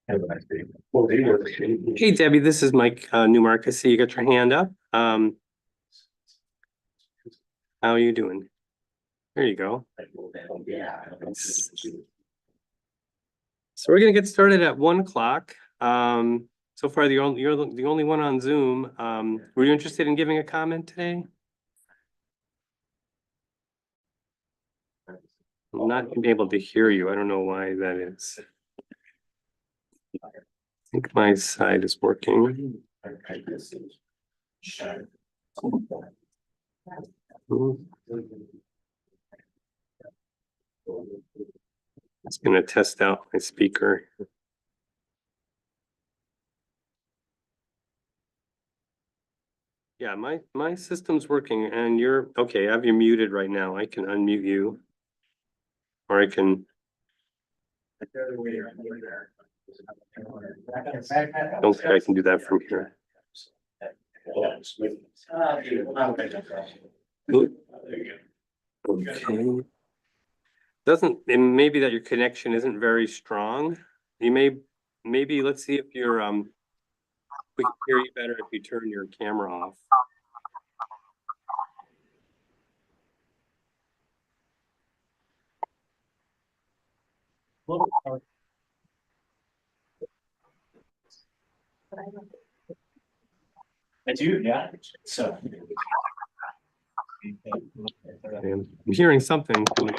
Hey Debbie, this is Mike Newmark. I see you got your hand up. How are you doing? There you go. So we're gonna get started at 1 o'clock. So far you're the only one on Zoom. Were you interested in giving a comment today? I'm not able to hear you. I don't know why that is. I think my side is working. It's gonna test out my speaker. Yeah, my system's working and you're okay. I have you muted right now. I can unmute you. Or I can. Don't think I can do that from here. Okay. Doesn't, it may be that your connection isn't very strong. You maybe let's see if you're we can hear you better if you turn your camera off. I do, yeah. So I'm hearing something from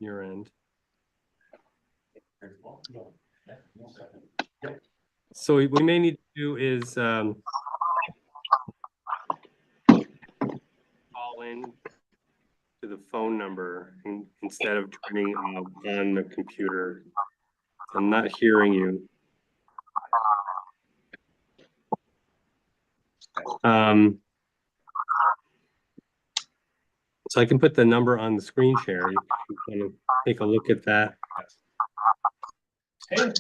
your end. So we may need to do is call in to the phone number instead of turning on the computer. I'm not hearing you. So I can put the number on the screen share. You can kind of take a look at that. hey,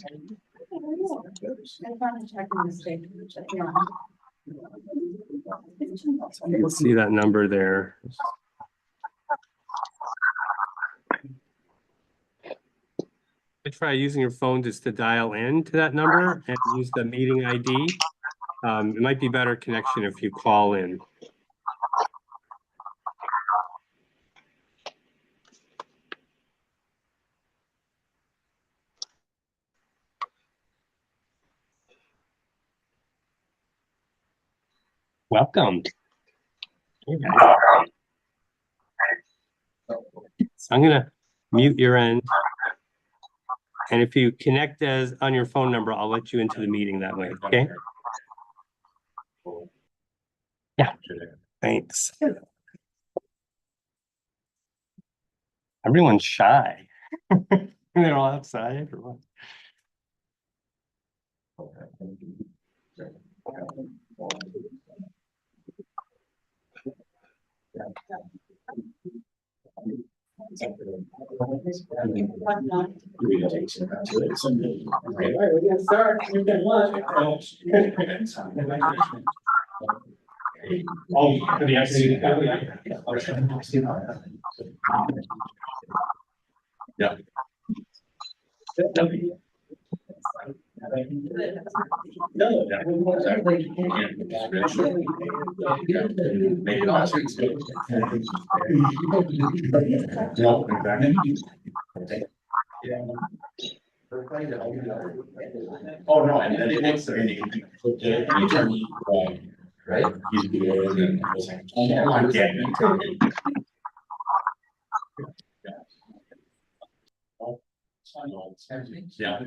You can see that number there. Try using your phone just to dial in to that number and use the meeting ID. It might be better connection if you call in. Welcome. Hey guys. So I'm gonna mute your end. And if you connect as on your phone number, I'll let you into the meeting that way, okay? Yeah, thanks. Everyone's shy. They're all outside or what? Yeah. Oh, no, and then it makes the right? He's good and I was like, oh, I'm dead. Yeah.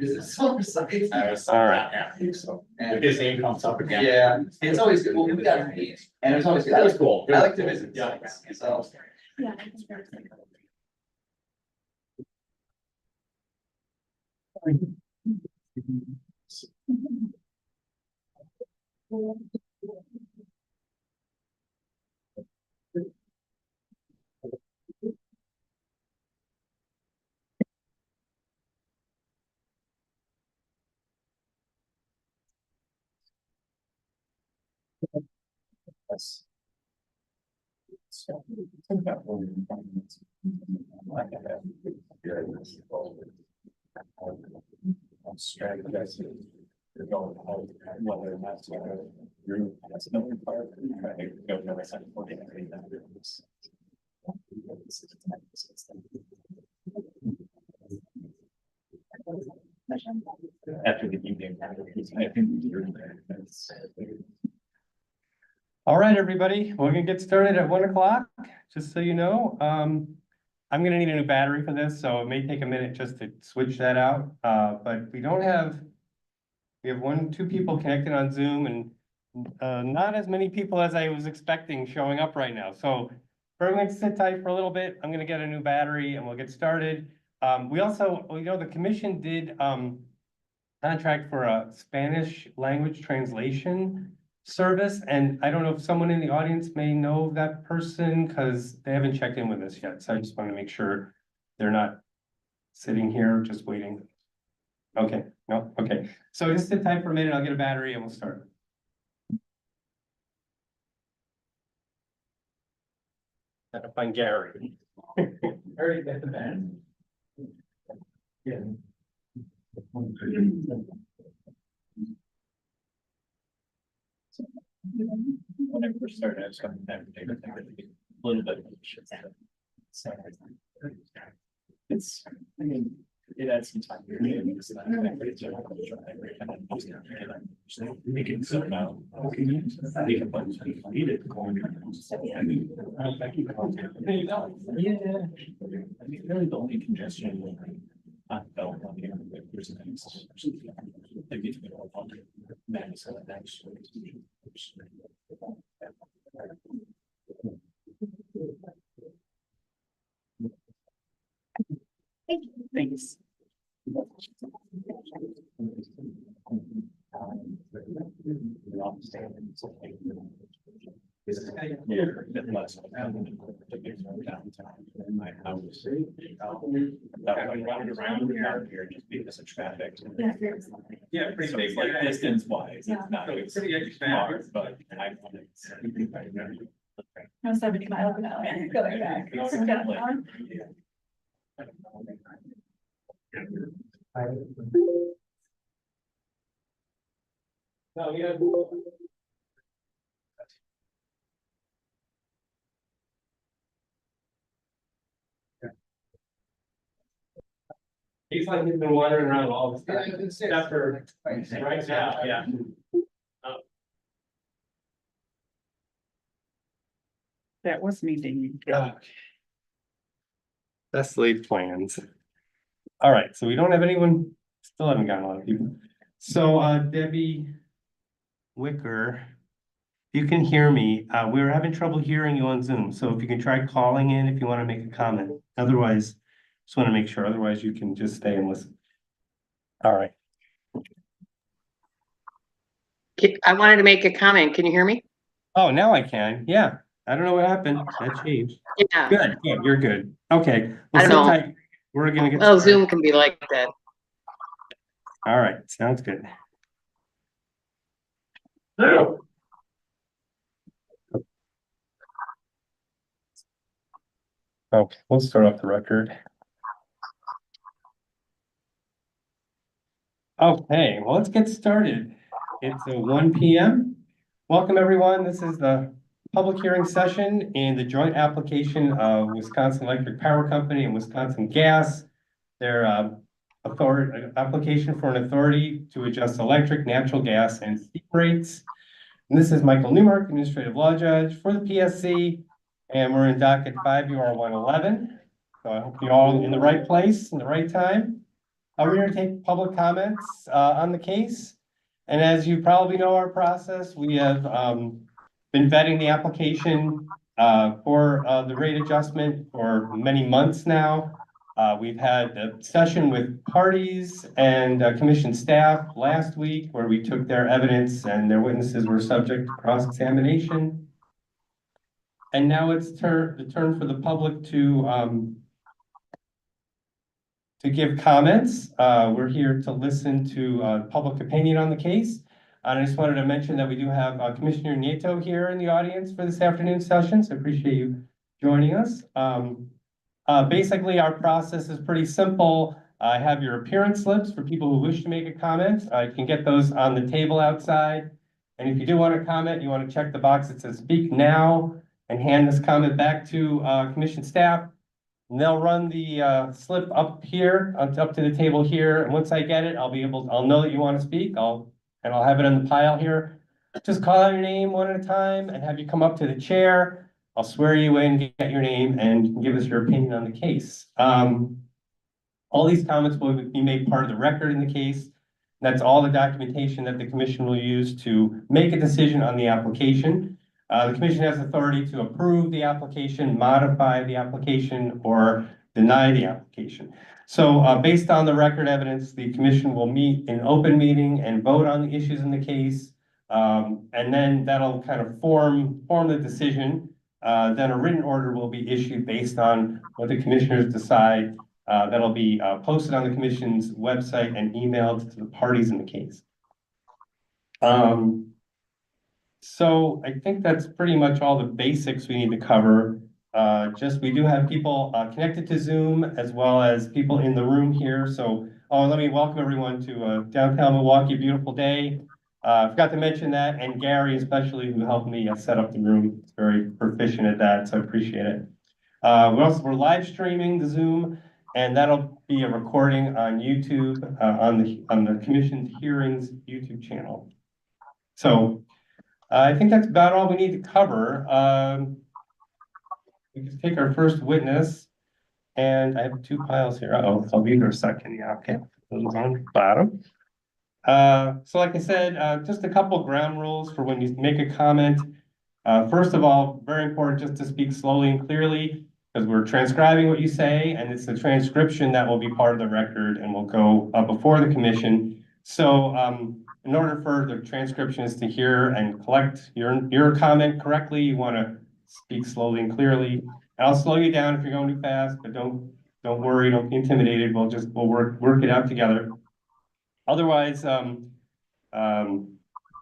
All right. Yeah, so. And his name comes up again. Yeah, it's always good. Well, we got to meet. And it's always good. That was cool. I like to visit. Yeah. So. Yeah. Yes. Strategizing. You're going home, whether that's you're that's no part. Go to the second for after the evening. I think All right, everybody, we're gonna get started at 1 o'clock, just so you know. I'm gonna need a new battery for this, so it may take a minute just to switch that out. But we have 2 people connected on Zoom and not as many people as I was expecting showing up right now. So everyone sit tight for a little bit. I'm gonna get a new battery and we'll get started. We also, the commission did contract for a Spanish language translation service, and I don't know if someone in the audience may know that person because they haven't checked in with us yet. So I just want to make sure they're not sitting here just waiting. Okay, no, okay. So just sit tight for a minute. I'll get a battery and we'll start. Gotta find Gary. Already got the band. Yeah. when I first started, I was coming back to a little bit. It's, I mean, it adds some time. We can sort out. They can put needed. Yeah. I mean, really the only congestion. I felt on here. There's things. They get to go on. Madison, thanks. Yeah, less downtown. My house. Running around here just because of traffic. Yeah, pretty big, like distance wise, it's not pretty far, but I wanted. No, 70 miles an hour going back. No, yeah. He's like, he's been wandering around all this time, except for right now, yeah. That was me digging. Best laid plans. All right, so we don't have anyone, still haven't gotten a lot of people. So Debbie Wicker, if you can hear me, we were having trouble hearing you on Zoom, so if you can try calling in if you want to make a comment. Otherwise, just want to make sure, otherwise you can just stay and listen. All right. I wanted to make a comment. Can you hear me? Oh, now I can. Yeah. I don't know what happened. That changed. Yeah. Good. Good. You're good. Okay. I Well, don't sit know. tight. We're gonna get Well, started. Zoom can be like that. All right. Sounds good. Okay, we'll start off the record. Okay, well, let's get started. It's 1 p.m. Welcome, everyone. This is the public hearing session in the joint application of Wisconsin Electric Power Company and Wisconsin Gas. Their application for an authority to adjust electric, natural gas, and steam rates. And this is Michael Newmark, Administrative Law Judge for the PSC, and we're in docket 5 UR 111. So I hope you're all in the right place, in the right time. We're here to take public comments on the case. And as you probably know our process, we have been vetting the application for the rate adjustment for many months now. We've had a session with parties and commission staff last week where we took their evidence and their witnesses were subject to cross-examination. And now it's the turn for the public to give comments. We're here to listen to public opinion on the case. And I just wanted to mention that we do have Commissioner Nieto here in the audience for this afternoon session, so I appreciate you joining us. Basically, our process is pretty simple. I have your appearance slips for people who wish to make a comment. You can get those on the table outside. And if you do want to comment, you want to check the box that says speak now and hand this comment back to commission staff. And they'll run the slip up here, up to the table here. And once I get it, I'll know that you want to speak. I'll have it in the pile here. Just call out your name one at a time and have you come up to the chair. I'll swear you in, get your name, and give us your opinion on the case. All these comments will be made part of the record in the case. That's all the documentation that the commission will use to make a decision on the application. The commission has authority to approve the application, modify the application, or deny the application. So based on the record evidence, the commission will meet in open meeting and vote on the issues in the case. And then that'll kind of form the decision. Then a written order will be issued based on what the commissioners decide. That'll be posted on the commission's website and emailed to the parties in the case. So I think that's pretty much all the basics we need to cover. We do have people connected to Zoom as well as people in the room here. So let me welcome everyone to downtown Milwaukee, beautiful day. I forgot to mention that, and Gary especially, who helped me set up the room. He's very proficient at that, so I appreciate it. We're live streaming the Zoom, and that'll be a recording on YouTube, on the commission's hearings YouTube channel. So I think that's about all we need to cover. We can take our first witness, and I have two piles here. I'll be here a second. Yeah, okay. Those on the bottom. So like I said, just a couple of ground rules for when you make a comment. First of all, very important just to speak slowly and clearly, because we're transcribing what you say, and it's the transcription that will be part of the record and will go before the commission. So in order for the transcriptions to hear and collect your comment correctly, you want to speak slowly and clearly. And I'll slow you down if you're going too fast, but don't worry, don't be intimidated. We'll work it out together. Otherwise,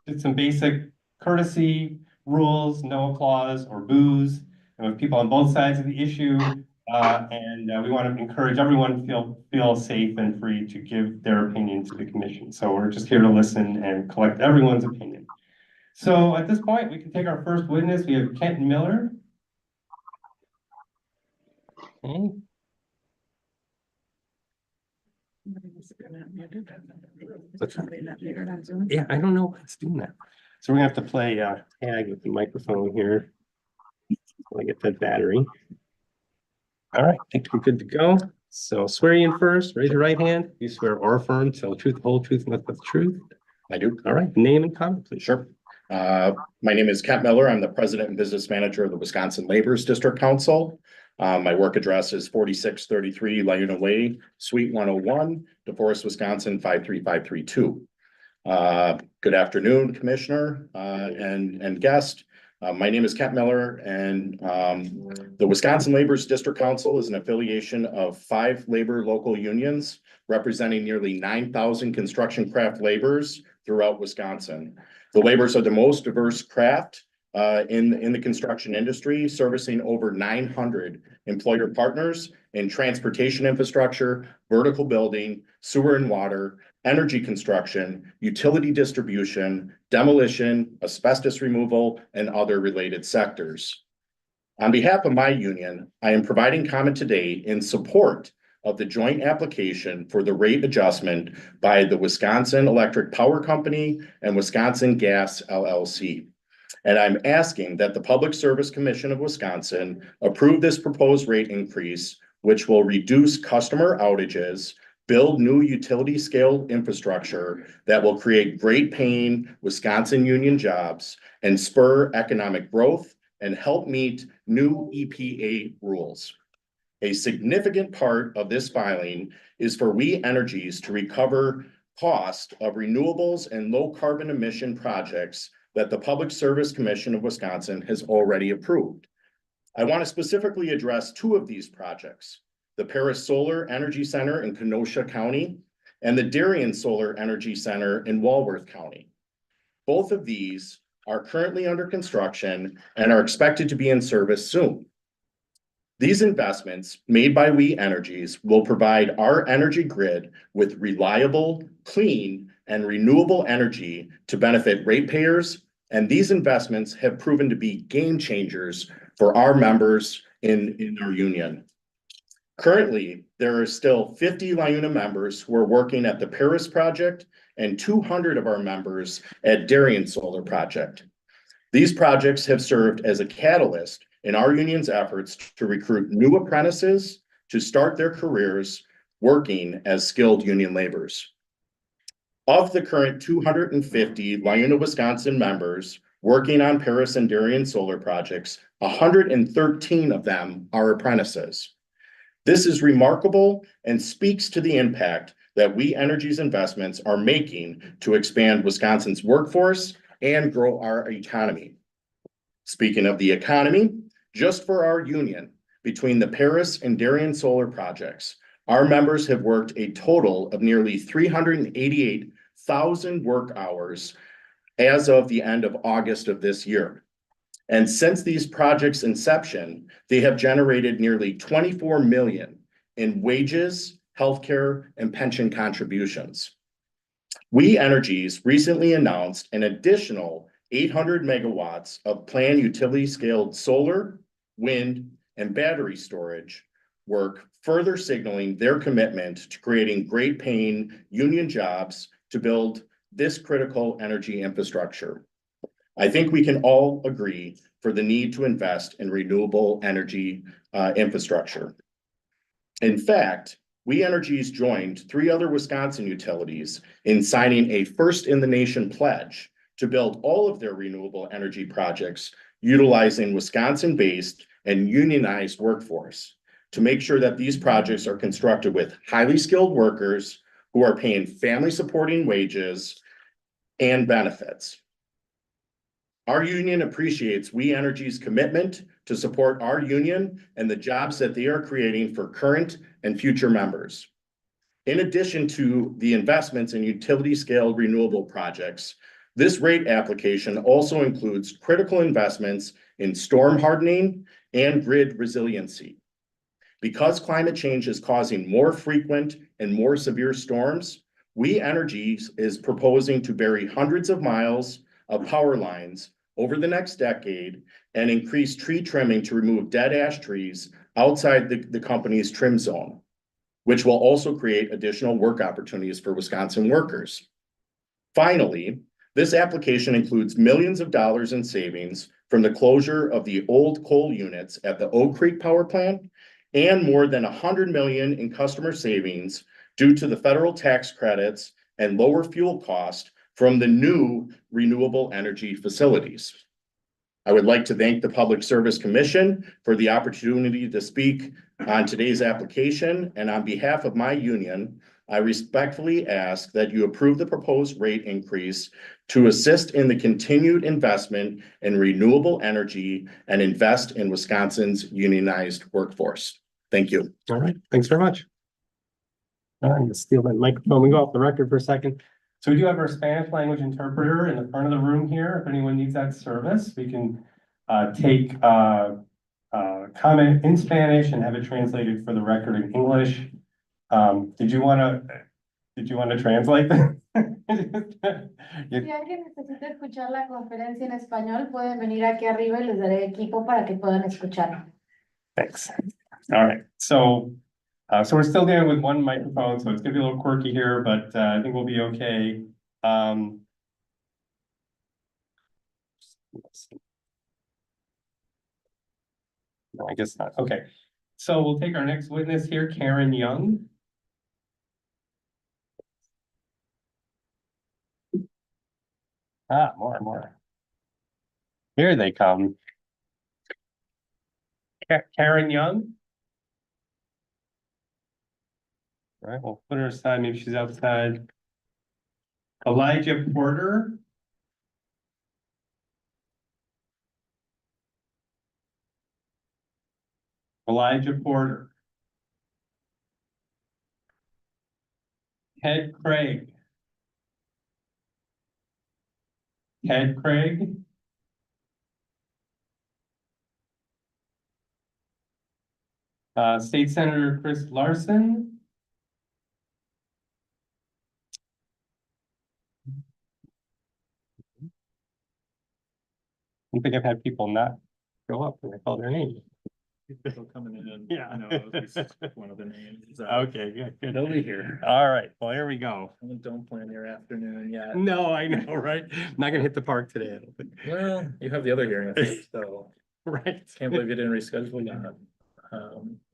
just some basic courtesy rules, no applause or boos. And with people on both sides of the issue, and we want to encourage everyone to feel safe and free to give their opinion to the commission. So we're just here to listen and collect everyone's opinion. So at this point, we can take our first witness. We have Kent Miller. Okay. Yeah, I don't know why it's doing that. So we're gonna have to play tag with the microphone here. When I get that battery. All right, I think we're good to go. So swear you in first, raise your right hand. You swear or affirm, tell the truth, the whole truth, and nothing but the truth. I do. All right, name and comment, please. Sure. My name is Kent Miller. I'm the president and business manager of the Wisconsin Laborers District Council. My work address is 4633 Laguna Way, Suite 101, DeForest, Wisconsin 53532. Good afternoon, Commissioner and guest. My name is Kent Miller, and the Wisconsin Laborers District Council is an affiliation of 5 labor local unions representing nearly 9,000 construction craft laborers throughout Wisconsin. The laborers are the most diverse craft in the construction industry, servicing over 900 employer partners in transportation infrastructure, vertical building, sewer and water, energy construction, utility distribution, demolition, asbestos removal, and other related sectors. On behalf of my union, I am providing comment today in support of the joint application for the rate adjustment by the Wisconsin Electric Power Company and Wisconsin Gas LLC. And I'm asking that the Public Service Commission of Wisconsin approve this proposed rate increase, which will reduce customer outages, build new utility scale infrastructure that will create great paying Wisconsin union jobs and spur economic growth and help meet new EPA rules. A significant part of this filing is for We Energies to recover cost of renewables and low carbon emission projects that the Public Service Commission of Wisconsin has already approved. I want to specifically address 2 of these projects: the Paris Solar Energy Center in Kenosha County and the Darien Solar Energy Center in Walworth County. Both of these are currently under construction and are expected to be in service soon. These investments made by We Energies will provide our energy grid with reliable, clean, and renewable energy to benefit ratepayers, and these investments have proven to be game changers for our members in our union. Currently, there are still 50 LIUNA members who are working at the Paris project and 200 of our members at Darien Solar Project. These projects have served as a catalyst in our union's efforts to recruit new apprentices to start their careers working as skilled union laborers. Of the current 250 LIUNA, Wisconsin members working on Paris and Darien solar projects, 113 of them are apprentices. This is remarkable and speaks to the impact that We Energies investments are making to expand Wisconsin's workforce and grow our economy. Speaking of the economy, just for our union, between the Paris and Darien solar projects, our members have worked a total of nearly 388,000 work hours as of the end of August of this year. And since these projects' inception, they have generated nearly 24 million in wages, healthcare, and pension contributions. We Energies recently announced an additional 800 megawatts of planned utility-scaled solar, wind, and battery storage work, further signaling their commitment to creating great-paying union jobs to build this critical energy infrastructure. I think we can all agree for the need to invest in renewable energy infrastructure. In fact, We Energies joined 3 other Wisconsin utilities in signing a first-in-the-nation pledge to build all of their renewable energy projects utilizing Wisconsin-based and unionized workforce to make sure that these projects are constructed with highly skilled workers who are paying family-supporting wages and benefits. Our union appreciates We Energies' commitment to support our union and the jobs that they are creating for current and future members. In addition to the investments in utility-scale renewable projects, this rate application also includes critical investments in storm hardening and grid resiliency. Because climate change is causing more frequent and more severe storms, We Energies is proposing to bury hundreds of miles of power lines over the next decade and increase tree trimming to remove dead ash trees outside the company's trim zone, which will also create additional work opportunities for Wisconsin workers. Finally, this application includes millions of dollars in savings from the closure of the old coal units at the Oak Creek Power Plant and more than $100 million in customer savings due to the federal tax credits and lower fuel cost from the new renewable energy facilities. I would like to thank the Public Service Commission for the opportunity to speak on today's application, and on behalf of my union, I respectfully ask that you approve the proposed rate increase to assist in the continued investment in renewable energy and invest in Wisconsin's unionized workforce. Thank you. All right, thanks very much. I'm gonna steal that microphone. We go off the record for a second. So we do have our Spanish language interpreter in the front of the room here. If anyone needs that service, we can take comment in Spanish and have it translated for the record in English. Did you want to translate that? Si alguien necesita escuchar la conferencia en español, pueden venir aquí arriba y les daré equipo para que puedan escuchar. Thanks. All right, so we're still dealing with one microphone, so it's gonna be a little quirky here, but I think we'll be okay. No, I guess not. Okay, so we'll take our next witness here, Karen Young. More. Here they come. Karen Young. All right, we'll put her aside. Maybe she's outside. Elijah Porter. Elijah Porter. Ted Craig. Ted Craig. State Senator Chris Larson. I don't think I've had people not go up when I call their name. People coming in. Yeah. I know, at least one of the names. Okay, good. They'll be here. All right, well, here we go. Don't plan your afternoon yet. No, I know, right? Not gonna hit the park today, I don't think. Well, you have the other hearing, so Right. can't believe you didn't reschedule that.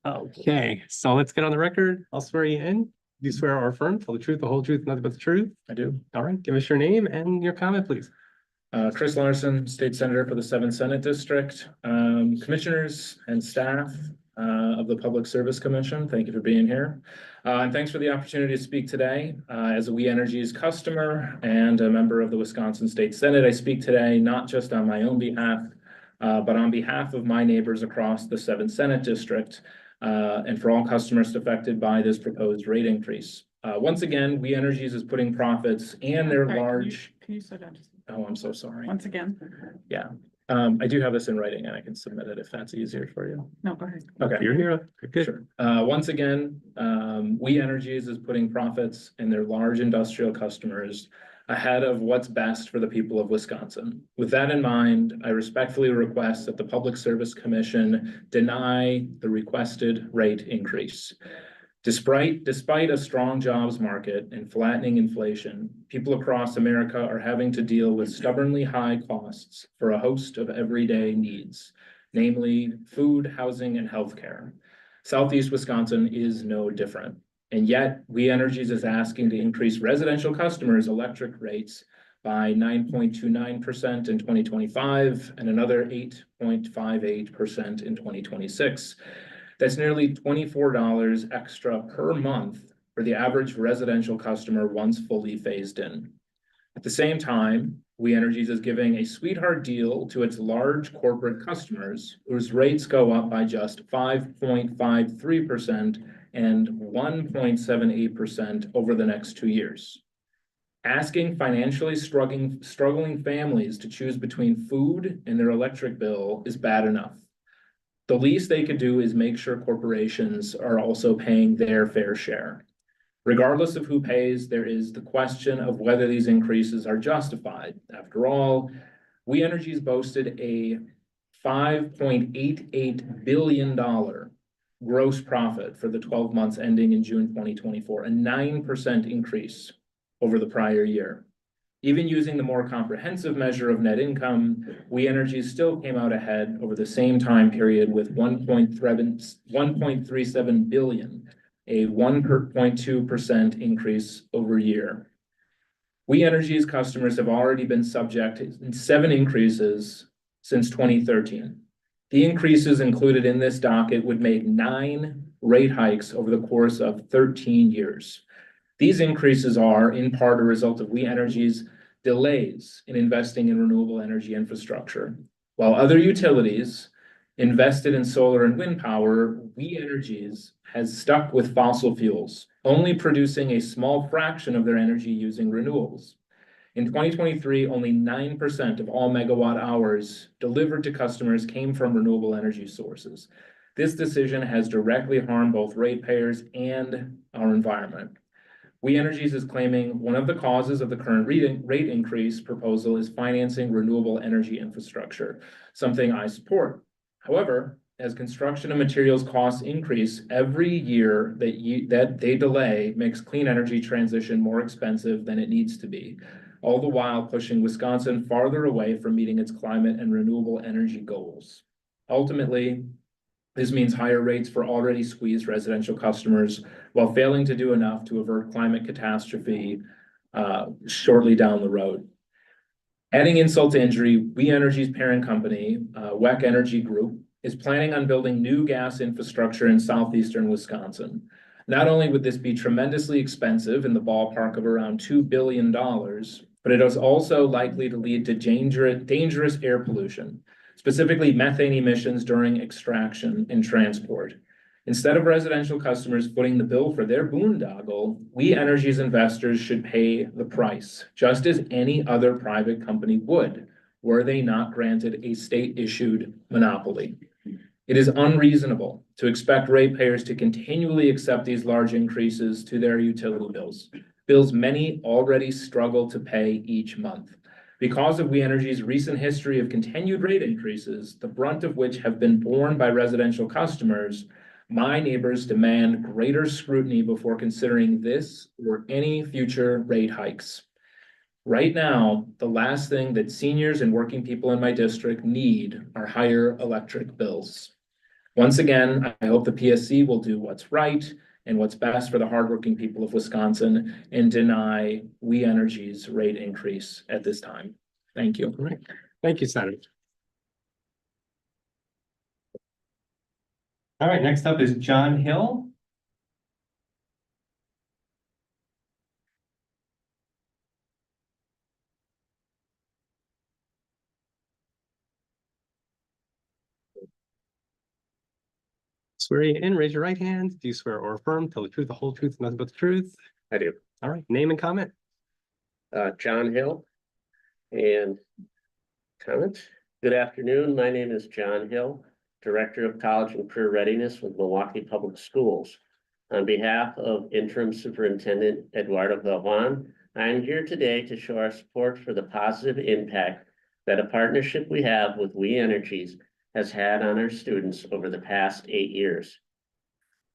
Okay, so let's get on the record. I'll swear you in. You swear or affirm, tell the truth, the whole truth, nothing but the truth. I do. All right, give us your name and your comment, please. Chris Larson, State Senator for the 7th Senate District. Commissioners and staff of the Public Service Commission, thank you for being here. And thanks for the opportunity to speak today. As a We Energies customer and a member of the Wisconsin State Senate, I speak today not just on my own behalf, but on behalf of my neighbors across the 7th Senate District and for all customers affected by this proposed rate increase. Once again, We Energies is putting profits and their Sorry, large. Can you slow down just Oh, I'm so sorry. once again? Yeah, I do have this in writing and I can submit it if that's easier for you. No, go ahead. Okay. You're here. Good. Sure. Once again, We Energies is putting profits and their large industrial customers ahead of what's best for the people of Wisconsin. With that in mind, I respectfully request that the Public Service Commission deny the requested rate increase. Despite a strong jobs market and flattening inflation, people across America are having to deal with stubbornly high costs for a host of everyday needs, namely food, housing, and healthcare. Southeast Wisconsin is no different. And yet, We Energies is asking to increase residential customers' electric rates by 9.29% in 2025 and another 8.58% in 2026. That's nearly $24 extra per month for the average residential customer once fully phased in. At the same time, We Energies is giving a sweetheart deal to its large corporate customers whose rates go up by just 5.53% and 1.78% over the next 2 years. Asking financially struggling families to choose between food and their electric bill is bad enough. The least they could do is make sure corporations are also paying their fair share. Regardless of who pays, there is the question of whether these increases are justified. After all, We Energies boasted a $5.88 billion gross profit for the 12 months ending in June 2024, a 9% increase over the prior year. Even using the more comprehensive measure of net income, We Energies still came out ahead over the same time period with 1.37 billion, a 1.2% increase over year. We Energies customers have already been subject to 7 increases since 2013. The increases included in this docket would make 9 rate hikes over the course of 13 years. These increases are in part a result of We Energies' delays in investing in renewable energy infrastructure. While other utilities invested in solar and wind power, We Energies has stuck with fossil fuels, only producing a small fraction of their energy using renewables. In 2023, only 9% of all megawatt hours delivered to customers came from renewable energy sources. This decision has directly harmed both ratepayers and our environment. We Energies is claiming one of the causes of the current rate increase proposal is financing renewable energy infrastructure, something I support. However, as construction and materials costs increase every year that they delay makes clean energy transition more expensive than it needs to be, all the while pushing Wisconsin farther away from meeting its climate and renewable energy goals. Ultimately, this means higher rates for already squeezed residential customers while failing to do enough to avert climate catastrophe shortly down the road. Adding insult to injury, We Energies' parent company, WEC Energy Group, is planning on building new gas infrastructure in southeastern Wisconsin. Not only would this be tremendously expensive in the ballpark of around $2 billion, but it is also likely to lead to dangerous air pollution, specifically methane emissions during extraction and transport. Instead of residential customers footing the bill for their boondoggle, We Energies investors should pay the price, just as any other private company would, were they not granted a state-issued monopoly. It is unreasonable to expect ratepayers to continually accept these large increases to their utility bills many already struggle to pay each month. Because of We Energy's recent history of continued rate increases, the brunt of which have been borne by residential customers, my neighbors demand greater scrutiny before considering this or any future rate hikes. Right now, the last thing that seniors and working people in my district need are higher electric bills. Once again, I hope the PSC will do what's right and what's best for the hardworking people of Wisconsin and deny We Energy's rate increase at this time. Thank you. All right. Thank you, Senator. All right, next up is John Hill. Swear you in, raise your right hand. Do you swear or affirm, tell the truth, the whole truth, and nothing but the truth? I do. All right, name and comment. John Hill. And comment. Good afternoon. My name is John Hill, Director of College and Career Readiness with Milwaukee Public Schools. On behalf of Interim Superintendent Eduardo Galvan, I am here today to show our support for the positive impact that a partnership we have with We Energies has had on our students over the past 8 years.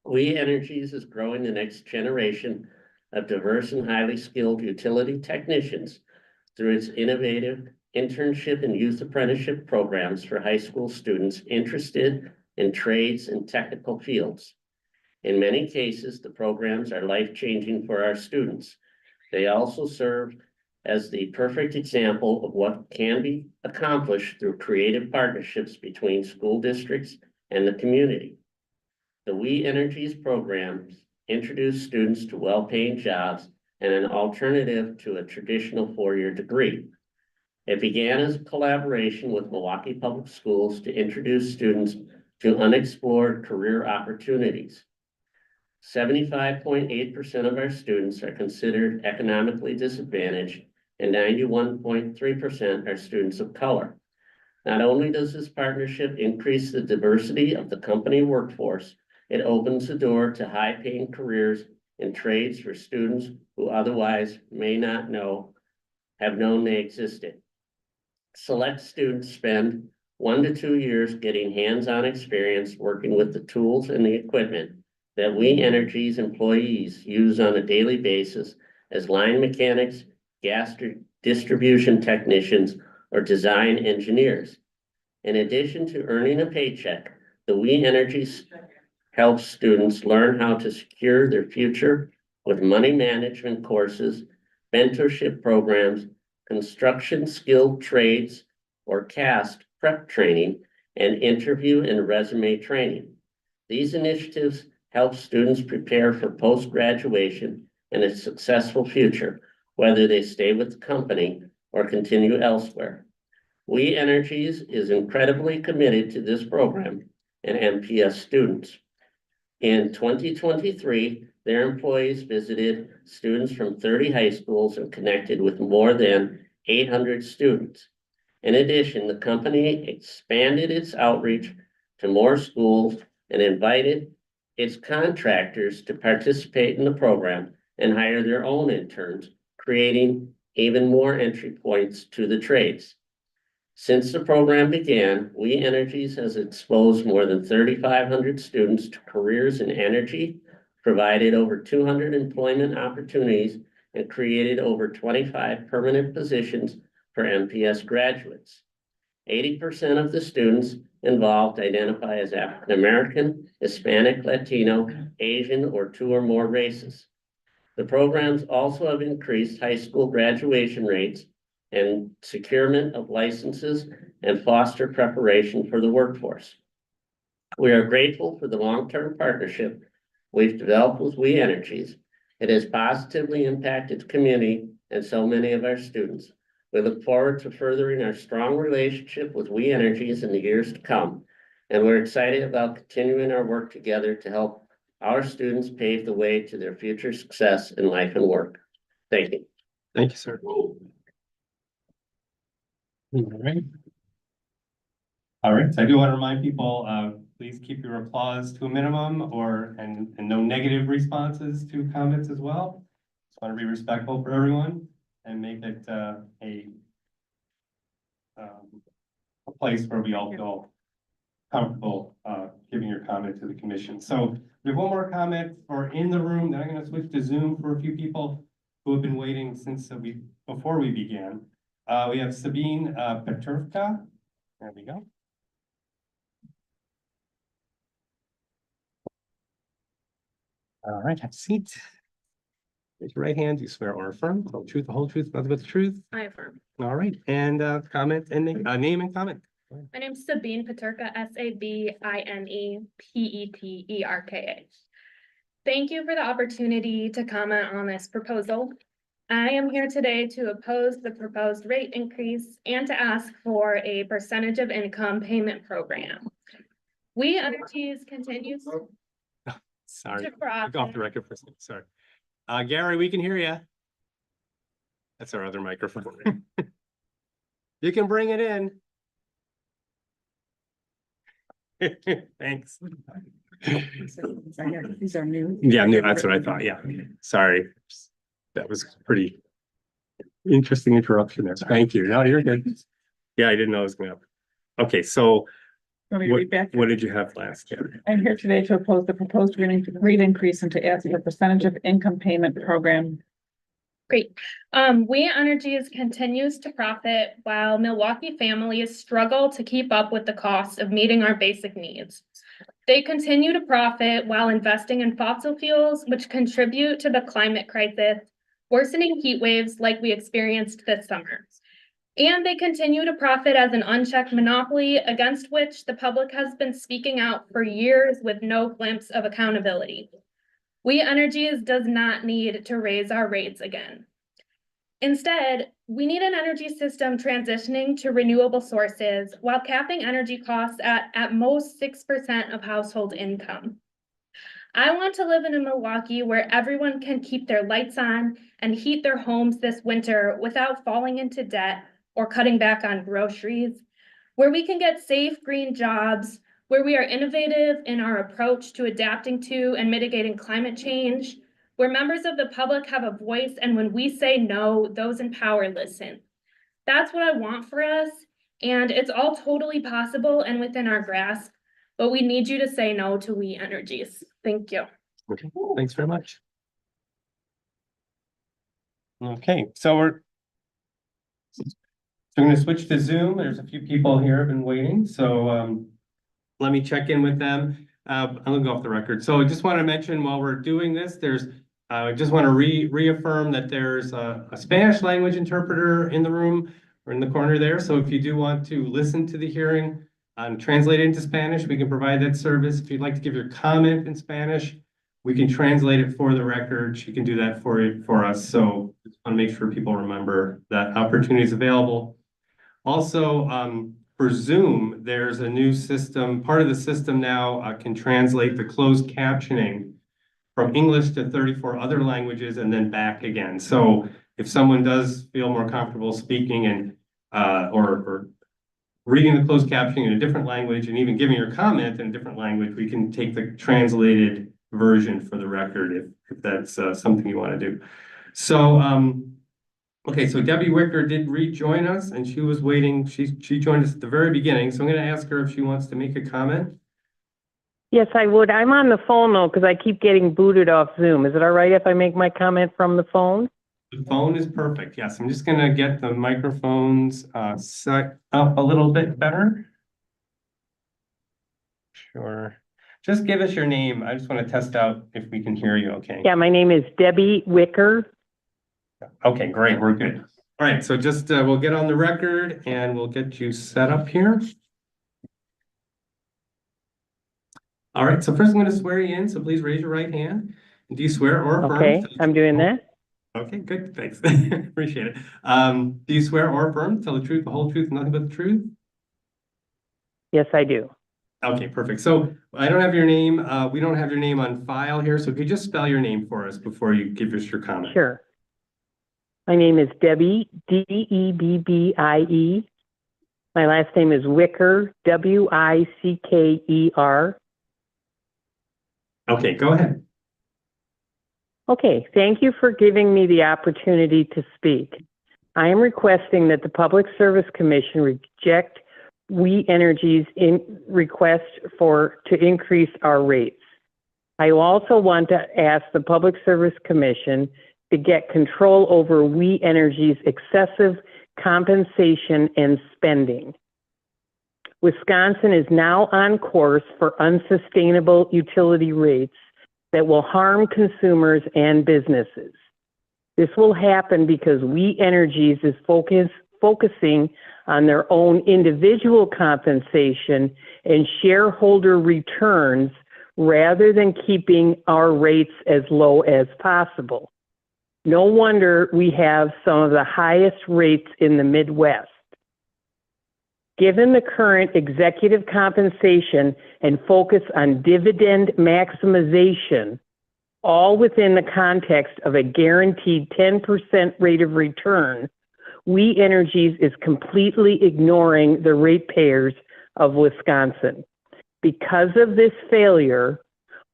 We Energies is growing the next generation of diverse and highly skilled utility technicians through its innovative internship and youth apprenticeship programs for high school students interested in trades and technical fields. In many cases, the programs are life-changing for our students. They also serve as the perfect example of what can be accomplished through creative partnerships between school districts and the community. The We Energies programs introduce students to well-paying jobs and an alternative to a traditional four-year degree. It began as a collaboration with Milwaukee Public Schools to introduce students to unexplored career opportunities. 75.8% of our students are considered economically disadvantaged, and 91.3% are students of color. Not only does this partnership increase the diversity of the company workforce, it opens the door to high-paying careers in trades for students who otherwise may not have known they existed. Select students spend 1 to 2 years getting hands-on experience working with the tools and the equipment that We Energies employees use on a daily basis as line mechanics, gas distribution technicians, or design engineers. In addition to earning a paycheck, the We Energies helps students learn how to secure their future with money management courses, mentorship programs, construction skilled trades or CAST prep training, and interview and resume training. These initiatives help students prepare for post-graduation and a successful future, whether they stay with the company or continue elsewhere. We Energies is incredibly committed to this program and MPS students. In 2023, their employees visited students from 30 high schools and connected with more than 800 students. In addition, the company expanded its outreach to more schools and invited its contractors to participate in the program and hire their own interns, creating even more entry points to the trades. Since the program began, We Energies has exposed more than 3,500 students to careers in energy, provided over 200 employment opportunities, and created over 25 permanent positions for MPS graduates. 80% of the students involved identify as African American, Hispanic, Latino, Asian, or 2 or more races. The programs also have increased high school graduation rates and securement of licenses and foster preparation for the workforce. We are grateful for the long-term partnership we've developed with We Energies. It has positively impacted the community and so many of our students. We look forward to furthering our strong relationship with We Energies in the years to come, and we're excited about continuing our work together to help our students pave the way to their future success in life and work. Thank you. Thank you, sir. All right. All right, so I do want to remind people, please keep your applause to a minimum and no negative responses to comments as well. Just want to be respectful for everyone and make it a place where we all feel comfortable giving your comment to the commission. So we have one more comment for in the room, then I'm going to switch to Zoom for a few people who have been waiting since before we began. We have Sabine Peturka. There we go. All right, have a seat. Raise your right hand. Do you swear or affirm the truth, the whole truth, nothing but the truth? I affirm. All right, and comment and name and comment. My name's Sabine Peterka, SabinePeterka. Thank you for the opportunity to comment on this proposal. I am here today to oppose the proposed rate increase and to ask for a percentage of income payment program. We Energies continues Sorry, to go off profit. the record for a second. Sorry. Gary, we can hear you. That's our other microphone. You can bring it in. Thanks. These are new. Yeah, no, that's what I thought. Yeah, sorry. That was pretty interesting interruption there. Thank you. No, you're good. Yeah, I didn't know it was going to happen. Okay, so Let me read back. what did you have last year? I'm here today to oppose the proposed rate increase and to ask for a percentage of income payment program. Great. We Energies continues to profit while Milwaukee families struggle to keep up with the cost of meeting our basic needs. They continue to profit while investing in fossil fuels, which contribute to the climate crisis, worsening heat waves like we experienced this summer. And they continue to profit as an unchecked monopoly against which the public has been speaking out for years with no glimpse of accountability. We Energies does not need to raise our rates again. Instead, we need an energy system transitioning to renewable sources while capping energy costs at most 6% of household income. I want to live in a Milwaukee where everyone can keep their lights on and heat their homes this winter without falling into debt or cutting back on groceries, where we can get safe green jobs, where we are innovative in our approach to adapting to and mitigating climate change, where members of the public have a voice, and when we say no, those in power listen. That's what I want for us, and it's all totally possible and within our grasp, but we need you to say no to We Energies. Thank you. Okay, thanks very much. Okay, so we're going to switch to Zoom. There's a few people here have been waiting, so let me check in with them. I'm gonna go off the record. So I just want to mention while we're doing this, I just want to reaffirm that there's a Spanish language interpreter in the room or in the corner there. So if you do want to listen to the hearing and translate it into Spanish, we can provide that service. If you'd like to give your comment in Spanish, we can translate it for the record. She can do that for us. So just want to make sure people remember that opportunity is available. Also, for Zoom, there's a new system. Part of the system now can translate the closed captioning from English to 34 other languages and then back again. So if someone does feel more comfortable speaking and or reading the closed captioning in a different language and even giving your comment in a different language, we can take the translated version for the record if that's something you want to do. So okay, so Debbie Wicker did rejoin us and she was waiting. She joined us at the very beginning. So I'm going to ask her if she wants to make a comment. Yes, I would. I'm on the phone though, because I keep getting booted off Zoom. Is it all right if I make my comment from the phone? The phone is perfect. Yes, I'm just going to get the microphones set up a little bit better. Sure. Just give us your name. I just want to test out if we can hear you okay. Yeah, my name is Debbie Wicker. Okay, great. We're good. All right, so just we'll get on the record and we'll get you set up here. All right, so first I'm going to swear you in, so please raise your right hand. Do you swear or affirm? Okay, I'm doing that. Okay, good, thanks. Appreciate it. Do you swear or affirm to tell the truth, the whole truth, and nothing but the truth? Yes, I do. Okay, perfect. So I don't have your name. We don't have your name on file here, so could you just spell your name for us before you give us your comment? Sure. My name is Debbie, Debbie, My last name is Wicker, Wickeer. Okay, go ahead. Okay, thank you for giving me the opportunity to speak. I am requesting that the Public Service Commission reject We Energy's request to increase our rates. I also want to ask the Public Service Commission to get control over We Energy's excessive compensation and spending. Wisconsin is now on course for unsustainable utility rates that will harm consumers and businesses. This will happen because We Energies is focusing on their own individual compensation and shareholder returns rather than keeping our rates as low as possible. No wonder we have some of the highest rates in the Midwest. Given the current executive compensation and focus on dividend maximization, all within the context of a guaranteed 10% rate of return, We Energies is completely ignoring the ratepayers of Wisconsin. Because of this failure,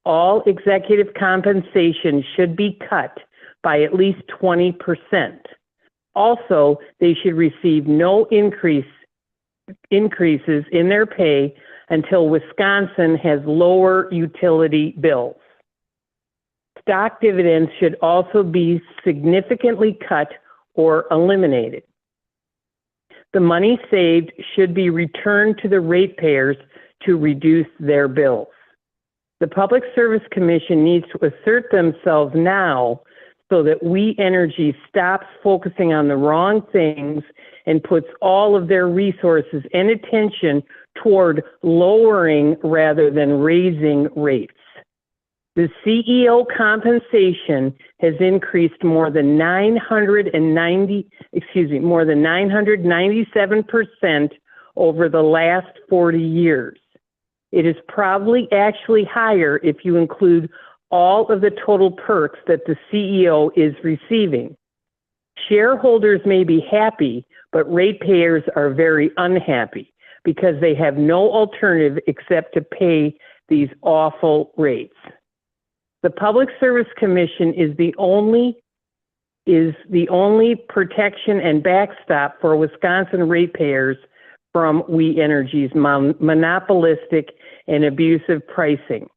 all executive compensation should be cut by at least 20%. Also, they should receive no increases in their pay until Wisconsin has lower utility bills. Stock dividends should also be significantly cut or eliminated. The money saved should be returned to the ratepayers to reduce their bills. The Public Service Commission needs to assert themselves now so that We Energy stops focusing on the wrong things and puts all of their resources and attention toward lowering rather than raising rates. The CEO compensation has increased more than 997% over the last 40 years. It is probably actually higher if you include all of the total perks that the CEO is receiving. Shareholders may be happy, but ratepayers are very unhappy because they have no alternative except to pay these awful rates. The Public Service Commission is the only protection and backstop for Wisconsin ratepayers from We Energy's monopolistic and abusive pricing.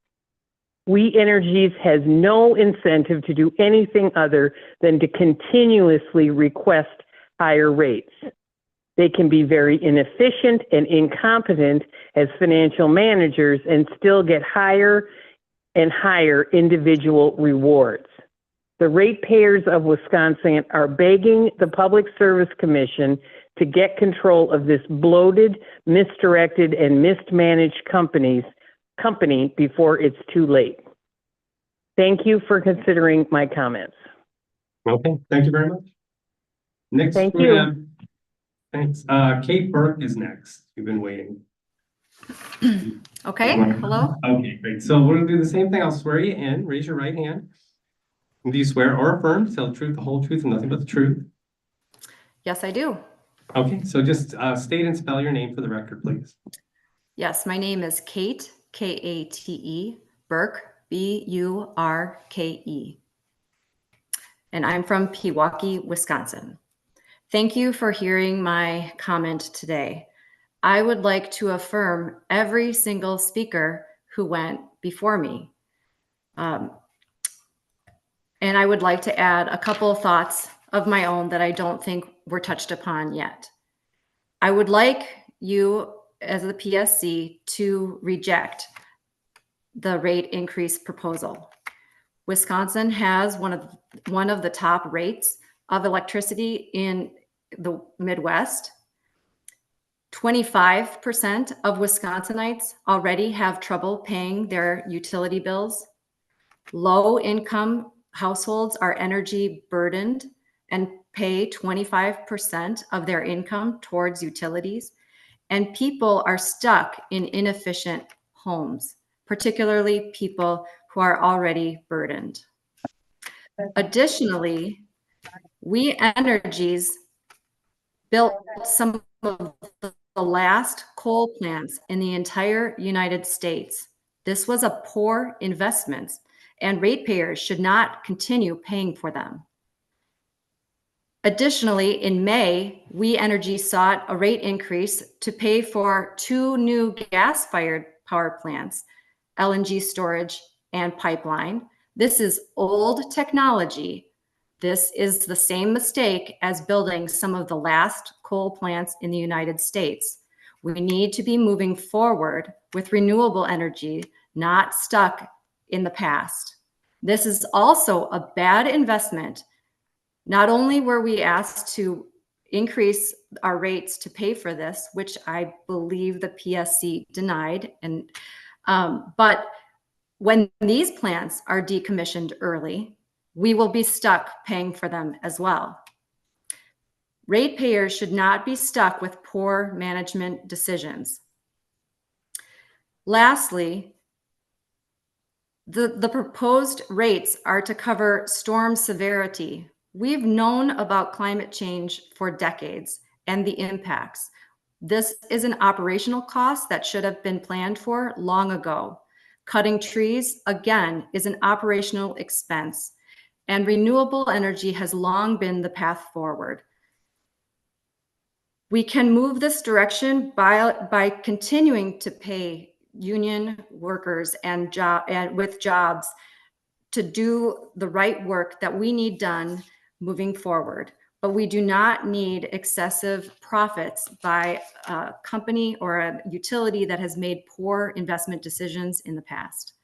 We Energies has no incentive to do anything other than to continuously request higher rates. They can be very inefficient and incompetent as financial managers and still get higher and higher individual rewards. The ratepayers of Wisconsin are begging the Public Service Commission to get control of this bloated, misdirected, and mismanaged company before it's too late. Thank you for considering my comments. Okay, thank you very much. Next, Thank we you. have, thanks. Kate Burke is next. You've been waiting. Okay, hello? Okay, great. So we're gonna do the same thing. I'll swear you in. Raise your right hand. Do you swear or affirm to tell the truth, the whole truth, and nothing but the truth? Yes, I do. Okay, so just state and spell your name for the record, please. Yes, my name is Kate, K-A-T-E, Burke, B-U-R-K-E. And I'm from Pewaukee, Wisconsin. Thank you for hearing my comment today. I would like to affirm every single speaker who went before me. And I would like to add a couple of thoughts of my own that I don't think were touched upon yet. I would like you as the PSC to reject the rate increase proposal. Wisconsin has one of the top rates of electricity in the Midwest. 25% of Wisconsinites already have trouble paying their utility bills. Low-income households are energy burdened and pay 25% of their income towards utilities. And people are stuck in inefficient homes, particularly people who are already burdened. Additionally, We Energies built some of the the last coal plants in the entire United States. This was a poor investment, and ratepayers should not continue paying for them. Additionally, in May, We Energy sought a rate increase to pay for 2 new gas-fired power plants, LNG storage and pipeline. This is old technology. This is the same mistake as building some of the last coal plants in the United States. We need to be moving forward with renewable energy, not stuck in the past. This is also a bad investment. Not only were we asked to increase our rates to pay for this, which I believe the PSC denied, but when these plants are decommissioned early, we will be stuck paying for them as well. Ratepayers should not be stuck with poor management decisions. Lastly, the proposed rates are to cover storm severity. We've known about climate change for decades and the impacts. This is an operational cost that should have been planned for long ago. Cutting trees, again, is an operational expense, and renewable energy has long been the path forward. We can move this direction by continuing to pay union workers and with jobs to do the right work that we need done moving forward. But we do not need excessive profits by a company or a utility that has made poor investment decisions in the past.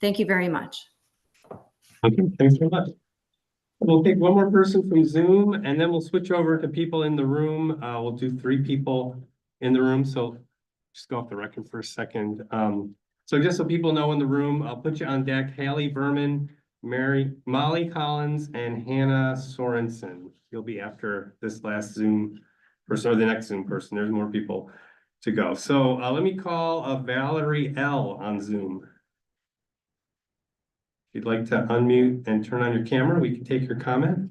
Thank you very much. Okay, thanks very much. We'll take one more person from Zoom and then we'll switch over to people in the room. We'll do 3 people in the room. So just go off the record for a second. So just so people know in the room, I'll put you on deck. Haley Berman, Molly Collins, and Hannah Sorensen. You'll be after this last Zoom person or the next Zoom person. There's more people to go. So let me call Valerie L on Zoom. If you'd like to unmute and turn on your camera, we can take your comment.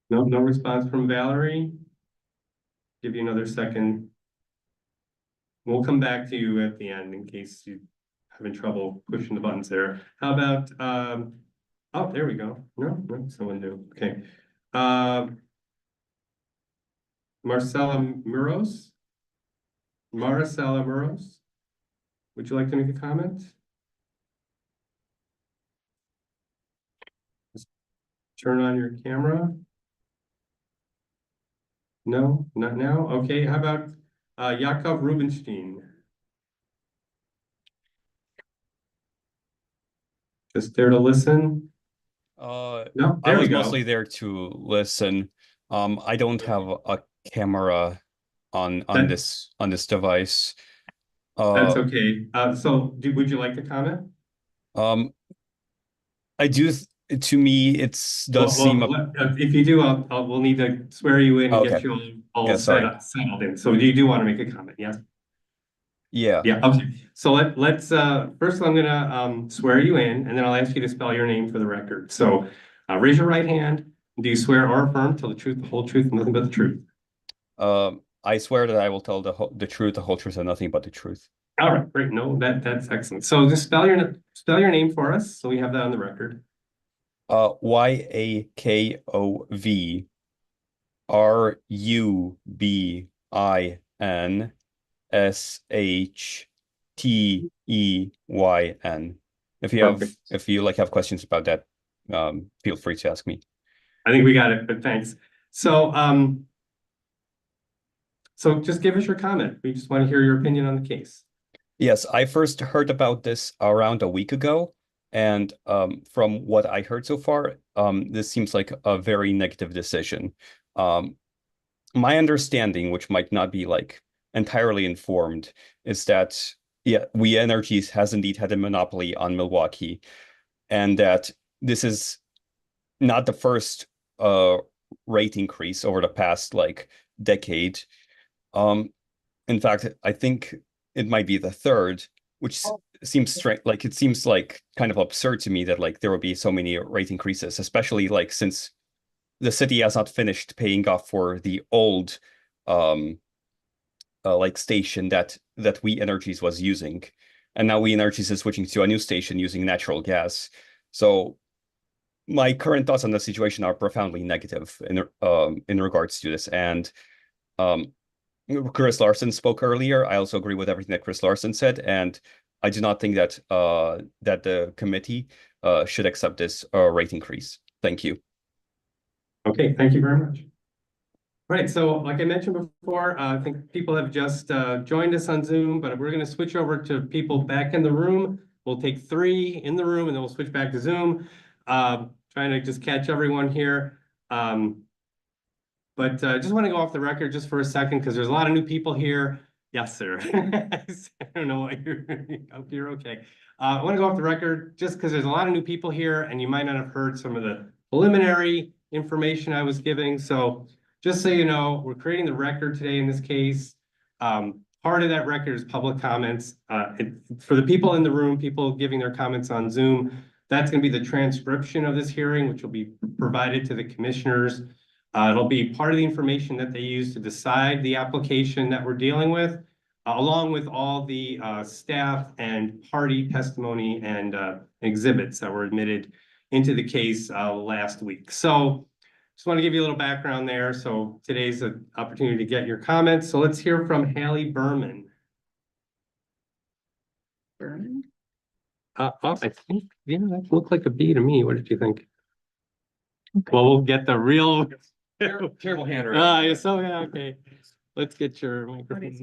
No response from Valerie. Give you another second. We'll come back to you at the end in case you're having trouble pushing the buttons there. How about, oh, there we go. No, someone new. Okay. Marcella Muros, would you like to make a comment? Just turn on your camera. No, not now. Okay, how about Yakov Rubenstein? Just there to listen? No, there I was we go. mostly there to listen. I don't have a camera on this device. That's okay. So would you like to comment? I do. To me, does seem. If you do, we'll need to swear you in and get you all settled in. So you do want to make a comment, yes? Yeah. Yeah. Okay. So let's first I'm gonna swear you in, and then I'll ask you to spell your name for the record. So raise your right hand. Do you swear or affirm tell the truth, the whole truth, and nothing but the truth? I swear that I will tell the truth, the whole truth, and nothing but the truth. All right, great. No, that's excellent. So just spell your name for us, so we have that on the record. Yakov Rubinstein. If you have questions about that, feel free to ask me. I think we got it, but thanks. So so just give us your comment. We just want to hear your opinion on the case. Yes, I first heard about this around a week ago. And from what I heard so far, this seems like a very negative decision. My understanding, which might not be entirely informed, is that We Energies has indeed had a monopoly on Milwaukee, and that this is not the first rate increase over the past decade. In fact, I think it might be the third, which seems strange. Like it seems like kind of absurd to me that like there will be so many rate increases, especially like since the city has not finished paying off for the old like station that We Energies was using, and now We Energies is switching to a new station using natural gas. So my current thoughts on the situation are profoundly negative in regards to this. And Chris Larson spoke earlier. I also agree with everything that Chris Larson said, and I do not think that that the committee should accept this rate increase. Thank you. Okay, thank you very much. Right, so like I mentioned before, I think people have just joined us on Zoom, but we're going to switch over to people back in the room. We'll take 3 in the room and then we'll switch back to Zoom. Trying to just catch everyone here. But just want to go off the record just for a second because there's a lot of new people here. Yes, sir. I don't know what you're okay. I want to go off the record just because there's a lot of new people here and you might not have heard some of the preliminary information I was giving. So just so you know, we're creating the record today in this case. Part of that record is public comments. For the people in the room, people giving their comments on Zoom, that's going to be the transcription of this hearing, which will be provided to the commissioners. It'll be part of the information that they use to decide the application that we're dealing with, along with all the staff and party testimony and exhibits that were admitted into the case last week. So just want to give you a little background there. So today's an opportunity to get your comments. So let's hear from Hallie Berman. Berman? I think, yeah, that looked like a B to me. What did you think? Okay. Well, we'll get the real. Terrible handwriting. Yeah, okay. Let's get your microphone.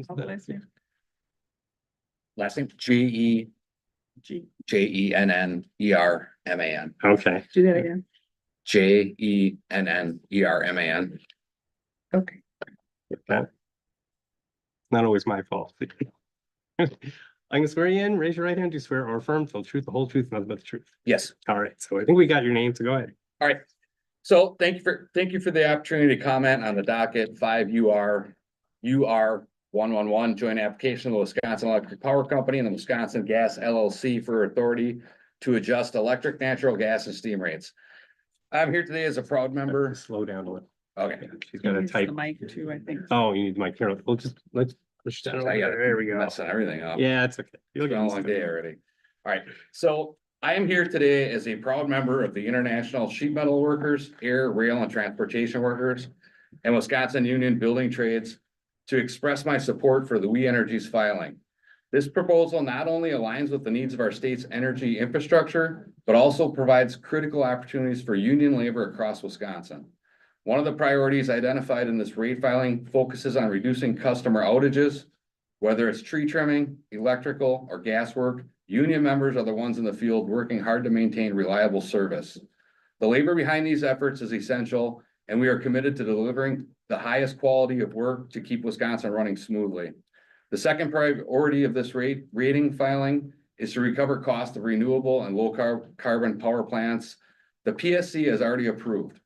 Last name Jennennerman. Okay. Do that again. Jennennerman. Okay. That. Not always my fault. I'm gonna swear you in. Raise your right hand. Do you swear or affirm to tell the truth, the whole truth, nothing but the truth? Yes. All right. So I think we got your name. So go ahead. All right. So thank you for the opportunity to comment on the docket 5 UR 111 joint application of the Wisconsin Electric Power Company and the Wisconsin Gas LLC for authority to adjust electric, natural gas, and steam rates. I'm here today as a proud member. Slow down a little. Okay. She's gonna Needs type. the mic too, I think. Oh, you need my camera. Let's push that over there. There we go. Messing everything up. Yeah, it's okay. You'll It's get been a used long to it. day already. All right, so I am here today as a proud member of the International Sheet Metal Workers, Air, Rail, and Transportation Workers, and Wisconsin Union Building Trades to express my support for the We Energies filing. This proposal not only aligns with the needs of our state's energy infrastructure, but also provides critical opportunities for union labor across Wisconsin. One of the priorities identified in this rate filing focuses on reducing customer outages. Whether it's tree trimming, electrical, or gas work, union members are the ones in the field working hard to maintain reliable service. The labor behind these efforts is essential, and we are committed to delivering the highest quality of work to keep Wisconsin running smoothly. The second priority of this rating filing is to recover costs of renewable and low carbon power plants. The PSC has already approved,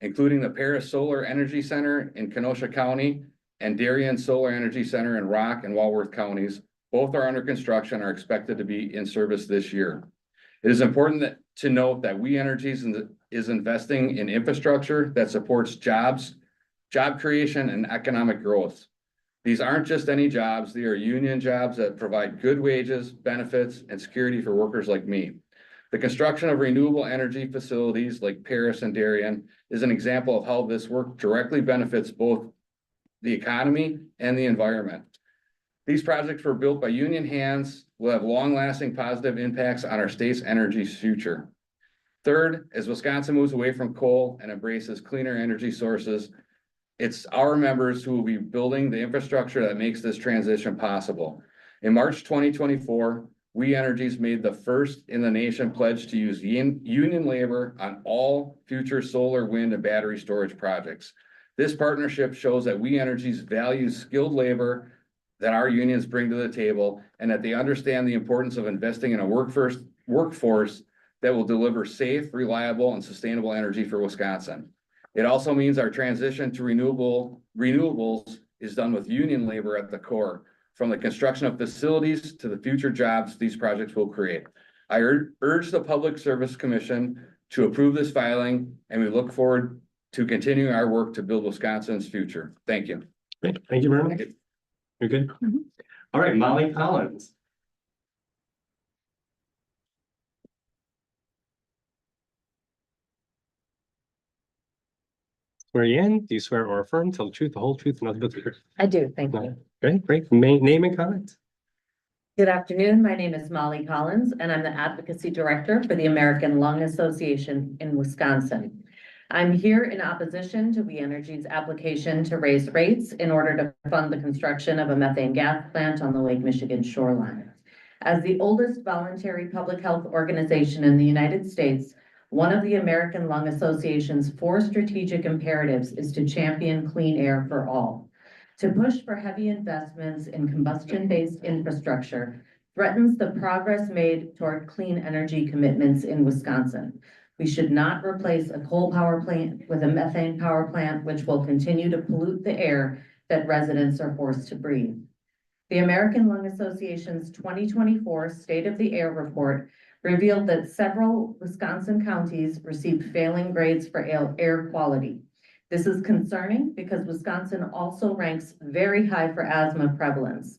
including the Paris Solar Energy Center in Kenosha County and Darien Solar Energy Center in Rock and Walworth counties. Both are under construction and are expected to be in service this year. It is important to note that We Energies is investing in infrastructure that supports jobs, job creation, and economic growth. These aren't just any jobs, they are union jobs that provide good wages, benefits, and security for workers like me. The construction of renewable energy facilities like Paris and Darien is an example of how this work directly benefits both the economy and the environment. These projects were built by union hands, will have long-lasting positive impacts on our state's energy future. Third, as Wisconsin moves away from coal and embraces cleaner energy sources, it's our members who will be building the infrastructure that makes this transition possible. In March 2024, We Energies made the first in the nation pledge to use union labor on all future solar, wind, and battery storage projects. This partnership shows that We Energies values skilled labor that our unions bring to the table, and that they understand the importance of investing in a workforce that will deliver safe, reliable, and sustainable energy for Wisconsin. It also means our transition to renewables is done with union labor at the core. from the construction of facilities to the future jobs these projects will create. I urge the Public Service Commission to approve this filing, and we look forward to continuing our work to build Wisconsin's future. Thank you. Great. Thank you very much. You're good? All right, Molly Collins. Swear you in? Do you swear or affirm, tell the truth, the whole truth, and nothing but the truth? I do, thank you. Great, great. Name and comment. Good afternoon. My name is Molly Collins, and I'm the Advocacy Director for the American Lung Association in Wisconsin. I'm here in opposition to We Energy's application to raise rates in order to fund the construction of a methane gas plant on the Lake Michigan shoreline. As the oldest voluntary public health organization in the United States, one of the American Lung Association's 4 strategic imperatives is to champion clean air for all. To push for heavy investments in combustion-based infrastructure threatens the progress made toward clean energy commitments in Wisconsin. We should not replace a coal power plant with a methane power plant, which will continue to pollute the air that residents are forced to breathe. The American Lung Association's 2024 State of the Air report revealed that several Wisconsin counties received failing grades for air quality. This is concerning because Wisconsin also ranks very high for asthma prevalence.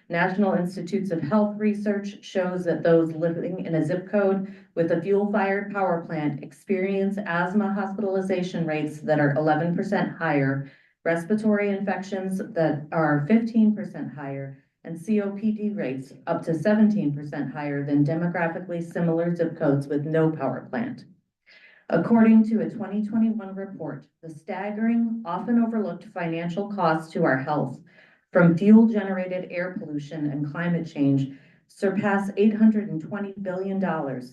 National Institutes of Health research shows that those living in a zip code with a fuel-fired power plant experience asthma hospitalization rates that are 11% higher, respiratory infections that are 15% higher, and COPD rates up to 17% higher than demographically similar zip codes with no power plant. According to a 2021 report, the staggering, often overlooked financial costs to our health from fuel-generated air pollution and climate change surpass $820 billion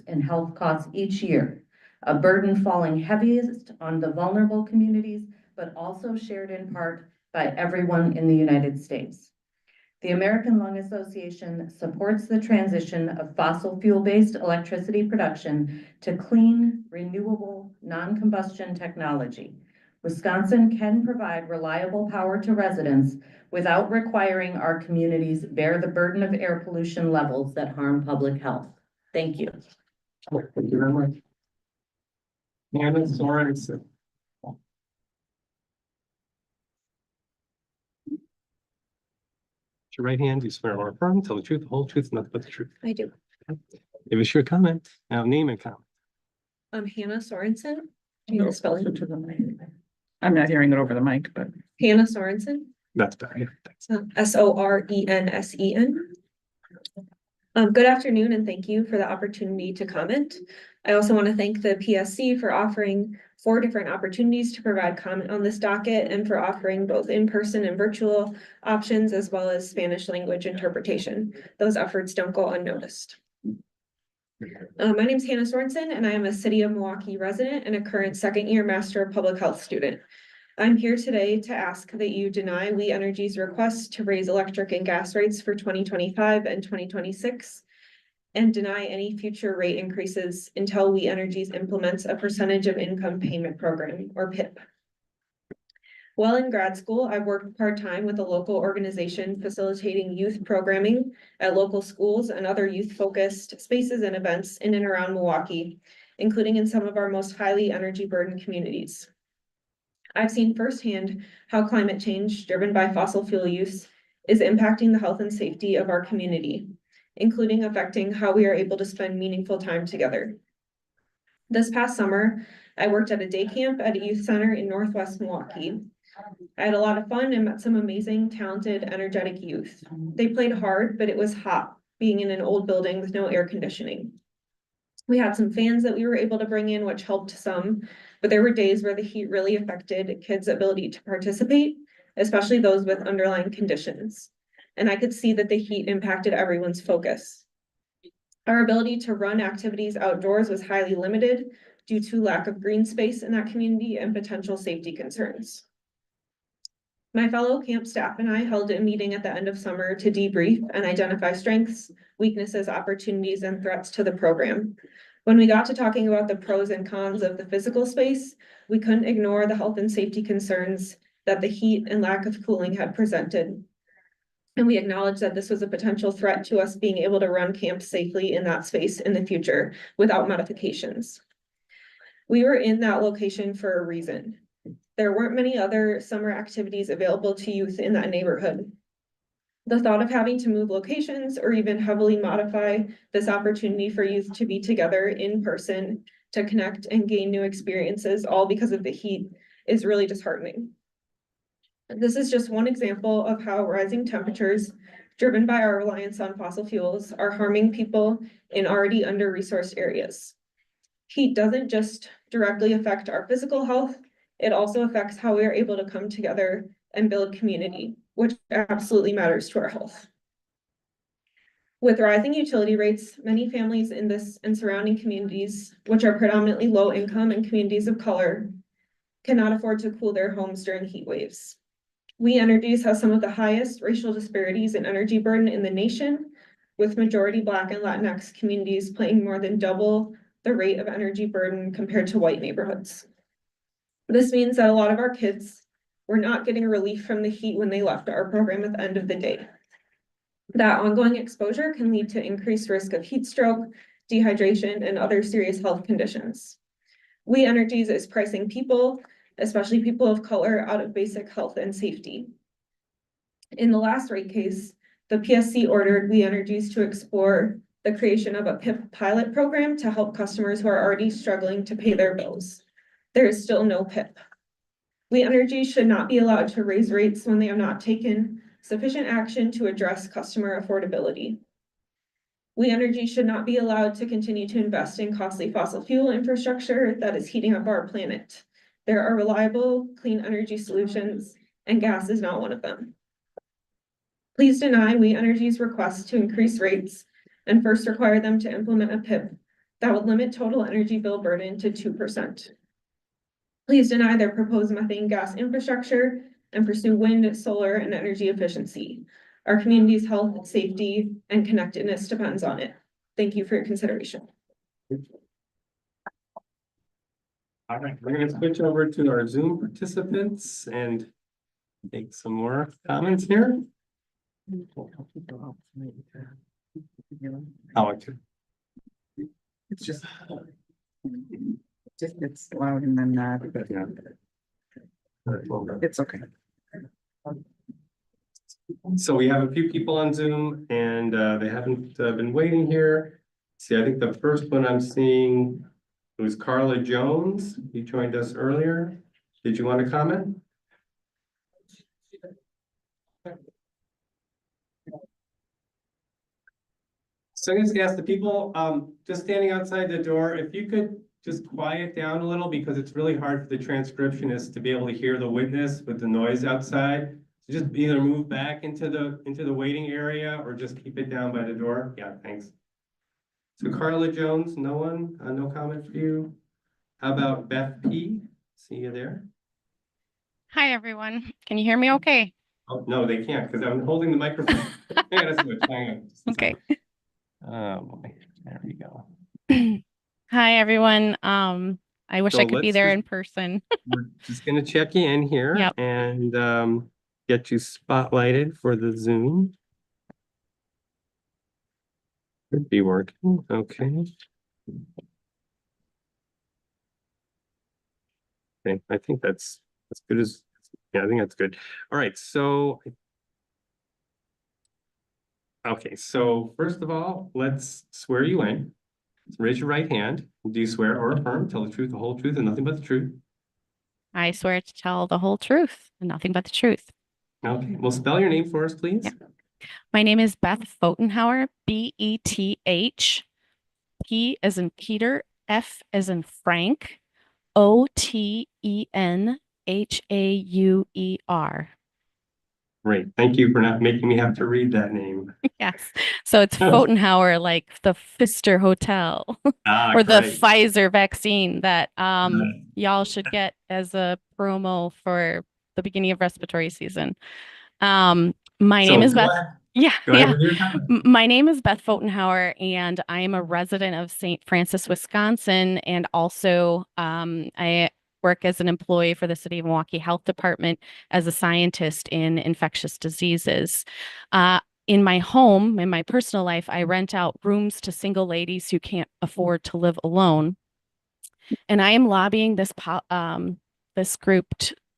in health costs each year, a burden falling heaviest on the vulnerable communities, but also shared in part by everyone in the United States. The American Lung Association supports the transition of fossil fuel-based electricity production to clean, renewable, non-combustion technology. Wisconsin can provide reliable power to residents without requiring our communities bear the burden of air pollution levels that harm public health. Thank you. Thank you very much. Hannah Sorensen. Your right hand, do you swear or affirm, tell the truth, the whole truth, and nothing but the truth? I do. Give us your comment. Now name and comment. I'm Hannah Sorensen. Do you spell it? I'm not hearing it over the mic, but. Hannah Sorensen. That's better. Yeah, thanks. Sorensen. Good afternoon, and thank you for the opportunity to comment. I also want to thank the PSC for offering 4 different opportunities to provide comment on this docket and for offering both in-person and virtual options as well as Spanish language interpretation. Those efforts don't go unnoticed. My name is Hannah Sorensen, and I am a City of Milwaukee resident and a current second-year Master of Public Health student. I'm here today to ask that you deny We Energy's request to raise electric and gas rates for 2025 and 2026 and deny any future rate increases until We Energies implements a percentage of income payment program, or PIP. While in grad school, I've worked part-time with a local organization facilitating youth programming at local schools and other youth-focused spaces and events in and around Milwaukee, including in some of our most highly energy-burdened communities. I've seen firsthand how climate change driven by fossil fuel use is impacting the health and safety of our community, including affecting how we are able to spend meaningful time together. This past summer, I worked at a day camp at a youth center in Northwest Milwaukee. I had a lot of fun and met some amazing, talented, energetic youth. They played hard, but it was hot, being in an old building with no air conditioning. We had some fans that we were able to bring in, which helped some, but there were days where the heat really affected kids' ability to participate, especially those with underlying conditions. And I could see that the heat impacted everyone's focus. Our ability to run activities outdoors was highly limited due to lack of green space in that community and potential safety concerns. My fellow camp staff and I held a meeting at the end of summer to debrief and identify strengths, weaknesses, opportunities, and threats to the program. When we got to talking about the pros and cons of the physical space, we couldn't ignore the health and safety concerns that the heat and lack of cooling had presented. And we acknowledge that this was a potential threat to us being able to run camp safely in that space in the future without modifications. We were in that location for a reason. There weren't many other summer activities available to youth in that neighborhood. The thought of having to move locations or even heavily modify this opportunity for youth to be together in person, to connect and gain new experiences, all because of the heat, is really disheartening. This is just one example of how rising temperatures, driven by our reliance on fossil fuels, are harming people in already under-resourced areas. Heat doesn't just directly affect our physical health, it also affects how we are able to come together and build community, which absolutely matters to our health. With rising utility rates, many families in this and surrounding communities, which are predominantly low income and communities of color, cannot afford to cool their homes during heat waves. We Energies has some of the highest racial disparities in energy burden in the nation, with majority Black and Latinx communities paying more than double the rate of energy burden compared to white neighborhoods. This means that a lot of our kids were not getting relief from the heat when they left our program at the end of the day. That ongoing exposure can lead to increased risk of heat stroke, dehydration, and other serious health conditions. We Energies is pricing people, especially people of color, out of basic health and safety. In the last rate case, the PSC ordered We Energies to explore the creation of a PIP pilot program to help customers who are already struggling to pay their bills. There is still no PIP. We Energies should not be allowed to raise rates when they have not taken sufficient action to address customer affordability. We Energies should not be allowed to continue to invest in costly fossil fuel infrastructure that is heating up our planet. There are reliable, clean energy solutions, and gas is not one of them. Please deny We Energies' request to increase rates and first require them to implement a PIP that would limit total energy bill burden to 2%. Please deny their proposed methane gas infrastructure and pursue wind, solar, and energy efficiency. Our community's health, safety, and connectedness depends on it. Thank you for your consideration. All right, we're gonna switch over to our Zoom participants and take some more comments here. It's just it's loud and then that. It's okay. So we have a few people on Zoom and they haven't been waiting here. See, I think the first one I'm seeing was Carla Jones. He joined us earlier. Did you want to comment? So I'm just gonna ask the people just standing outside the door, if you could just quiet down a little, because it's really hard for the transcriptionist to be able to hear the witness with the noise outside. So just either move back into the waiting area or just keep it down by the door. Yeah, thanks. So Carla Jones, no one, no comment for you. How about Beth P? See you there. Hi, everyone. Can you hear me okay? Oh, no, they can't because I'm holding the microphone. I gotta switch. Hang on. Okay. Oh boy, there we go. Hi, everyone. I wish So I could be let's there just- in person. We're just gonna check you in here Yep. and get you spotlighted for the Zoom. Could be working, okay. Okay, I think that's as good as, yeah, I think that's good. All right, so. Okay, so first of all, let's swear you in. Raise your right hand. Do you swear or affirm, tell the truth, the whole truth, and nothing but the truth? I swear to tell the whole truth and nothing but the truth. Okay, well, spell your name for us, please. Yeah. My name is Beth Pfotenhauer, B-E-T-H, P as in Peter, F as in Frank, O-T-E-N-H-A-U-E-R. Great, thank you for not making me have to read that name. Yes. So it's Pfotenhauer, like the Pfister Hotel or the great. Pfizer vaccine that y'all should get as a promo for the beginning of respiratory season. My name is Beth. Yeah, yeah. My name is Beth Pfotenhauer, and I am a resident of St. Francis, Wisconsin, and also I work as an employee for the City of Milwaukee Health Department as a scientist in infectious diseases. In my home, in my personal life, I rent out rooms to single ladies who can't afford to live alone. And I am lobbying this group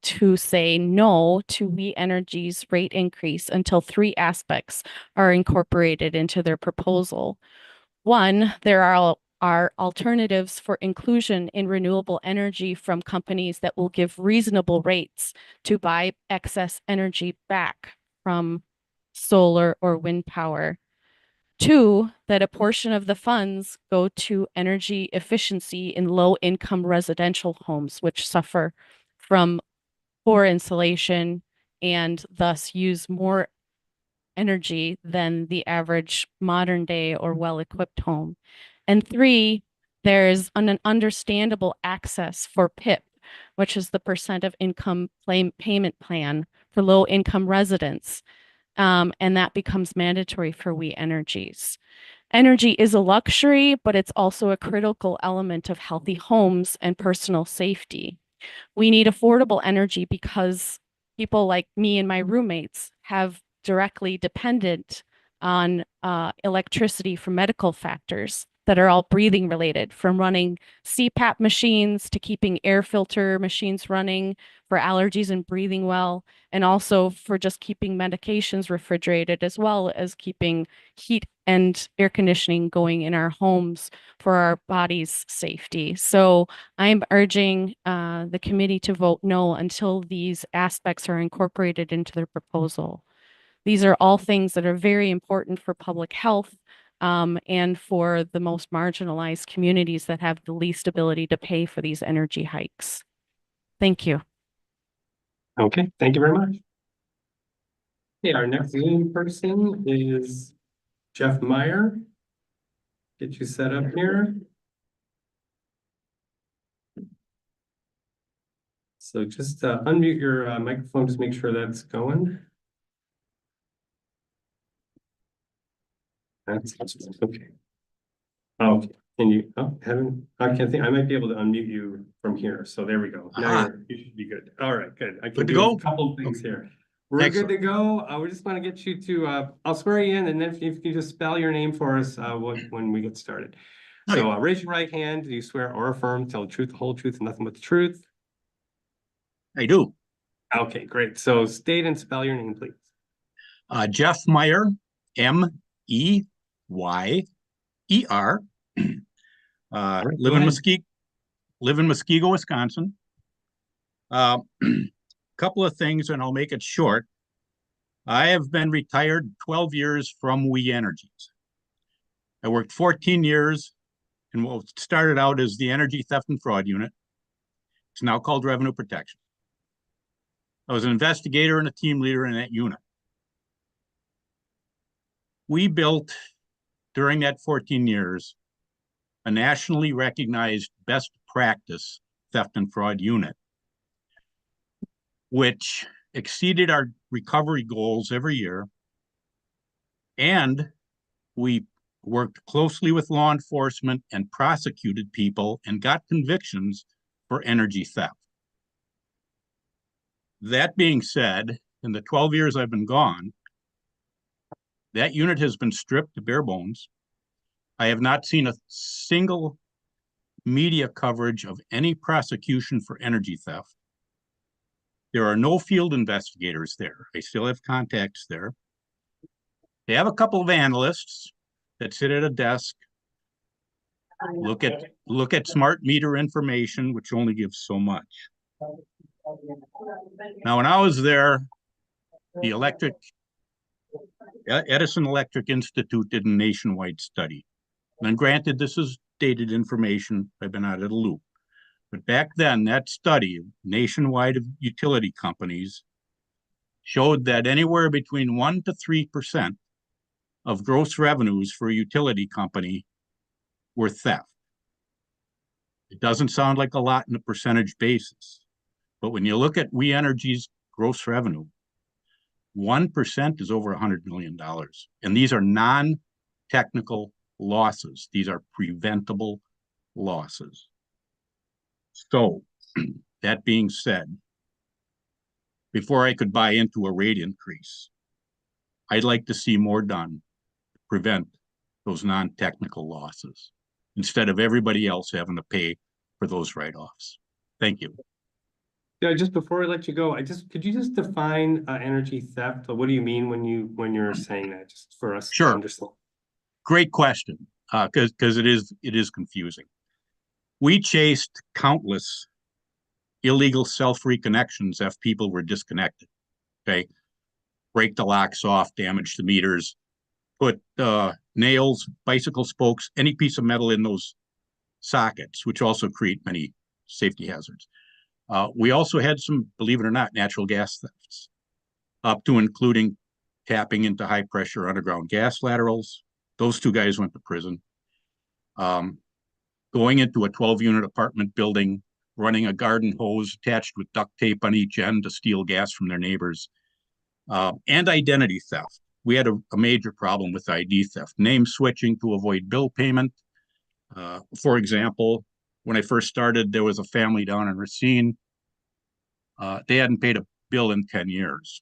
to say no to We Energy's rate increase until 3 aspects are incorporated into their proposal. One, there are alternatives for inclusion in renewable energy from companies that will give reasonable rates to buy excess energy back from solar or wind power. 2, that a portion of the funds go to energy efficiency in low-income residential homes, which suffer from poor insulation and thus use more energy than the average modern day or well-equipped home. And 3, there's an understandable access for PIP, which is the percent of income payment plan for low-income residents. And that becomes mandatory for We Energies. Energy is a luxury, but it's also a critical element of healthy homes and personal safety. We need affordable energy because people like me and my roommates have directly dependent on electricity for medical factors that are all breathing related, from running CPAP machines to keeping air filter machines running for allergies and breathing well, and also for just keeping medications refrigerated, as well as keeping heat and air conditioning going in our homes for our body's safety. So I'm urging the committee to vote no until these aspects are incorporated into their proposal. These are all things that are very important for public health and for the most marginalized communities that have the least ability to pay for these energy hikes. Thank you. Okay, thank you very much. Okay, our next Zoom person is Jeff Meyer. Get you set up here. So just unmute your microphone, just make sure that's going. That's okay. Okay, and you, I can't think, I might be able to unmute you from here. So there we go. Now you should be good. All right, good. I can do a couple of things here. We're good to go. We just want to get you to, I'll swear you in, and then if you just spell your name for us when we get started. So raise your right hand. Do you swear or affirm, tell the truth, the whole truth, and nothing but the truth? I do. Okay, great. So state and spell your name, please. Jeff Meyer, M-E-Y-E-R. Live in Muskego, Wisconsin. Couple of things, and I'll make it short. I have been retired 12 years from We Energies. I worked 14 years in what started out as the Energy Theft and Fraud Unit. It's now called Revenue Protection. I was an investigator and a team leader in that unit. We built, during that 14 years, a nationally recognized best practice theft and fraud unit, which exceeded our recovery goals every year. And we worked closely with law enforcement and prosecuted people and got convictions for energy theft. That being said, in the 12 years I've been gone, that unit has been stripped to bare bones. I have not seen a single media coverage of any prosecution for energy theft. There are no field investigators there. I still have contacts there. They have a couple of analysts that sit at a desk, look at smart meter information, which only gives so much. Now, when I was there, the Edison Electric Institute did a nationwide study. And granted, this is dated information. I've been out of the loop. But back then, that study, nationwide of utility companies, showed that anywhere between 1% to 3% of gross revenues for a utility company were theft. It doesn't sound like a lot in a percentage basis. But when you look at We Energy's gross revenue, 1% is over $100 million. And these are non-technical losses. These are preventable losses. So That being said, before I could buy into a rate increase, I'd like to see more done to prevent those non-technical losses instead of everybody else having to pay for those write-offs. Thank you. Yeah, just before I let you go, could you just define energy theft? What do you mean when you're saying that, just for us to understand? Great question, because it is confusing. We chased countless illegal self-reconnections if people were disconnected. Okay, break the locks off, damage the meters, put nails, bicycle spokes, any piece of metal in those sockets, which also create many safety hazards. We also had some, believe it or not, natural gas thefts, up to including tapping into high pressure underground gas laterals. Those two guys went to prison. Going into a 12-unit apartment building, running a garden hose attached with duct tape on each end to steal gas from their neighbors, and identity theft. We had a major problem with ID theft, name switching to avoid bill payment. For example, when I first started, there was a family down in Racine. They hadn't paid a bill in 10 years.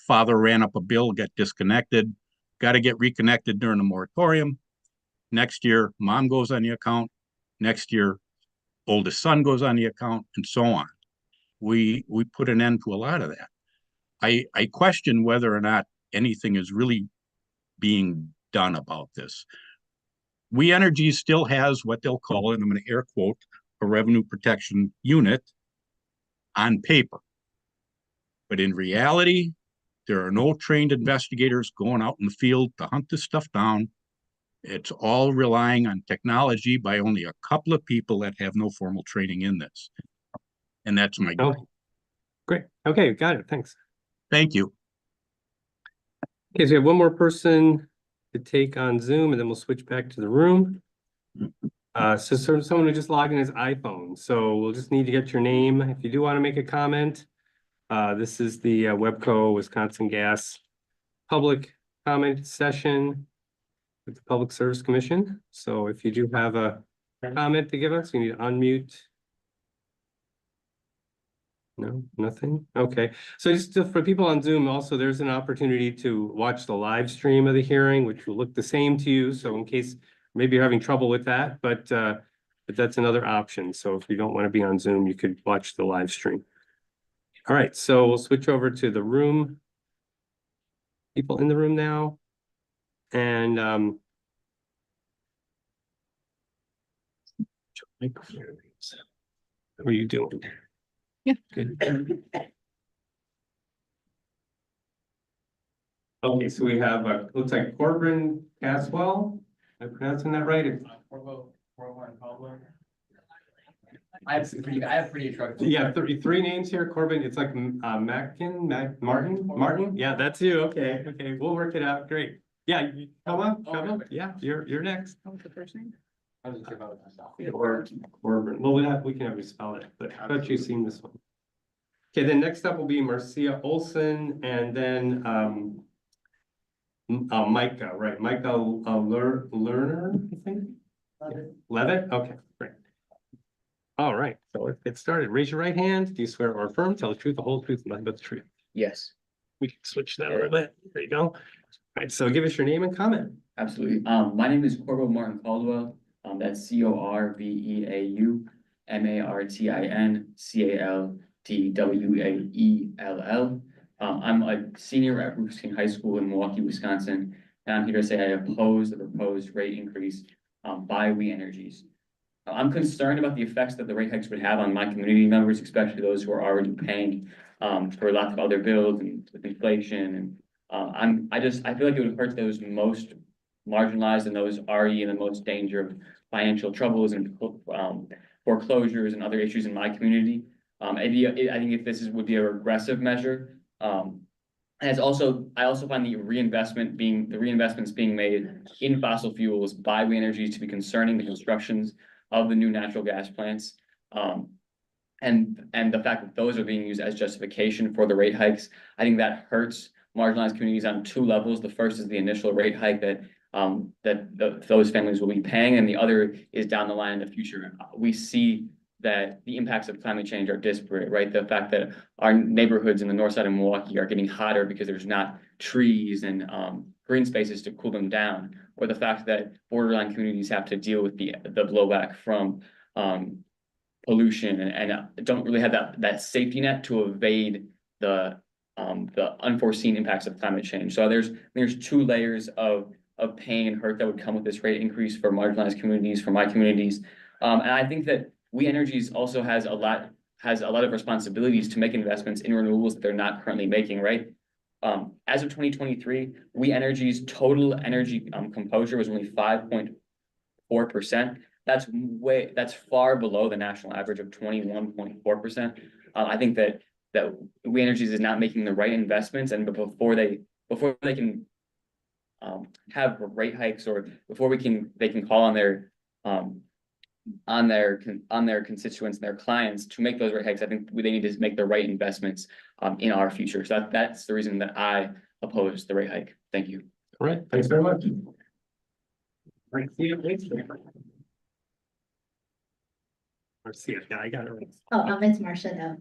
Father ran up a bill, got disconnected, got to get reconnected during the moratorium. Next year, mom goes on the account. Next year, oldest son goes on the account, and so on. We put an end to a lot of that. I question whether or not anything is really being done about this. We Energy still has what they'll call, and I'm going to air quote, a revenue protection unit on paper. But in reality, there are no trained investigators going out in the field to hunt this stuff down. It's all relying on technology by only a couple of people that have no formal training in this. And that's my goal. Great. Okay, got it. Thanks. Thank you. Okay, so we have one more person to take on Zoom, and then we'll switch back to the room. So someone who just logged in his iPhone. So we'll just need to get your name. If you do want to make a comment, this is the WEBCO Wisconsin Gas public comment session with the Public Service Commission. So if you do have a comment to give us, you need to unmute. No, nothing. Okay. So just for people on Zoom, also, there's an opportunity to watch the live stream of the hearing, which will look the same to you. So in case maybe you're having trouble with that, but that's another option. So if you don't want to be on Zoom, you could watch the live stream. All right. So we'll switch over to the room. People in the room now. And how are you doing? Yeah. Good. Okay, so we have, looks like Corbin Caswell. Am I pronouncing that right? I have pretty trouble. Yeah, three names here, Corbin. It's like Martin. Yeah, that's you. Okay, okay, we'll work it out. Great. Yeah, come on. Yeah, you're next. What was the first name? I was just about myself. Or Corbin. Well, we can have you spell it, but I bet you've seen this one. Okay, then next up will be Marcia Olson, and then Micah, right? Micah Lerner, I think. Levitt. Okay, great. All right, so let's get started. Raise your right hand. Do you swear or affirm, tell the truth, the whole truth, and nothing but the truth? Yes. We can switch that a little bit. There you go. All right, so give us your name and comment. Absolutely. My name is Corbeau Martin Caldwell. That's CORVEAU MARTIN CALDWAELL. I'm a senior at Rufus King High School in Milwaukee, Wisconsin, and I'm here to say I oppose the proposed rate increase by We Energies. I'm concerned about the effects that the rate hikes would have on my community members, especially those who are already paying for lots of other bills and with inflation. And I feel like it would hurt those most marginalized and those already in the most danger of financial troubles and foreclosures and other issues in my community. I think if this would be a regressive measure. And I also find the reinvestments being made in fossil fuels by We Energies to be concerning the constructions of the new natural gas plants. And the fact that those are being used as justification for the rate hikes, I think that hurts marginalized communities on two levels. The first is the initial rate hike that those families will be paying, and the other is down the line in the future. We see that the impacts of climate change are disparate, right? The fact that our neighborhoods in the north side of Milwaukee are getting hotter because there's not trees and green spaces to cool them down, or the fact that borderline communities have to deal with the blowback from pollution and don't really have that safety net to evade the unforeseen impacts of climate change. So there's two layers of pain and hurt that would come with this rate increase for marginalized communities, for my communities. And I think that We Energies also has a lot of responsibilities to make investments in renewables that they're not currently making, right? As of 2023, We Energies' total energy composure was only 5.4%. That's far below the national average of 21.4%. I think that We Energies is not making the right investments, and before they can have rate hikes, or before they can call on their constituents and their clients to make those rate hikes, I think they need to make the right investments in our future. So that's the reason that I oppose the rate hike. Thank you. All right, thanks very much. Marcia, yeah, I got it right. Oh, it's Marcia though.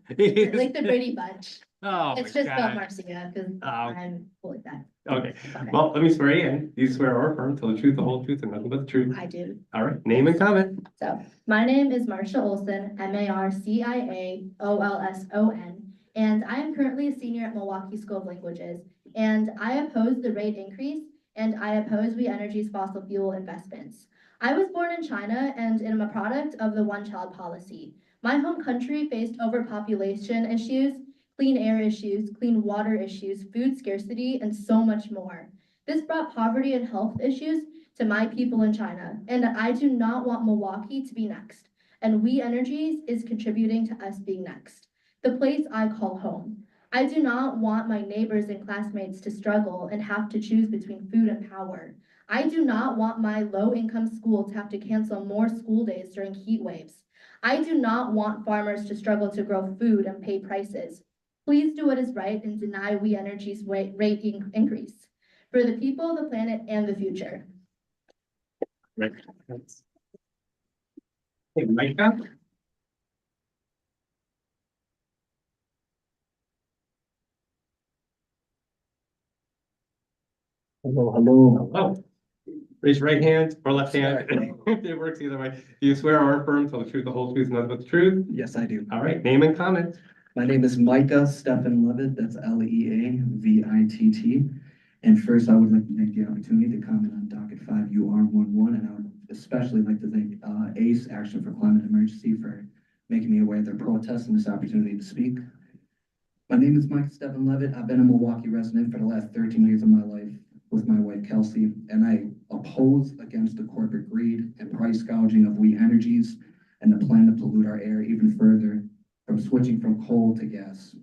Like the Brady Bunch. Oh, It's just spelled Marcia because I'm cool with that. Okay, well, let me swear you in. You swear or affirm, tell the truth, the whole truth, and nothing but the truth. I do. All right, name and comment. So my name is Marcia Olson, MarciaOlson, and I am currently a senior at Milwaukee School of Languages. And I oppose the rate increase, and I oppose We Energies fossil fuel investments. I was born in China and am a product of the one-child policy. My home country faced overpopulation issues, clean air issues, clean water issues, food scarcity, and so much more. This brought poverty and health issues to my people in China, and I do not want Milwaukee to be next. And We Energies is contributing to us being next, the place I call home. I do not want my neighbors and classmates to struggle and have to choose between food and power. I do not want my low-income school to have to cancel more school days during heat waves. I do not want farmers to struggle to grow food and pay prices. Please do what is right and deny We Energies' rate increase for the people, the planet, and the future. Right. Hey, Micah? Hello, hello. Hello. Raise your right hand or left hand. It works either way. Do you swear or affirm tell the truth, the whole truth, and nothing but the truth? Yes, I do. All right, name and comment. My name is Micah Stephan Levitt. That's Leavitt. And first, I would like to take the opportunity to comment on Docket 5 UR11, and I would especially like to thank ACE, Action for Climate Emergency, for making me aware of their protests and this opportunity to speak. My name is Micah Stephan Levitt. I've been a Milwaukee resident for the last 13 years of my life with my wife Kelsey, and I oppose against the corporate greed and price gouging of We Energies and the plan to pollute our air even further from switching from coal to gas.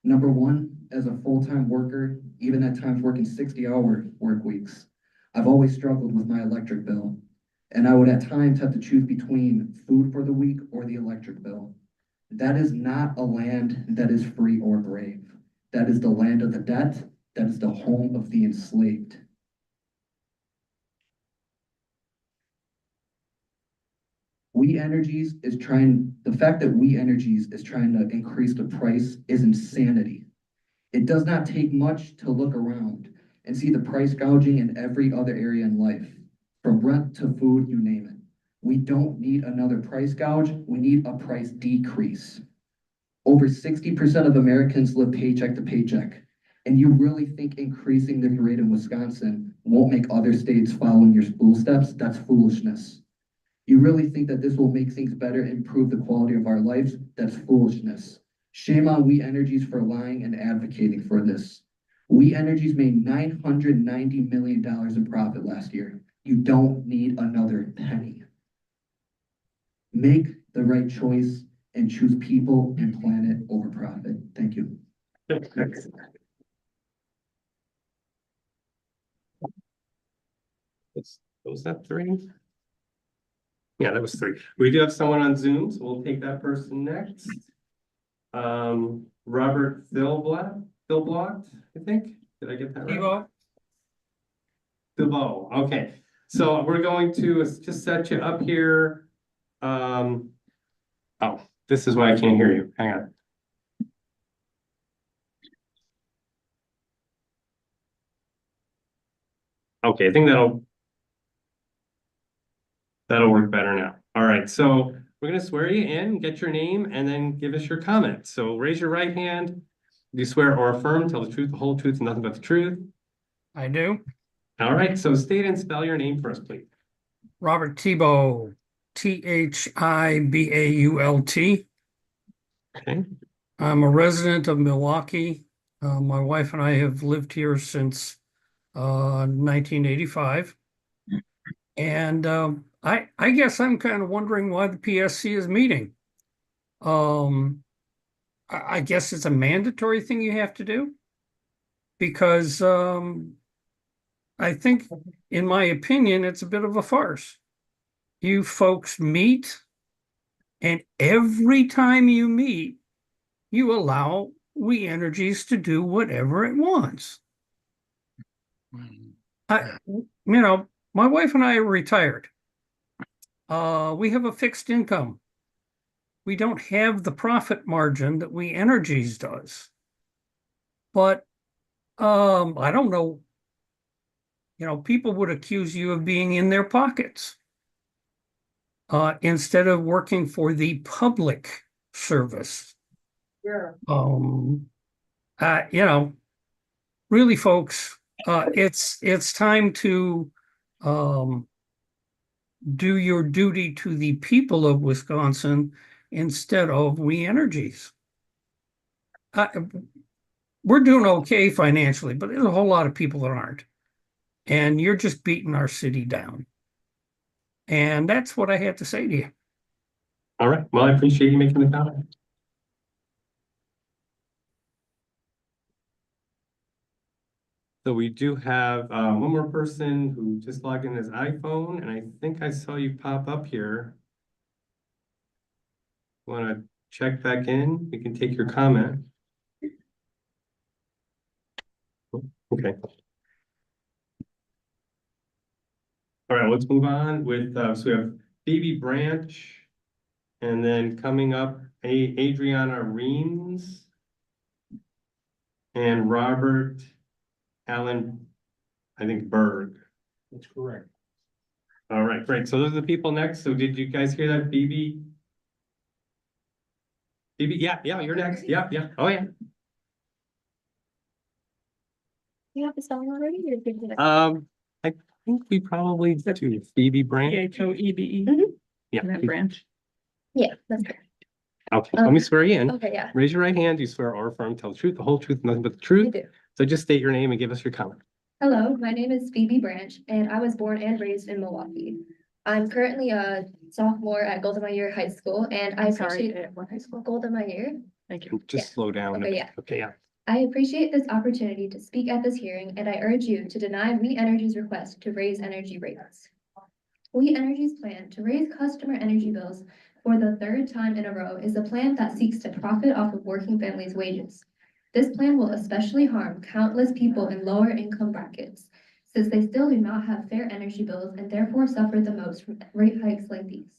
Number one, as a full-time worker, even at times working 60-hour work weeks, I've always struggled with my electric bill, and I would at times have to choose between food for the week or the electric bill. That is not a land that is free or brave. That is the land of the debt. That is the home of the enslaved. The fact that We Energies is trying to increase the price is insanity. It does not take much to look around and see the price gouging in every other area in life, from rent to food, you name it. We don't need another price gouge. We need a price decrease. Over 60% of Americans live paycheck to paycheck. And you really think increasing this rate in Wisconsin won't make other states follow in your footsteps? That's foolishness. You really think that this will make things better and improve the quality of our lives? That's foolishness. Shame on We Energies for lying and advocating for this. We Energies made $990 million in profit last year. You don't need another penny. Make the right choice and choose people and planet over profit. Thank you. Was that three? Yeah, that was three. We do have someone on Zoom, so we'll take that person next. Robert Philblatt, I think. Did I get that right? Thibault. Okay. So we're going to just set you up here. Oh, this is why I can't hear you. Hang on. Okay, I think that'll work better now. All right, so we're gonna swear you in, get your name, and then give us your comment. So raise your right hand. Do you swear or affirm, tell the truth, the whole truth, and nothing but the truth? I do. All right, so state and spell your name for us, please. Robert Thibault, Thibault. Okay. I'm a resident of Milwaukee. My wife and I have lived here since 1985. And I guess I'm kind of wondering why the PSC is meeting. I guess it's a mandatory thing you have to do because I think, in my opinion, it's a bit of a farce. You folks meet, and every time you meet, you allow We Energies to do whatever it wants. My wife and I are retired. We have a fixed income. We don't have the profit margin that We Energies does. But I don't know. People would accuse you of being in their pockets instead of working for the public service. Yeah. Really, folks, it's time to do your duty to the people of Wisconsin instead of We Energies. We're doing okay financially, but there's a whole lot of people that aren't. And you're just beating our city down. And that's what I had to say to you. All right, well, I appreciate you making the comment. So we do have one more person who just logged in his iPhone, and I think I saw you pop up here. Want to check back in? We can take your comment. Okay. All right, let's move on with, so we have Phoebe Branch, and then coming up, Adriana Reams, and Robert Allen, I think Berg. That's correct. All right, great. So those are the people next. So did you guys hear that, Phoebe? Phoebe, yeah, you're next. Yeah. Oh, yeah. You have the spelling already? I think we probably do. Phoebe Branch. Hoebe. Yeah. That branch. Yeah, that's correct. Okay, let me swear you in. Okay, yeah. Raise your right hand. Do you swear or affirm, tell the truth, the whole truth, nothing but the truth? I do. So just state your name and give us your comment. Hello, my name is Phoebe Branch, and I was born and raised in Milwaukee. I'm currently a sophomore at Golda Meir High School, and I appreciate At what high school? Golda Meir. Thank you. Just slow down. Okay, yeah. Okay, yeah. I appreciate this opportunity to speak at this hearing, and I urge you to deny We Energy's request to raise energy rates. We Energy's plan to raise customer energy bills for the third time in a row is a plan that seeks to profit off of working families' wages. This plan will especially harm countless people in lower income brackets, since they still do not have fair energy bills and therefore suffer the most from rate hikes like these.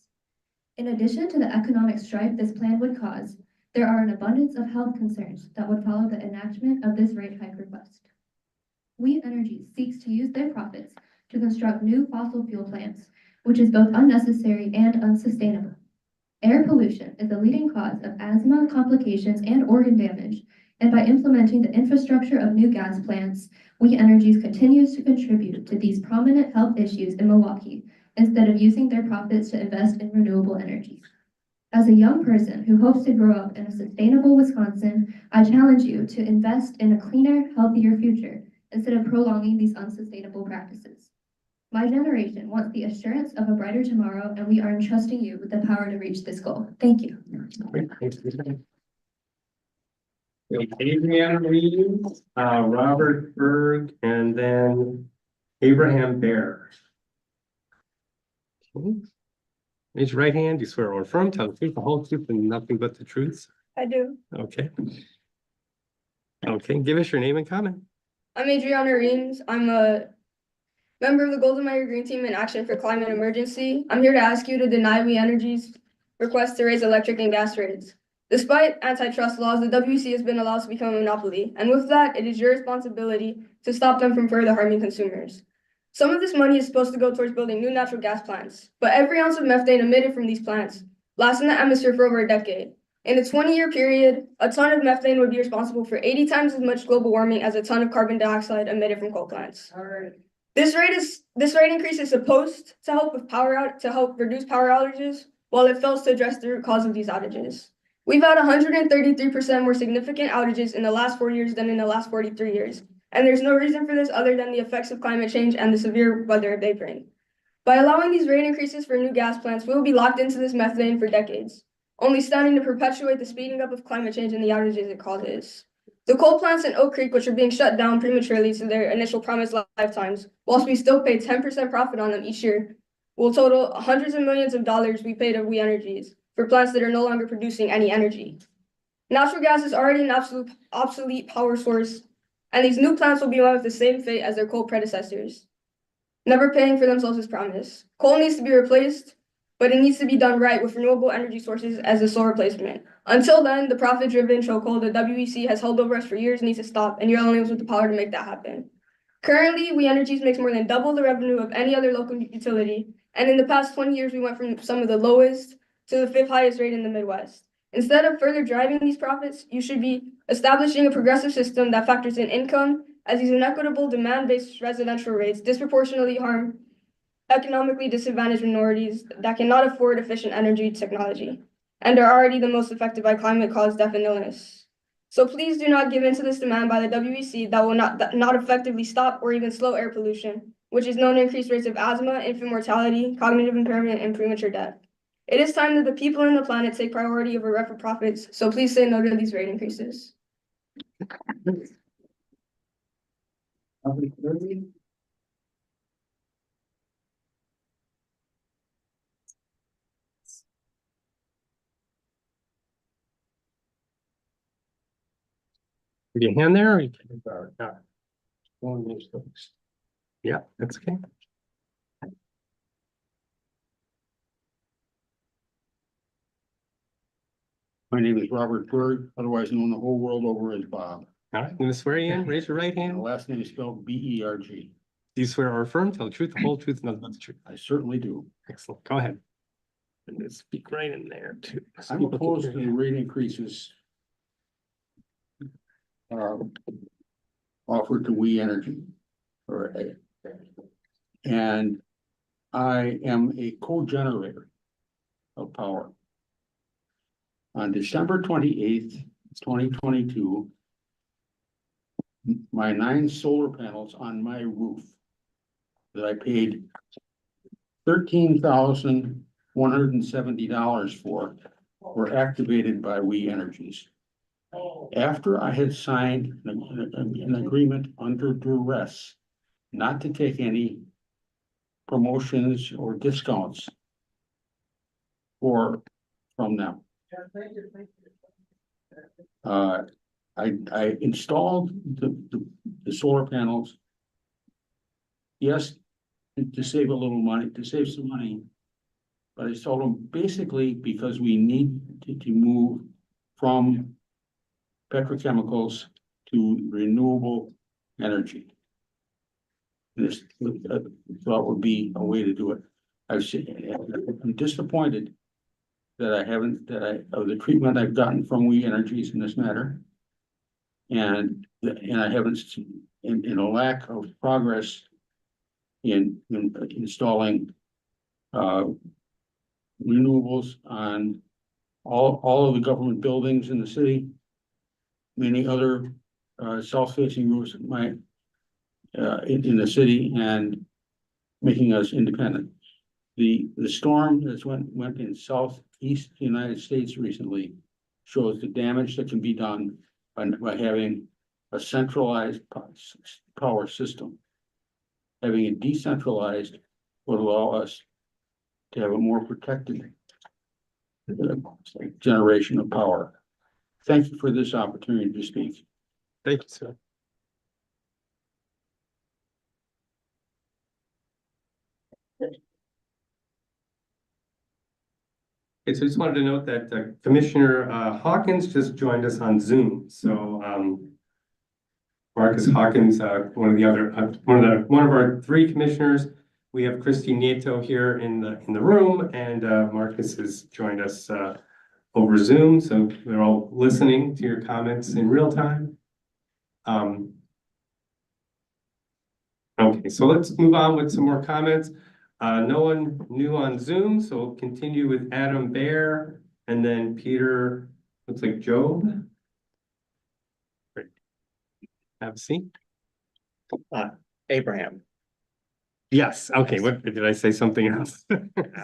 In addition to the economic strife this plan would cause, there are an abundance of health concerns that would follow the enactment of this rate hike request. We Energy seeks to use their profits to construct new fossil fuel plants, which is both unnecessary and unsustainable. Air pollution is the leading cause of asthma complications and organ damage, and by implementing the infrastructure of new gas plants, We Energies continues to contribute to these prominent health issues in Milwaukee instead of using their profits to invest in renewable energy. As a young person who hopes to grow up in a sustainable Wisconsin, I challenge you to invest in a cleaner, healthier future instead of prolonging these unsustainable practices. My generation wants the assurance of a brighter tomorrow, and we are entrusting you with the power to reach this goal. Thank you. Adriana Reams, Robert Berg, and then Abraham Bear. Okay. Raise your right hand. You swear or affirm, tell the truth, the whole truth, and nothing but the truth. I do. Okay. Okay, give us your name and comment. I'm Adriana Reams. I'm a member of the Golda Meir Green Team in Action for Climate Emergency. I'm here to ask you to deny We Energy's request to raise electric and gas rates. Despite antitrust laws, the WEC has been allowed to become a monopoly, and with that, it is your responsibility to stop them from further harming consumers. Some of this money is supposed to go towards building new natural gas plants, but every ounce of methane emitted from these plants lasts in the atmosphere for over a decade. In a 20-year period, a ton of methane would be responsible for 80 times as much global warming as a ton of carbon dioxide emitted from coal plants. This rate increase is supposed to help reduce power outages, while it fails to address the root cause of these outages. We've had 133% more significant outages in the last 4 years than in the last 43 years, and there's no reason for this other than the effects of climate change and the severe weather they bring. By allowing these rate increases for new gas plants, we will be locked into this methane for decades, only standing to perpetuate the speeding up of climate change and the outages it causes. The coal plants in Oak Creek, which are being shut down prematurely to their initial promised lifetimes, whilst we still pay 10% profit on them each year, will total hundreds of millions of dollars we pay to We Energies for plants that are no longer producing any energy. Natural gas is already an obsolete power source, and these new plants will be met with the same fate as their coal predecessors, never paying for themselves as promised. Coal needs to be replaced, but it needs to be done right with renewable energy sources as a sole replacement. Until then, the profit-driven chokehold the WEC has held over us for years needs to stop, and you're the only ones with the power to make that happen. Currently, We Energies makes more than double the revenue of any other local utility, and in the past 20 years, we went from some of the lowest to the 5th highest rate in the Midwest. Instead of further driving these profits, you should be establishing a progressive system that factors in income, as these inequitable demand-based residential rates disproportionately harm economically disadvantaged minorities that cannot afford efficient energy technology and are already the most affected by climate-caused death and illness. So please do not give in to this demand by the WEC that will not effectively stop or even slow air pollution, which is known to increase rates of asthma, infant mortality, cognitive impairment, and premature death. It is time that the people on the planet take priority over record profits, so please say no to these rate increases. Your hand there? Or you can yeah, that's okay. My name is Robert Berg, otherwise known the whole world over as Bob. All right, I'm gonna swear you in. Raise your right My hand. last name is spelled B-E-R-G. Do you swear or affirm, tell the truth, the whole truth, and nothing but the truth? I certainly do. Excellent. Go ahead. And just speak right in there too. so I'm people can opposed hear to the you. rate increases offered to We Energy. And I am a co-generator of power. On December 28th, 2022, my 9 solar panels on my roof that I paid $13,170 for were activated by We Energies. After I had signed an agreement under duress not to take any promotions or discounts from them. I installed the solar panels. Yes, to save a little money, to save some money. But I installed them basically because we need to move from petrochemicals to renewable energy. This thought would be a way to do it. I'm disappointed that of the treatment I've gotten from We Energies in this matter. And I haven't, in a lack of progress in installing renewables on all of the government buildings in the city, many other south-facing roofs in the city, and making us independent. The storm that's went in southeast United States recently shows the damage that can be done by having a centralized power system. Having it decentralized would allow us to have a more protected generation of power. Thank you for this opportunity to speak. Thank you, sir. Okay, so I just wanted to note that Commissioner Hawkins just joined us on Zoom. So Marcus Hawkins, one of our three commissioners. We have Christy Nieto here in the room, and Marcus has joined us over Zoom. So they're all listening to your comments in real time. Okay, so let's move on with some more comments. No one new on Zoom, so we'll continue with Adam Bear and then Peter, looks like Job. Great. Have a seat. Abraham. Yes, okay, what, did I say something else?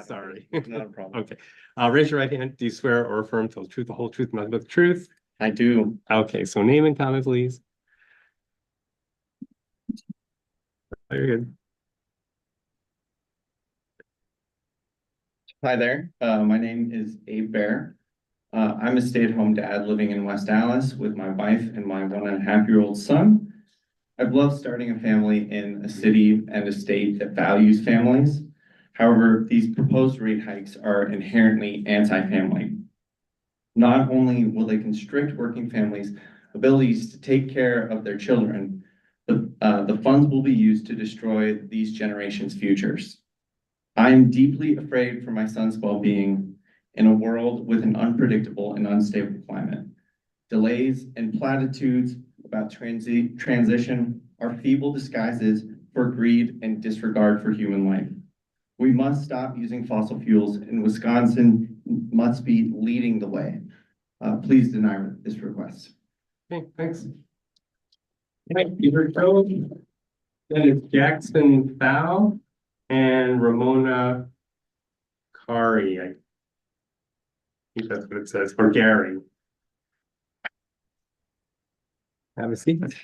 Sorry. Not a problem. Okay, raise your right hand. Do you swear or affirm to tell the truth, the whole truth, and nothing but the truth? I do. Okay, so name and comment, please. Very good. Hi there, my name is Abe Bear. I'm a stay-at-home dad living in West Allis with my wife and my 1.5-year-old son. I've loved starting a family in a city and a state that values families. However, these proposed rate hikes are inherently anti-family. Not only will they constrict working families' abilities to take care of their children, the funds will be used to destroy these generations' futures. I am deeply afraid for my son's well-being in a world with an unpredictable and unstable climate. Delays and platitudes about transition are feeble disguises for greed and disregard for human life. We must stop using fossil fuels, and Wisconsin must be leading the way. Please deny this request. Okay, thanks. Thank you, Joe. Then it's Jackson Thao and Ramona Kari. I think that's what it says, or Gary. Have a seat. With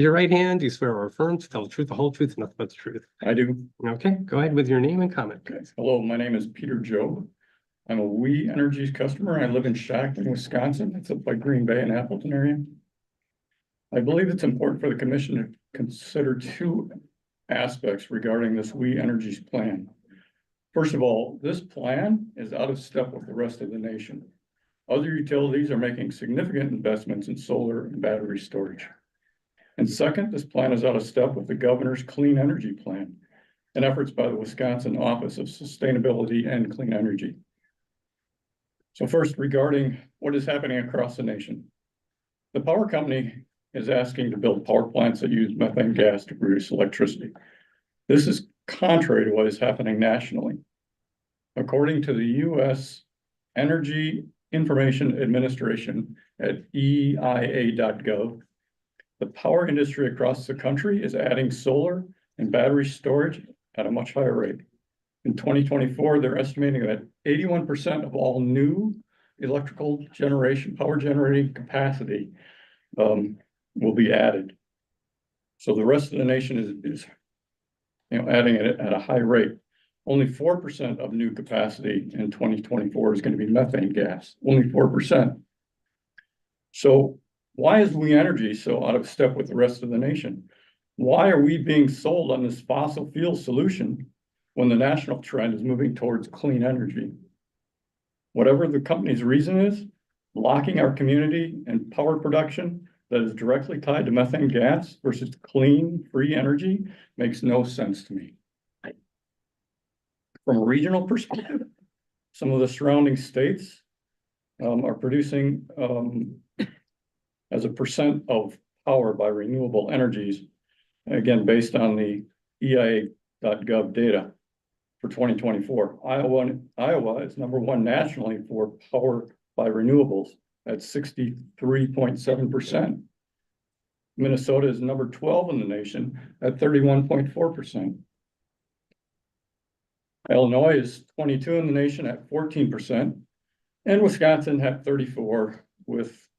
your right hand, do you swear or affirm to tell the truth, the whole truth, and nothing but the truth? I do. Okay, go ahead with your name and comment, please. Hello, my name is Peter Job. I'm a We Energies customer. I live in Stockton, Wisconsin. It's up by Green Bay and Appleton area. I believe it's important for the commission to consider two aspects regarding this We Energies plan. First of all, this plan is out of step with the rest of the nation. Other utilities are making significant investments in solar and battery storage. And second, this plan is out of step with the governor's clean energy plan and efforts by the Wisconsin Office of Sustainability and Clean Energy. So first, regarding what is happening across the nation. The power company is asking to build power plants that use methane gas to produce electricity. This is contrary to what is happening nationally. According to the U.S. Energy Information Administration at EIA.gov, the power industry across the country is adding solar and battery storage at a much higher rate. In 2024, they're estimating that 81% of all new electrical generation, power generating capacity will be added. So the rest of the nation is adding it at a high rate. Only 4% of new capacity in 2024 is going to be methane gas, only 4%. So why is We Energy so out of step with the rest of the nation? Why are we being sold on this fossil fuel solution when the national trend is moving towards clean energy? Whatever the company's reason is, locking our community and power production that is directly tied to methane gas versus clean, free energy makes no sense to me. From a regional perspective, some of the surrounding states are producing as a percent of power by renewable energies, again, based on the EIA.gov data for 2024. Iowa is #1 nationally for power by renewables at 63.7%. Minnesota is number 12 in the nation at 31.4%. Illinois is 22 in the nation at 14%, and Wisconsin at 34 with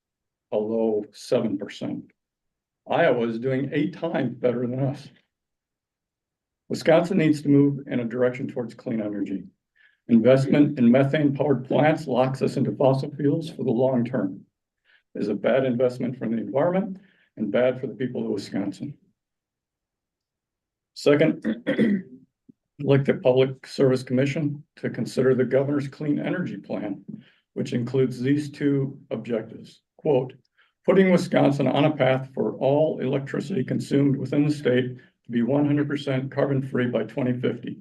a low 7%. Iowa is doing 8 times better than us. Wisconsin needs to move in a direction towards clean energy. Investment in methane powered plants locks us into fossil fuels for the long term. It is a bad investment for the environment and bad for the people of Wisconsin. Second, I'd like the Public Service Commission to consider the governor's clean energy plan, which includes these two objectives. Quote, putting Wisconsin on a path for all electricity consumed within the state to be 100% carbon-free by 2050,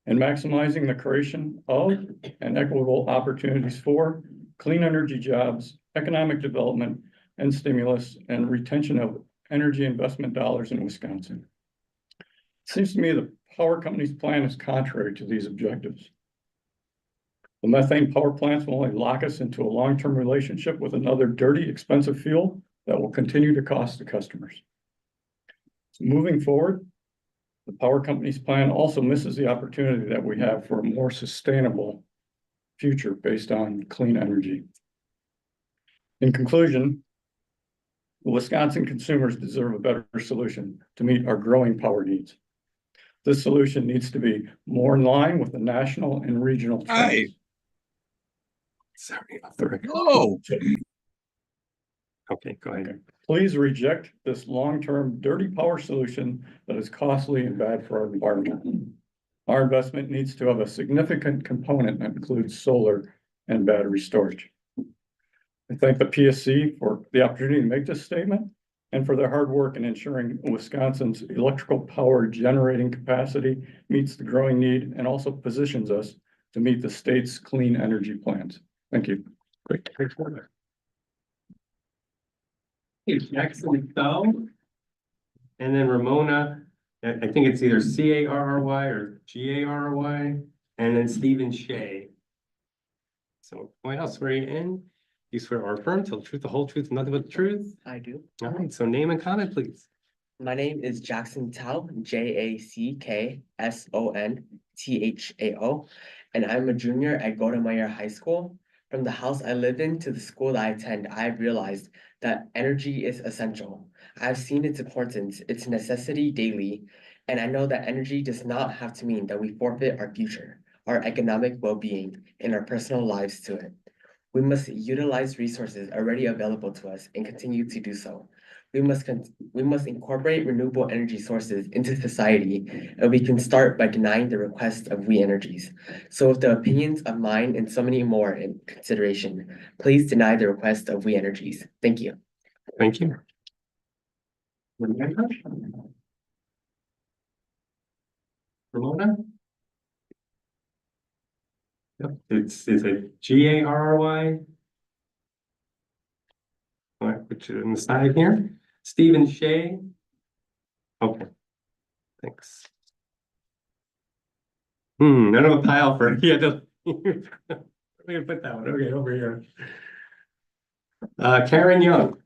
and maximizing the creation of and equitable opportunities for clean energy jobs, economic development, and stimulus and retention of energy investment dollars in Wisconsin. It seems to me the power company's plan is contrary to these objectives. The methane power plants will only lock us into a long-term relationship with another dirty, expensive fuel that will continue to cost the customers. So moving forward, the power company's plan also misses the opportunity that we have for a more sustainable future based on clean energy. In conclusion, Wisconsin consumers deserve a better solution to meet our growing power needs. This solution needs to be more in line with the national and regional trends. Sorry, off the record. Oh, Okay, go ahead. Please reject this long-term dirty power solution that is costly and bad for our environment. Our investment needs to have a significant component that includes solar and battery storage. I thank the PSC for the opportunity to make this statement and for their hard work in ensuring Wisconsin's electrical power generating capacity meets the growing need and also positions us to meet the state's clean energy plans. Thank you. Great. Thanks for that. Okay, Jackson Thou. And then Ramona, I think it's either C-A-R-R-Y or G-A-R-R-Y, and then Stephen Shea. So, what else? Swear you in? You swear or affirm, tell the truth, the whole truth, and nothing but the truth? I do. All right, so name and comment, please. My name is Jackson Tao, Jackson-Thao, and I'm a junior at Golda High School. From the house I live in to the school that I attend, I have realized that energy is essential. I've seen its importance, its necessity daily, and I know that energy does not have to mean that we forfeit our future, our economic well-being, and our personal lives to it. We must utilize resources already available to us and continue to do so. We must incorporate renewable energy sources into society, and we can start by denying the requests of We Energies. So with the opinions of mine and so many more in consideration, please deny the request of We Energies. Thank you. Thank you. Ramona? Yep, it's a G-A-R-R-Y. All right, put you on the side here. Stephen Shea. Okay, thanks. I don't have a pile for, yeah, I'm gonna put that one, okay, over here. Karen Young.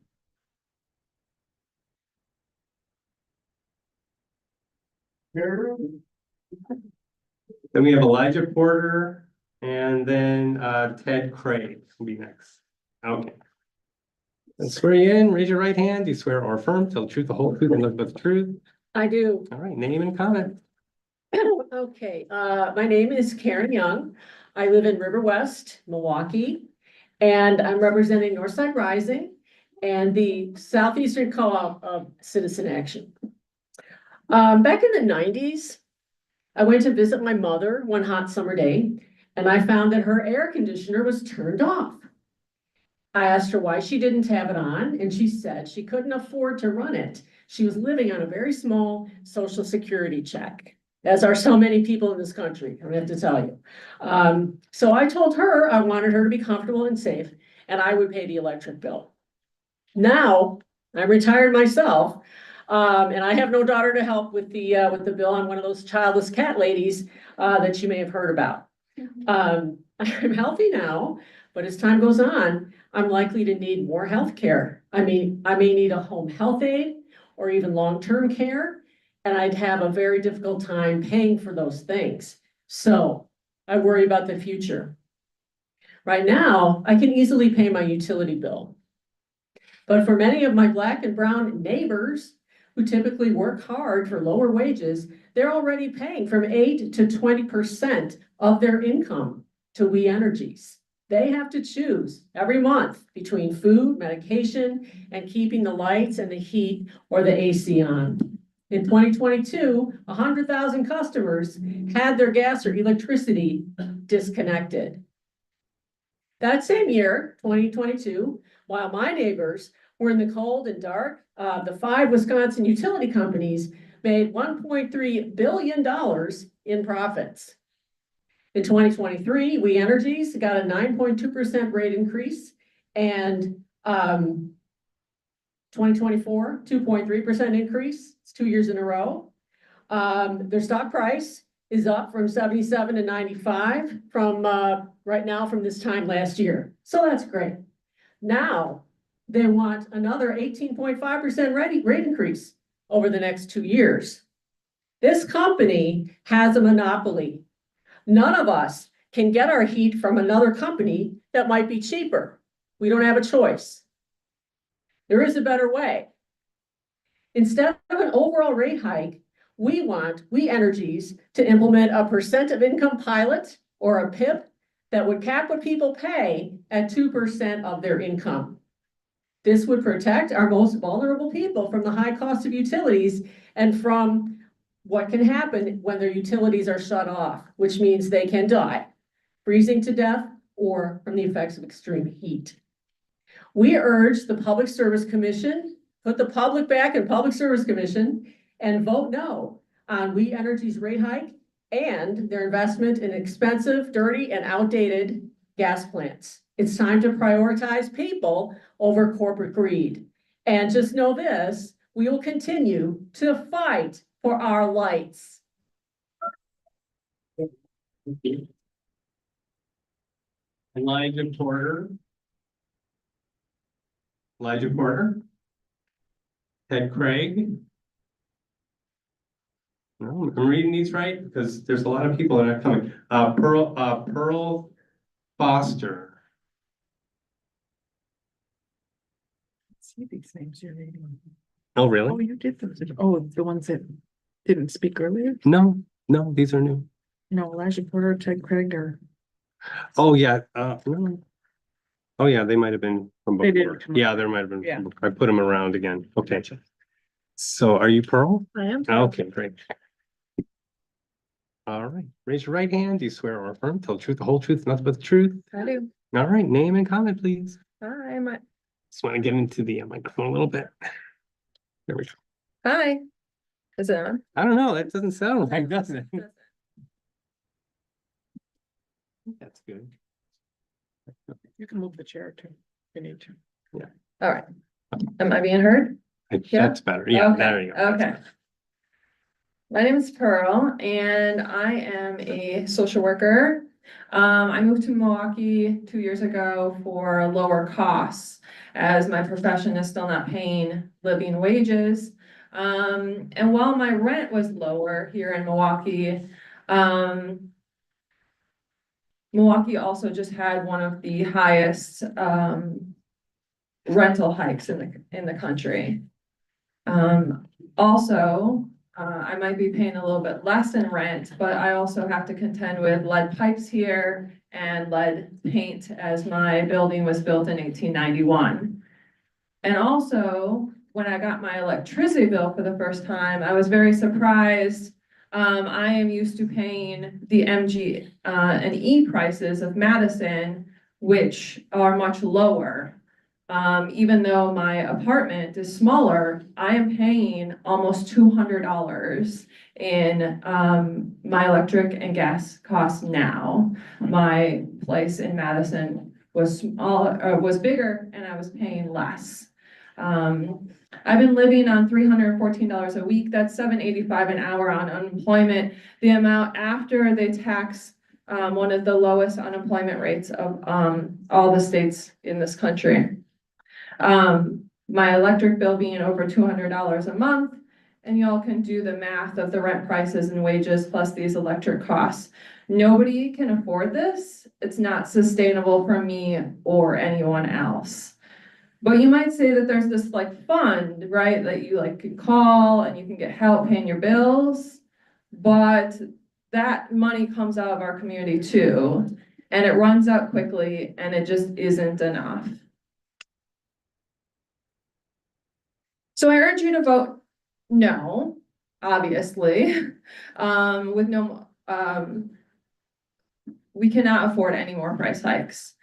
Then we have Elijah Porter, and then Ted Craig will be next. Okay. And swear you in, raise your right hand. Do you swear or affirm, tell the truth, the whole truth, and nothing but the truth? I do. All right, name and comment. Okay, my name is Karen Young. I live in River West, Milwaukee, and I'm representing Northside Rising and the Southeastern Co-op of Citizen Action. Back in the 90s, I went to visit my mother one hot summer day, and I found that her air conditioner was turned off. I asked her why she didn't have it on, and she said she couldn't afford to run it. She was living on a very small Social Security check, as are so many people in this country, I have to tell you. So I told her I wanted her to be comfortable and safe, and I would pay the electric bill. Now, I'm retired myself, and I have no daughter to help with the bill. I'm one of those childless cat ladies that you may have heard about. I'm healthy now, but as time goes on, I'm likely to need more health care. I may need a home health aide or even long-term care, and I'd have a very difficult time paying for those things. So I worry about the future. Right now, I can easily pay my utility bill. But for many of my Black and brown neighbors who typically work hard for lower wages, they're already paying from 8 to 20% of their income to We Energies. They have to choose every month between food, medication, and keeping the lights and the heat or the AC on. In 2022, 100,000 customers had their gas or electricity disconnected. That same year, 2022, while my neighbors were in the cold and dark, the 5 Wisconsin utility companies made $1.3 billion in profits. In 2023, We Energies got a 9.2% rate increase, and 2024, 2.3% increase. It's 2 years in a row. Their stock price is up from 77 to 95 from right now from this time last year. So that's great. Now they want another 18.5% rate increase over the next 2 years. This company has a monopoly. None of us can get our heat from another company that might be cheaper. We don't have a choice. There is a better way. Instead of an overall rate hike, we want We Energies to implement a percent of income pilot or a PIP that would cap what people pay at 2% of their income. This would protect our most vulnerable people from the high cost of utilities and from what can happen when their utilities are shut off, which means they can die, freezing to death, or from the effects of extreme heat. We urge the Public Service Commission, put the public back in Public Service Commission, and vote no on We Energies rate hike and their investment in expensive, dirty, and outdated gas plants. It's time to prioritize people over corporate greed. And just know this, we will continue to fight for our lights. Elijah Porter. Elijah Porter. Ted Craig. No, I'm reading these right because there's a lot of people that are coming. Pearl Foster. See these names you're reading. Oh, really? Oh, you did those. Oh, the ones that didn't speak earlier? No, these are new. No, Elijah Porter, Ted Craig, or Oh, yeah, no. Oh, yeah, they might have been from They before. didn't come Yeah, up. there might have been. Yeah. I put them around again. Okay. So are you Pearl? I am. Okay, great. All right, raise your right hand. Do you swear or affirm, tell the truth, the whole truth, nothing but the truth? I do. All right, name and comment, please. Hi, Just want to get into the microphone a little bit. There we go. Hi. Is it on? I don't know, that doesn't sound right, does it? That's good. You can move the chair too, if you need to. Yeah. All right. Am I being heard? That's better. Yeah, Okay, there you go. Okay. My name is Pearl and I am a social worker. I moved to Milwaukee 2 years ago for lower costs as my profession is still not paying living wages. And while my rent was lower here in Milwaukee, Milwaukee also just had one of the highest rental hikes in the country. Also, I might be paying a little bit less in rent, but I also have to contend with lead pipes here and lead paint as my building was built in 1891. And also, when I got my electricity bill for the first time, I was very surprised. I am used to paying the MG and E prices of Madison, which are much lower. Even though my apartment is smaller, I am paying almost $200 in my electric and gas costs now. My place in Madison was bigger and I was paying less. I've been living on $314 a week. That's $7.85 an hour on unemployment. The amount after they tax one of the lowest unemployment rates of all the states in this country. My electric bill being over $200 a month, and y'all can do the math of the rent prices and wages plus these electric costs. Nobody can afford this. It's not sustainable for me or anyone else. But you might say that there's this like fund, right? That you like can call and you can get help paying your bills. But that money comes out of our community too. And it runs out quickly and it just isn't enough. So I urge you to vote no obviously. With no, we cannot afford any more price hikes.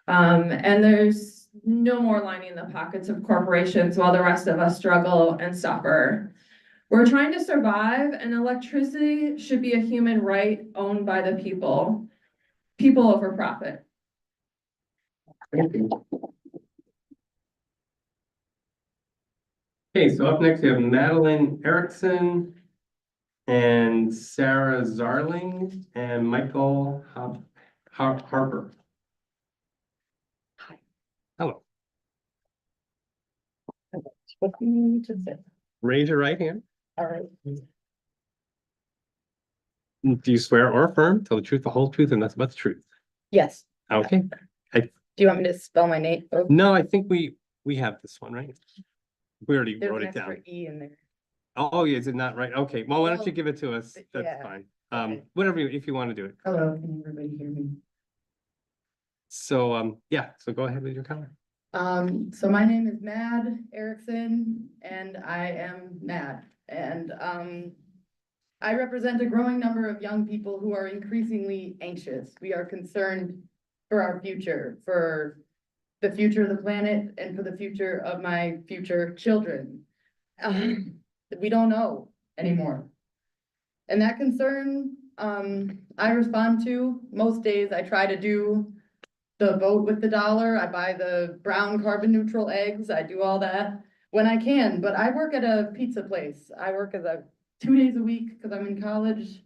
And there's no more lining the pockets of corporations while the rest of us struggle and suffer. We're trying to survive, and electricity should be a human right owned by the people. People over profit. Thank you. Okay, so up next we have Madeline Erickson and Sarah Zarling and Michael Harper. Hi. Hello. What do you need to say? Raise your right hand. All right. Do you swear or affirm, tell the truth, the whole truth, and nothing but the truth? Yes. Okay. Do you want me to spell my name? Oh, No, I think we have this one, right? We already there's wrote an it down. extra E in there. Oh, yeah, is it not right? Okay, well, why don't you Well, give it to us? That's yeah, fine. okay. Whatever, if you want to do it. Hello, can everybody hear me? So, yeah, so go ahead with your comment. So my name is Mad Erickson, and I am Mad. And I represent a growing number of young people who are increasingly anxious. We are concerned for our future, for the future of the planet, and for the future of my future children. We don't know anymore. And that concern, I respond to. Most days I try to do the vote with the dollar. I buy the brown carbon neutral eggs. I do all that when I can, but I work at a pizza place. I work as 2 days a week because I'm in college,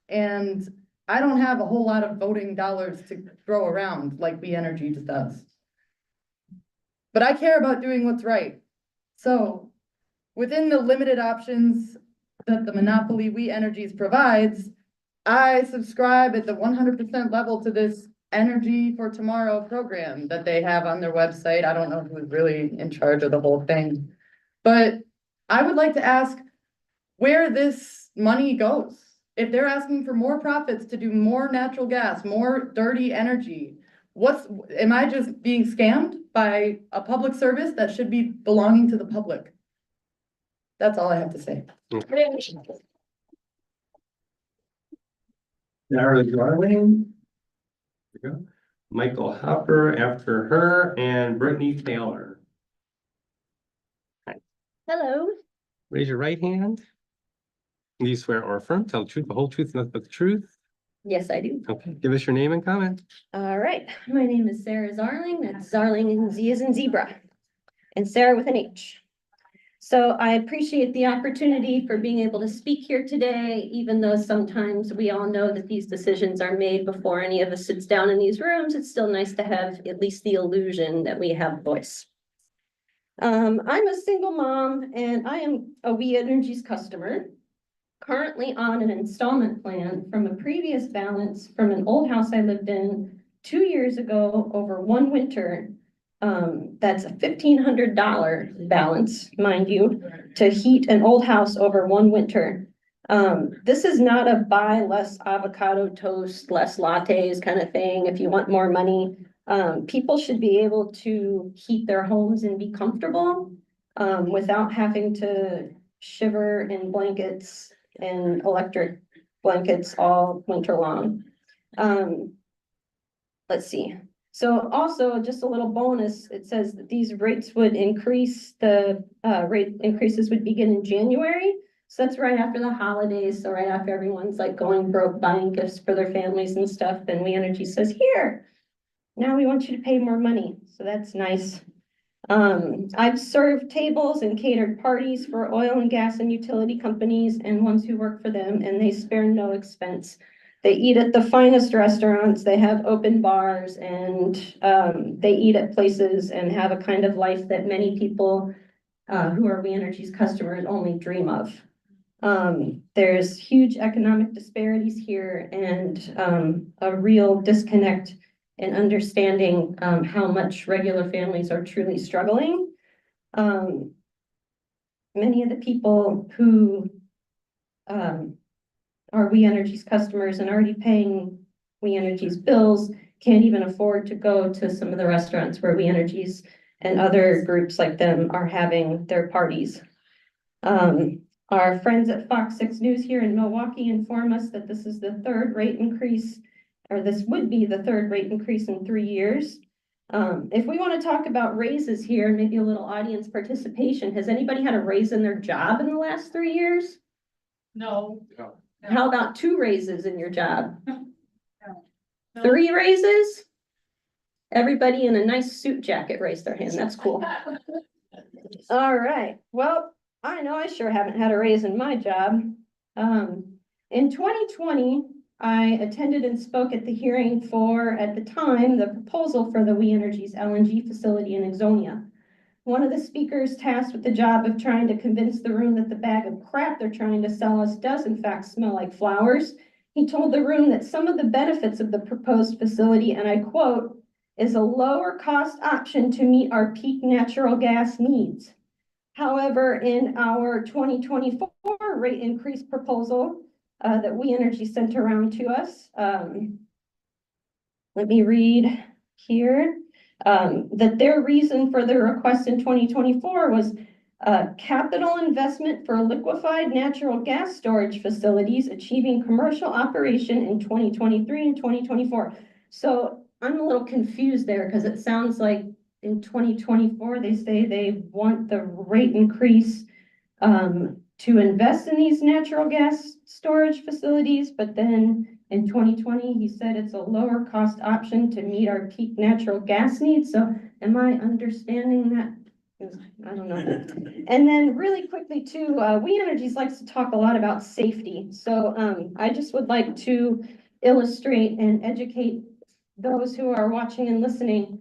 and I don't have a whole lot of voting dollars to throw around like We Energy does. But I care about doing what's right. So within the limited options that the monopoly We Energies provides, I subscribe at the 100% level to this Energy for Tomorrow program that they have on their website. I don't know who's really in charge of the whole thing, but I would like to ask where this money goes. If they're asking for more profits to do more natural gas, more dirty energy, am I just being scammed by a public service that should be belonging to the public? That's all I have to say. Sarah Darling. There we go. Michael Hopper after her, and Brittany Taylor. Hello. Raise your right hand. Do you swear or affirm, tell the truth, the whole truth, and nothing but the truth? Yes, I do. Okay, give us your name and comment. All right. My name is Sarah Zarling. That's Zarling and Z as in zebra. And Sarah with an H. So I appreciate the opportunity for being able to speak here today, even though sometimes we all know that these decisions are made before any of us sits down in these rooms. It's still nice to have at least the illusion that we have voice. I'm a single mom and I am a We Energies customer, currently on an installment plan from a previous balance from an old house I lived in 2 years ago over one winter. That's a $1,500 balance, mind you, to heat an old house over one winter. This is not a buy less avocado toast, less lattes kind of thing. If you want more money, people should be able to heat their homes and be comfortable without having to shiver in blankets and electric blankets all winter long. Let's see. So also just a little bonus, it says that these rates would increase, the rate increases would begin in January. So that's right after the holidays. So right after everyone's like going broke buying gifts for their families and stuff. And We Energy says, here, now we want you to pay more money. So that's nice. I've served tables and catered parties for oil and gas and utility companies and ones who work for them, and they spare no expense. They eat at the finest restaurants, they have open bars, and they eat at places and have a kind of life that many people who are We Energy's customers only dream of. There's huge economic disparities here and a real disconnect in understanding how much regular families are truly struggling. Many of the people who are We Energy's customers and already paying We Energy's bills can't even afford to go to some of the restaurants where We Energy's and other groups like them are having their parties. Our friends at Fox 6 News here in Milwaukee inform us that this is the third rate increase, or this would be the third rate increase in 3 years. If we want to talk about raises here, maybe a little audience participation, has anybody had a raise in their job in the last 3 years? No. How about 2 raises in your job? 3 raises? Everybody in a nice suit jacket raised their hand. That's cool. All right. Well, I know I sure haven't had a raise in my job. In 2020, I attended and spoke at the hearing for, at the time, the proposal for the We Energies LNG facility in Ixonia. One of the speakers tasked with the job of trying to convince the room that the bag of crap they're trying to sell us does in fact smell like flowers. He told the room that some of the benefits of the proposed facility, and I quote, is a lower cost option to meet our peak natural gas needs. However, in our 2024 rate increase proposal that We Energy sent around to us, let me read here, that their reason for the request in 2024 was capital investment for liquefied natural gas storage facilities achieving commercial operation in 2023 and 2024. So I'm a little confused there because it sounds like in 2024, they say they want the rate increase to invest in these natural gas storage facilities, but then in 2020, he said it's a lower cost option to meet our peak natural gas needs. So am I understanding that? I don't know. And then really quickly too, We Energies likes to talk a lot about safety. So I just would like to illustrate and educate those who are watching and listening.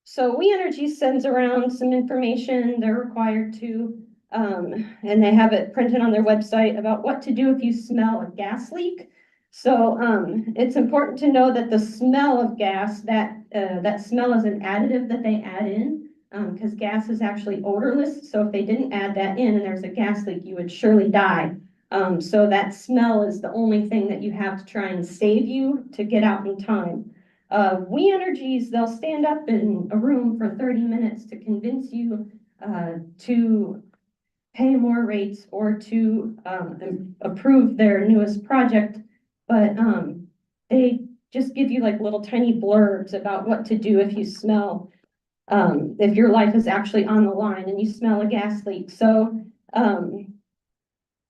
So We Energy sends around some information they're required to, and they have it printed on their website about what to do if you smell a gas leak. So it's important to know that the smell of gas, that smell is an additive that they add in, because gas is actually odorless. So if they didn't add that in and there's a gas leak, you would surely die. So that smell is the only thing that you have to try and save you to get out in time. We Energies, they'll stand up in a room for 30 minutes to convince you to pay more rates or to approve their newest project. But they just give you like little tiny blurbs about what to do if you smell, if your life is actually on the line and you smell a gas leak. So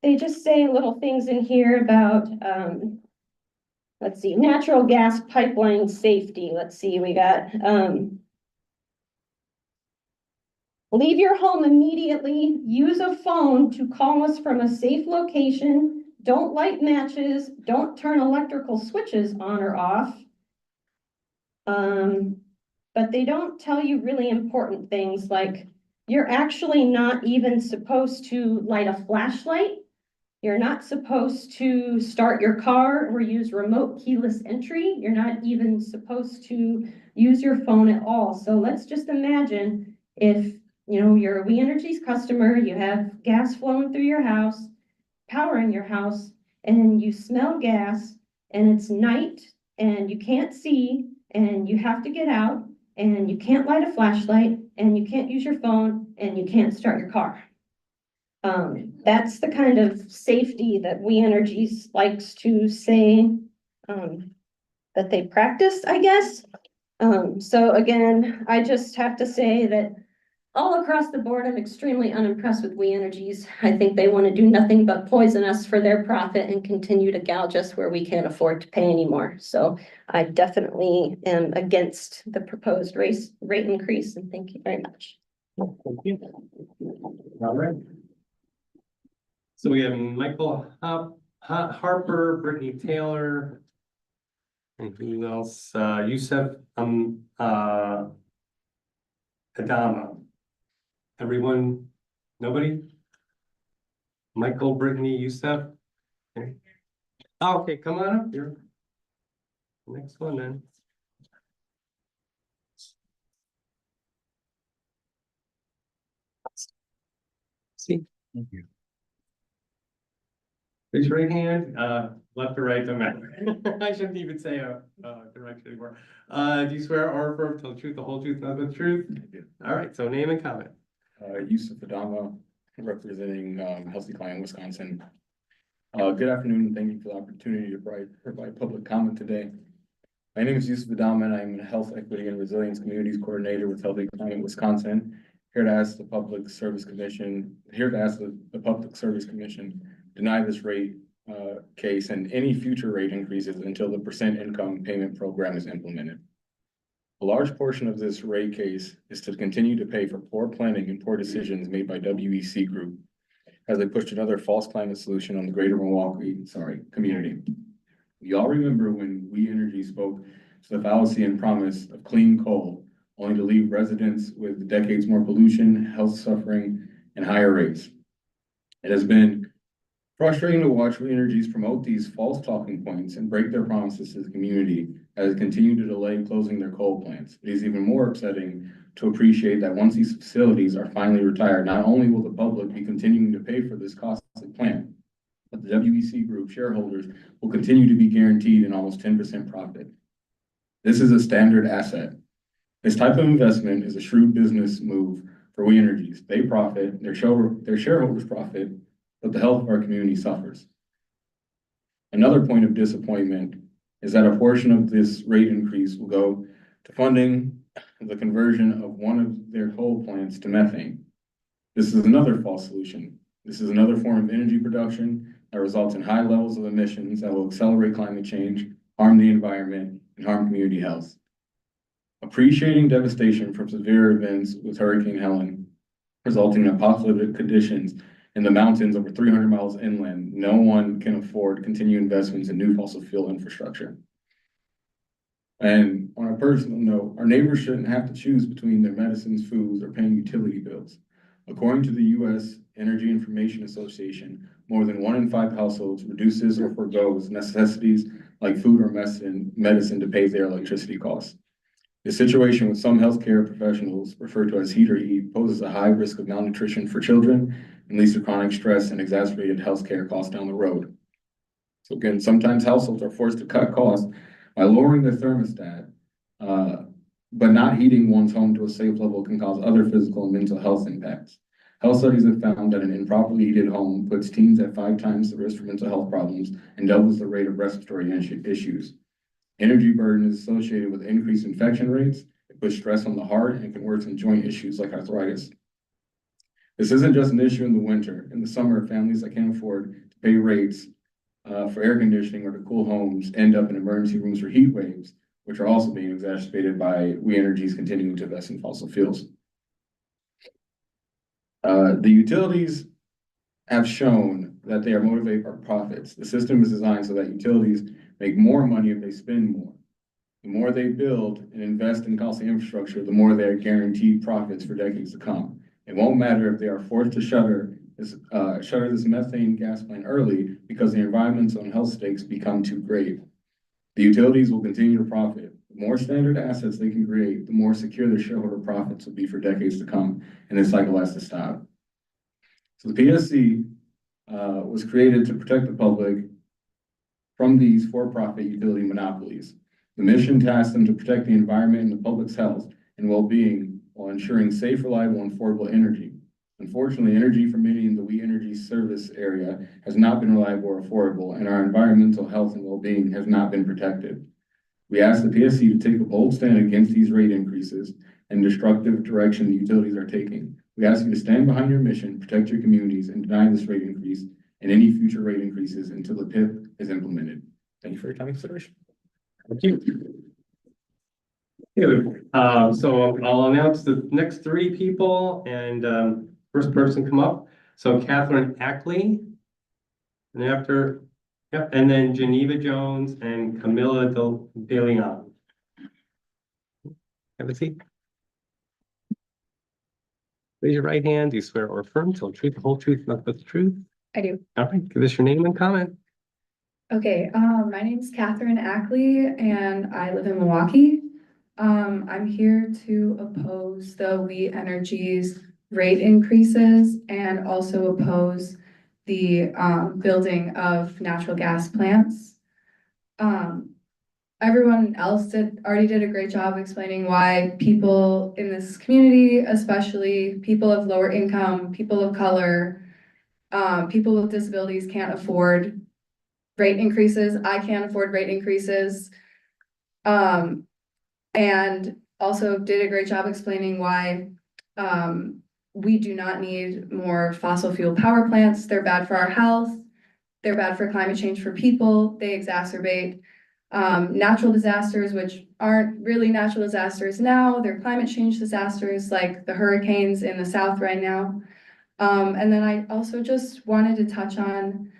they just say little things in here about, let's see, natural gas pipeline safety. Let's see, we got, leave your home immediately. Use a phone to call us from a safe location. Don't light matches. Don't turn electrical switches on or off. But they don't tell you really important things like you're actually not even supposed to light a flashlight. You're not supposed to start your car or use remote keyless entry. You're not even supposed to use your phone at all. So let's just imagine if, you know, you're a We Energies customer, you have gas flowing through your house, powering your house, and you smell gas, and it's night, and you can't see, and you have to get out, and you can't light a flashlight, and you can't use your phone, and you can't start your car. That's the kind of safety that We Energies likes to say that they practice, I guess. So again, I just have to say that all across the board, I'm extremely unimpressed with We Energies. I think they want to do nothing but poison us for their profit and continue to gouge us where we can't afford to pay anymore. So I definitely am against the proposed rate increase, and thank you very much. Thank you. All right. So we have Michael Harper, Brittany Taylor, and who else? Yusef Adama. Everyone, nobody? Michael, Brittany, Yusef? Okay. Oh, okay, come on up here. Next one then. See. Thank you. Raise your right hand, left or right, don't matter. I shouldn't even say direction anymore. Do you swear or affirm to tell the truth, the whole truth, nothing but the truth? All right, so name and comment. Yusuf Adama, representing Healthy Client Wisconsin. Good afternoon, and thank you for the opportunity to provide public comment today. My name is Yusuf Adama, and I'm a Health Equity and Resilience Communities Coordinator with Healthy Client Wisconsin. Here to ask the Public Service Commission deny this rate case and any future rate increases until the percent income payment program is implemented. A large portion of this rate case is to continue to pay for poor planning and poor decisions made by WEC Group as they pushed another false climate solution on the greater Milwaukee, community. You all remember when We Energy spoke to the fallacy and promise of clean coal, only to leave residents with decades more pollution, health suffering, and higher rates. It has been frustrating to watch We Energies promote these false talking points and break their promises to the community as they continue to delay closing their coal plants. It is even more upsetting to appreciate that once these facilities are finally retired, not only will the public be continuing to pay for this costly plant, but the WEC Group shareholders will continue to be guaranteed an almost 10% profit. This is a standard asset. This type of investment is a shrewd business move for We Energies. They profit, their shareholders profit, but the health of our community suffers. Another point of disappointment is that a portion of this rate increase will go to funding the conversion of one of their coal plants to methane. This is another false solution. This is another form of energy production that results in high levels of emissions that will accelerate climate change, harm the environment, and harm community health. Appreciating devastation from severe events with Hurricane Helen, resulting in apocalyptic conditions in the mountains over 300 miles inland, no one can afford continued investments in new fossil fuel infrastructure. And on a personal note, our neighbors shouldn't have to choose between their medicines, foods, or paying utility bills. According to the U.S. Energy Information Association, more than 1 in 5 households reduces or forgoes necessities like food or medicine to pay their electricity costs. The situation with some healthcare professionals, referred to as heat or eat, poses a high risk of malnutrition for children and leads to chronic stress and exacerbated healthcare costs down the road. So again, sometimes households are forced to cut costs by lowering their thermostat, but not heating one's home to a safe level can cause other physical and mental health impacts. Health studies have found that an improperly heated home puts teens at 5 times the risk for mental health problems and doubles the rate of respiratory issues. Energy burden is associated with increased infection rates. It puts stress on the heart and can worsen joint issues like arthritis. This isn't just an issue in the winter. In the summer, families that can't afford to pay rates for air conditioning or to cool homes end up in emergency rooms for heat waves, which are also being exacerbated by We Energies continuing to invest in fossil fuels. The utilities have shown that they are motivated by profits. The system is designed so that utilities make more money if they spend more. The more they build and invest in costly infrastructure, the more they are guaranteed profits for decades to come. It won't matter if they are forced to shutter this methane gas plant early because the environmental and health stakes become too great. The utilities will continue to profit. The more standard assets they can create, the more secure their shareholder profits will be for decades to come, and this cycle has to stop. So the PSC was created to protect the public from these for-profit utility monopolies. The mission tasks them to protect the environment and the public's health and well-being while ensuring safe, reliable, and affordable energy. Unfortunately, energy from many in the We Energy service area has not been reliable or affordable, and our environmental health and well-being has not been protected. We ask the PSC to take a bold stand against these rate increases and destructive direction the utilities are taking. We ask you to stand behind your mission, protect your communities, and deny this rate increase and any future rate increases until the PIP is implemented. Thank you for your time and consideration. Thank you. So I'll announce the next 3 people and first person come up. So Catherine Ackley, and after, yep, and then Geneva Jones and Camilla De Leon. Have a seat. Raise your right hand. Do you swear or affirm to tell the truth, the whole truth, nothing but the truth? I do. All right, give us your name and comment. Okay, my name is Catherine Ackley and I live in Milwaukee. I'm here to oppose the We Energies rate increases and also oppose the building of natural gas plants. everyone else already did a great job explaining why people in this community, especially people of lower income, people of color, people with disabilities can't afford rate increases. I can't afford rate increases. And also did a great job explaining why we do not need more fossil fuel power plants. They're bad for our health. They're bad for climate change for people. They exacerbate natural disasters, which aren't really natural disasters now. They're climate change disasters like the hurricanes in the South right now. And then I also just wanted to touch on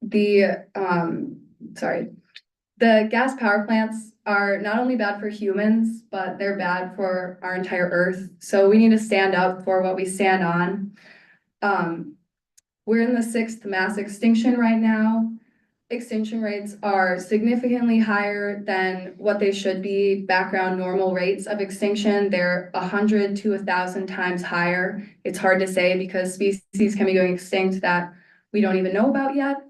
the gas power plants are not only bad for humans, but they're bad for our entire earth. So we need to stand up for what we stand on. We're in the 6th mass extinction right now. Extinction rates are significantly higher than what they should be. Background normal rates of extinction, they're 100 to 1,000 times higher. It's hard to say because species can be going extinct that we don't even know about yet.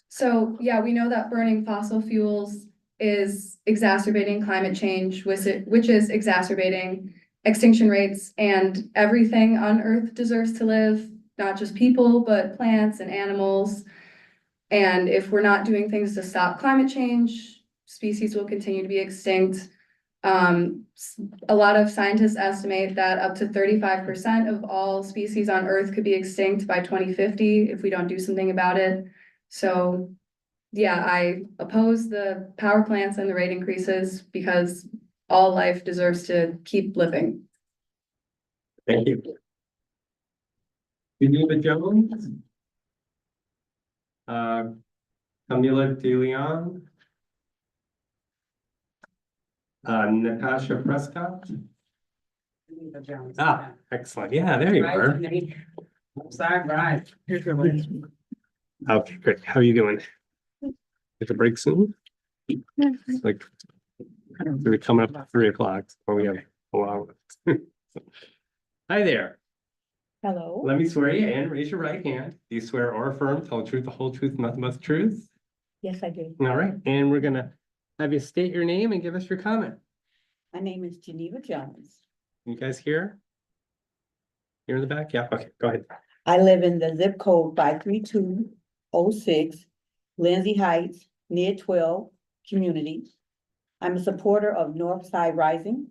So yeah, we know that burning fossil fuels is exacerbating climate change, which is exacerbating extinction rates, and everything on Earth deserves to live, not just people, but plants and animals. And if we're not doing things to stop climate change, species will continue to be extinct. A lot of scientists estimate that up to 35% of all species on Earth could be extinct by 2050 if we don't do something about it. So yeah, I oppose the power plants and the rate increases because all life deserves to keep living. Thank you. Geneva Jones. Camila De Leon. Natasha Prescott. Ah, excellent. Yeah, there you are. Right. Here's your list. Okay, great. How are you doing? Get the break soon? It's like we're coming up at 3 o'clock, or we have a while. Hi there. Hello. Let me swear you in. Raise your right hand. Do you swear or affirm, tell the truth, the whole truth, nothing but the truth? Yes, I do. All right, and we're gonna have you state your name and give us your comment. My name is Geneva Jones. You guys here? You're in the back? Yeah, okay, go ahead. I live in the zip code 53206, Lindsay Heights, near 12 community. I'm a supporter of Northside Rising,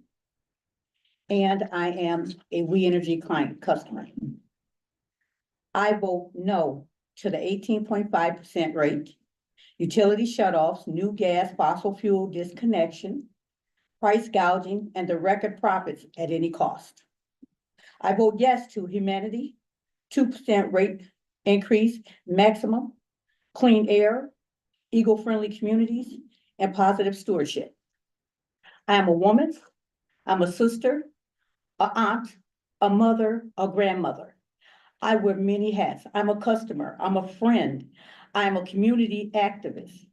and I am a We Energy client customer. I vote no to the 18.5% rate, utility shutoffs, new gas, fossil fuel disconnection, price gouging, and the record profits at any cost. I vote yes to humanity, 2% rate increase maximum, clean air, eco-friendly communities, and positive stewardship. I am a woman, I'm a sister, an aunt, a mother, a grandmother. I wear many hats. I'm a customer, I'm a friend, I'm a community activist.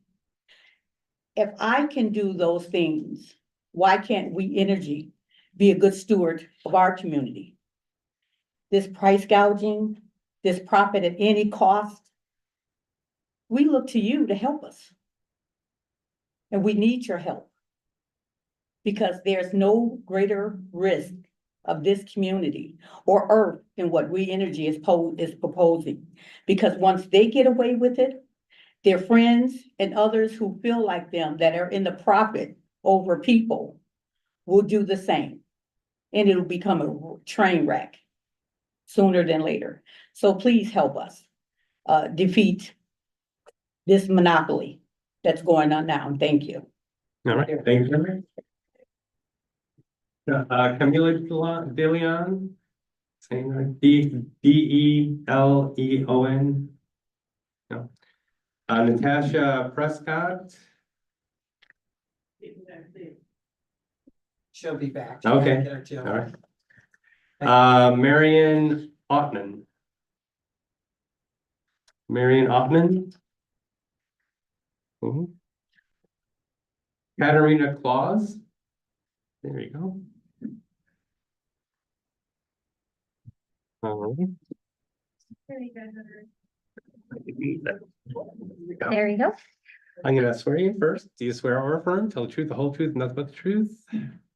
If I can do those things, why can't We Energy be a good steward of our community? This price gouging, this profit at any cost, we look to you to help us. And we need your help. Because there's no greater risk of this community or Earth than what We Energy is proposing. Because once they get away with it, their friends and others who feel like them that are in the profit over people will do the same. And it'll become a train wreck sooner than later. So please help us defeat this monopoly that's going on now. Thank you. All right, thank you. Camila De Leon, saying right, Deleon. No. Natasha Prescott. She'll be back. Okay, all right. Marion Ottman. Marion Ottman. Katarina Claus. There you go. All right. There you go. I'm gonna swear you in first. Do you swear or affirm, tell the truth, the whole truth, and nothing but the truth?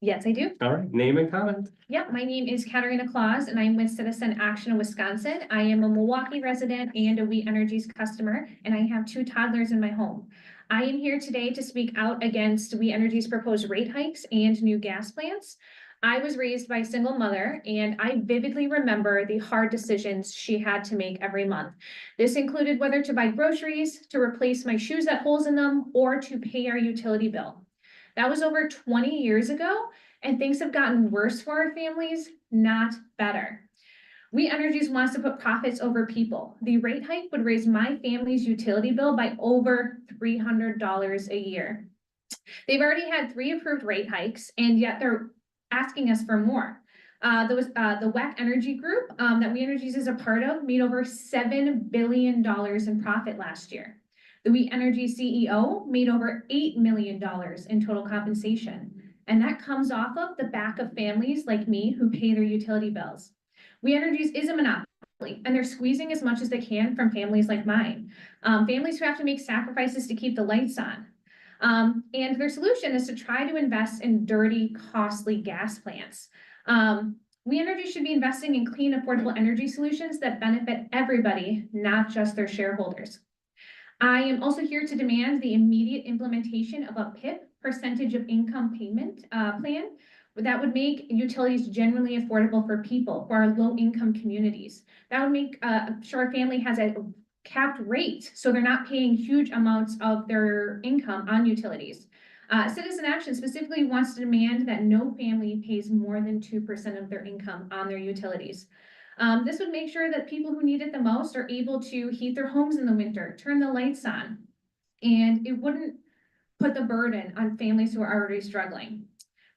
Yes, I do. All right, name and comment. Yep, my name is Katarina Claus and I'm with Citizen Action in Wisconsin. I am a Milwaukee resident and a We Energies customer, and I have 2 toddlers in my home. I am here today to speak out against We Energies' proposed rate hikes and new gas plants. I was raised by a single mother and I vividly remember the hard decisions she had to make every month. This included whether to buy groceries, to replace my shoes that holes in them, or to pay our utility bill. That was over 20 years ago, and things have gotten worse for our families, not better. We Energies wants to put profits over people. The rate hike would raise my family's utility bill by over $300 a year. They've already had 3 approved rate hikes, and yet they're asking us for more. The WEC Energy Group that We Energies is a part of made over $7 billion in profit last year. The We Energy CEO made over $8 million in total compensation. And that comes off of the back of families like me who pay their utility bills. We Energies is a monopoly, and they're squeezing as much as they can from families like mine. Families who have to make sacrifices to keep the lights on. And their solution is to try to invest in dirty, costly gas plants. We Energies should be investing in clean, affordable energy solutions that benefit everybody, not just their shareholders. I am also here to demand the immediate implementation of a PIP, percentage of income payment plan that would make utilities generally affordable for people, for our low-income communities. That would make sure a family has a capped rate, so they're not paying huge amounts of their income on utilities. Citizen Action specifically wants to demand that no family pays more than 2% of their income on their utilities. This would make sure that people who need it the most are able to heat their homes in the winter, turn the lights on, and it wouldn't put the burden on families who are already struggling.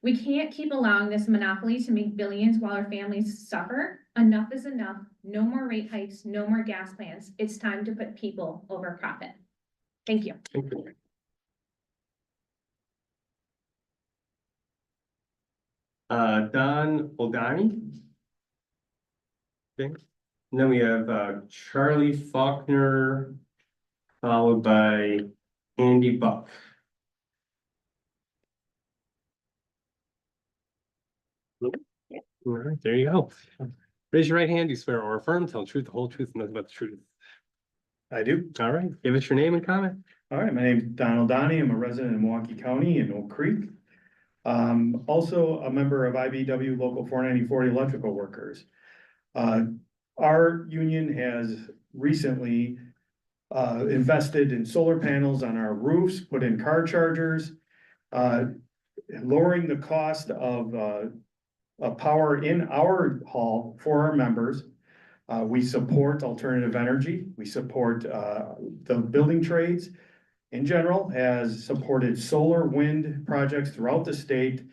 We can't keep allowing this monopoly to make billions while our families suffer. Enough is enough. No more rate hikes, no more gas plants. It's time to put people over profit. Thank you. Thank you. Don Oldani. Okay. And then we have Charlie Faulkner, followed by Andy Buck. All right, there you go. Raise your right hand. Do you swear or affirm, tell the truth, the whole truth, and nothing but the truth? I do. All right, give us your name and comment. All right, my name is Donald Donnie. I'm a resident in Milwaukee County in Oak Creek. Also a member of IBW Local 49040 Electrical Workers. Our union has recently invested in solar panels on our roofs, put in car chargers, lowering the cost of power in our hall for our members. We support alternative energy. We support the building trades in general, has supported solar, wind projects throughout the state.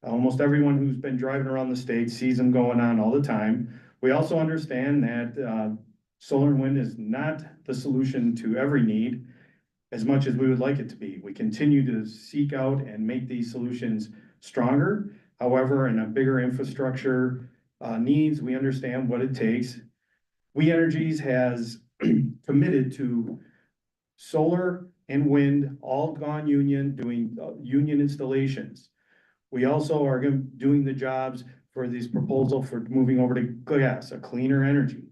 Almost everyone who's been driving around the state sees them going on all the time. We also understand that solar and wind is not the solution to every need as much as we would like it to be. We continue to seek out and make these solutions stronger. However, in a bigger infrastructure needs, we understand what it takes. We Energies has committed to solar and wind, all gone union, doing union installations. We also are doing the jobs for this proposal for moving over to gas, a cleaner energy.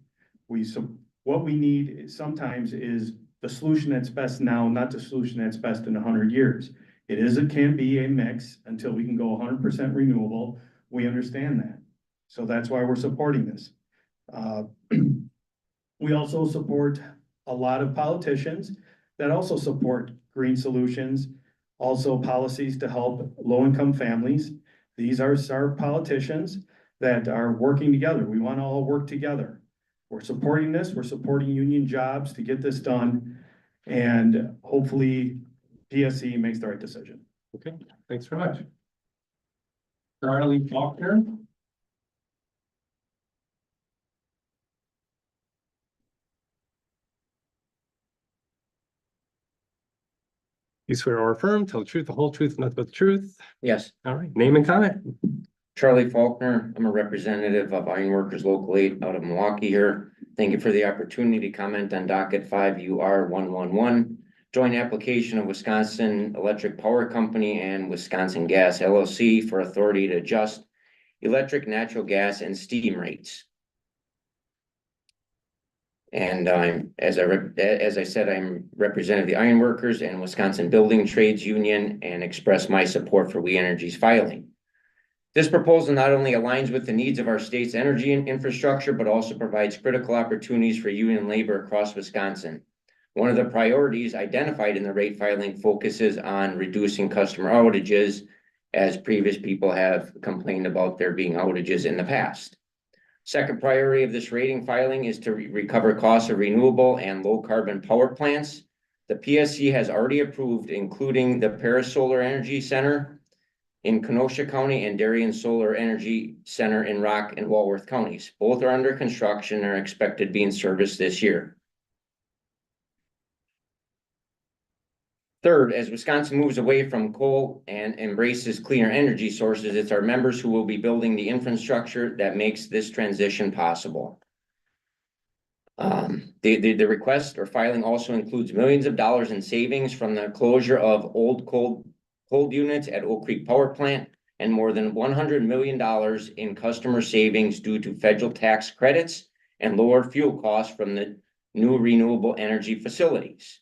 What we need sometimes is the solution that's best now, not the solution that's best in 100 years. It can be a mix until we can go 100% renewable. We understand that. So that's why we're supporting this. We also support a lot of politicians that also support green solutions, also policies to help low-income families. These are our politicians that are working together. We want to all work together. We're supporting this. We're supporting union jobs to get this done. And hopefully PSC makes the right decision. Okay, thanks very much. Charlie Faulkner. You swear or affirm, tell the truth, the whole truth, nothing but the truth? Yes. All right, name and comment. Charlie Faulkner. I'm a representative of Ironworkers Local 8 out of Milwaukee here. Thank you for the opportunity to comment on docket 5 UR 111, joint application of Wisconsin Electric Power Company and Wisconsin Gas LLC for authority to adjust electric, natural gas, and steam rates. And as I said, I'm representative of the Ironworkers and Wisconsin Building Trades Union and express my support for We Energy's filing. This proposal not only aligns with the needs of our state's energy and infrastructure, but also provides critical opportunities for union labor across Wisconsin. One of the priorities identified in the rate filing focuses on reducing customer outages, as previous people have complained about there being outages in the past. Second priority of this rating filing is to recover costs of renewable and low carbon power plants. The PSC has already approved, including the Paris Solar Energy Center in Kenosha County and Darien Solar Energy Center in Rock and Walworth counties. Both are under construction and are expected to be in service this year. Third, as Wisconsin moves away from coal and embraces cleaner energy sources, it's our members who will be building the infrastructure that makes this transition possible. The request or filing also includes millions of dollars in savings from the closure of old coal units at Oak Creek Power Plant and more than $100 million in customer savings due to federal tax credits and lower fuel costs from the new renewable energy facilities.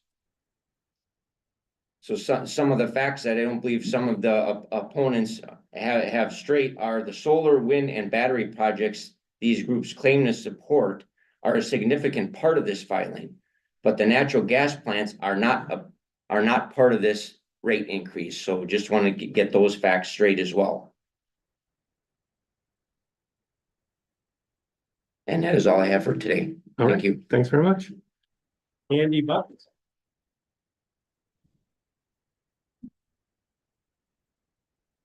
So some of the facts that I don't believe some of the opponents have straight are the solar, wind, and battery projects these groups claim to support are a significant part of this filing, but the natural gas plants are not part of this rate increase. So just want to get those facts straight as well. And that is all I have for today. Thank you. Thanks very much. Andy Buck.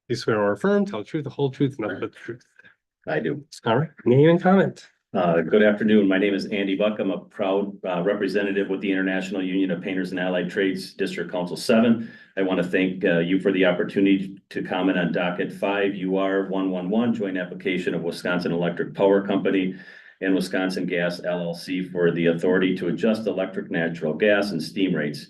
You swear or affirm, tell the truth, the whole truth, nothing but the truth. I do. All right, name and comment. Good afternoon. My name is Andy Buck. I'm a proud representative with the International Union of Painters and Allied Trades, District Council 7. I want to thank you for the opportunity to comment on docket 5 UR 111, joint application of Wisconsin Electric Power Company and Wisconsin Gas LLC for the authority to adjust electric, natural gas, and steam rates.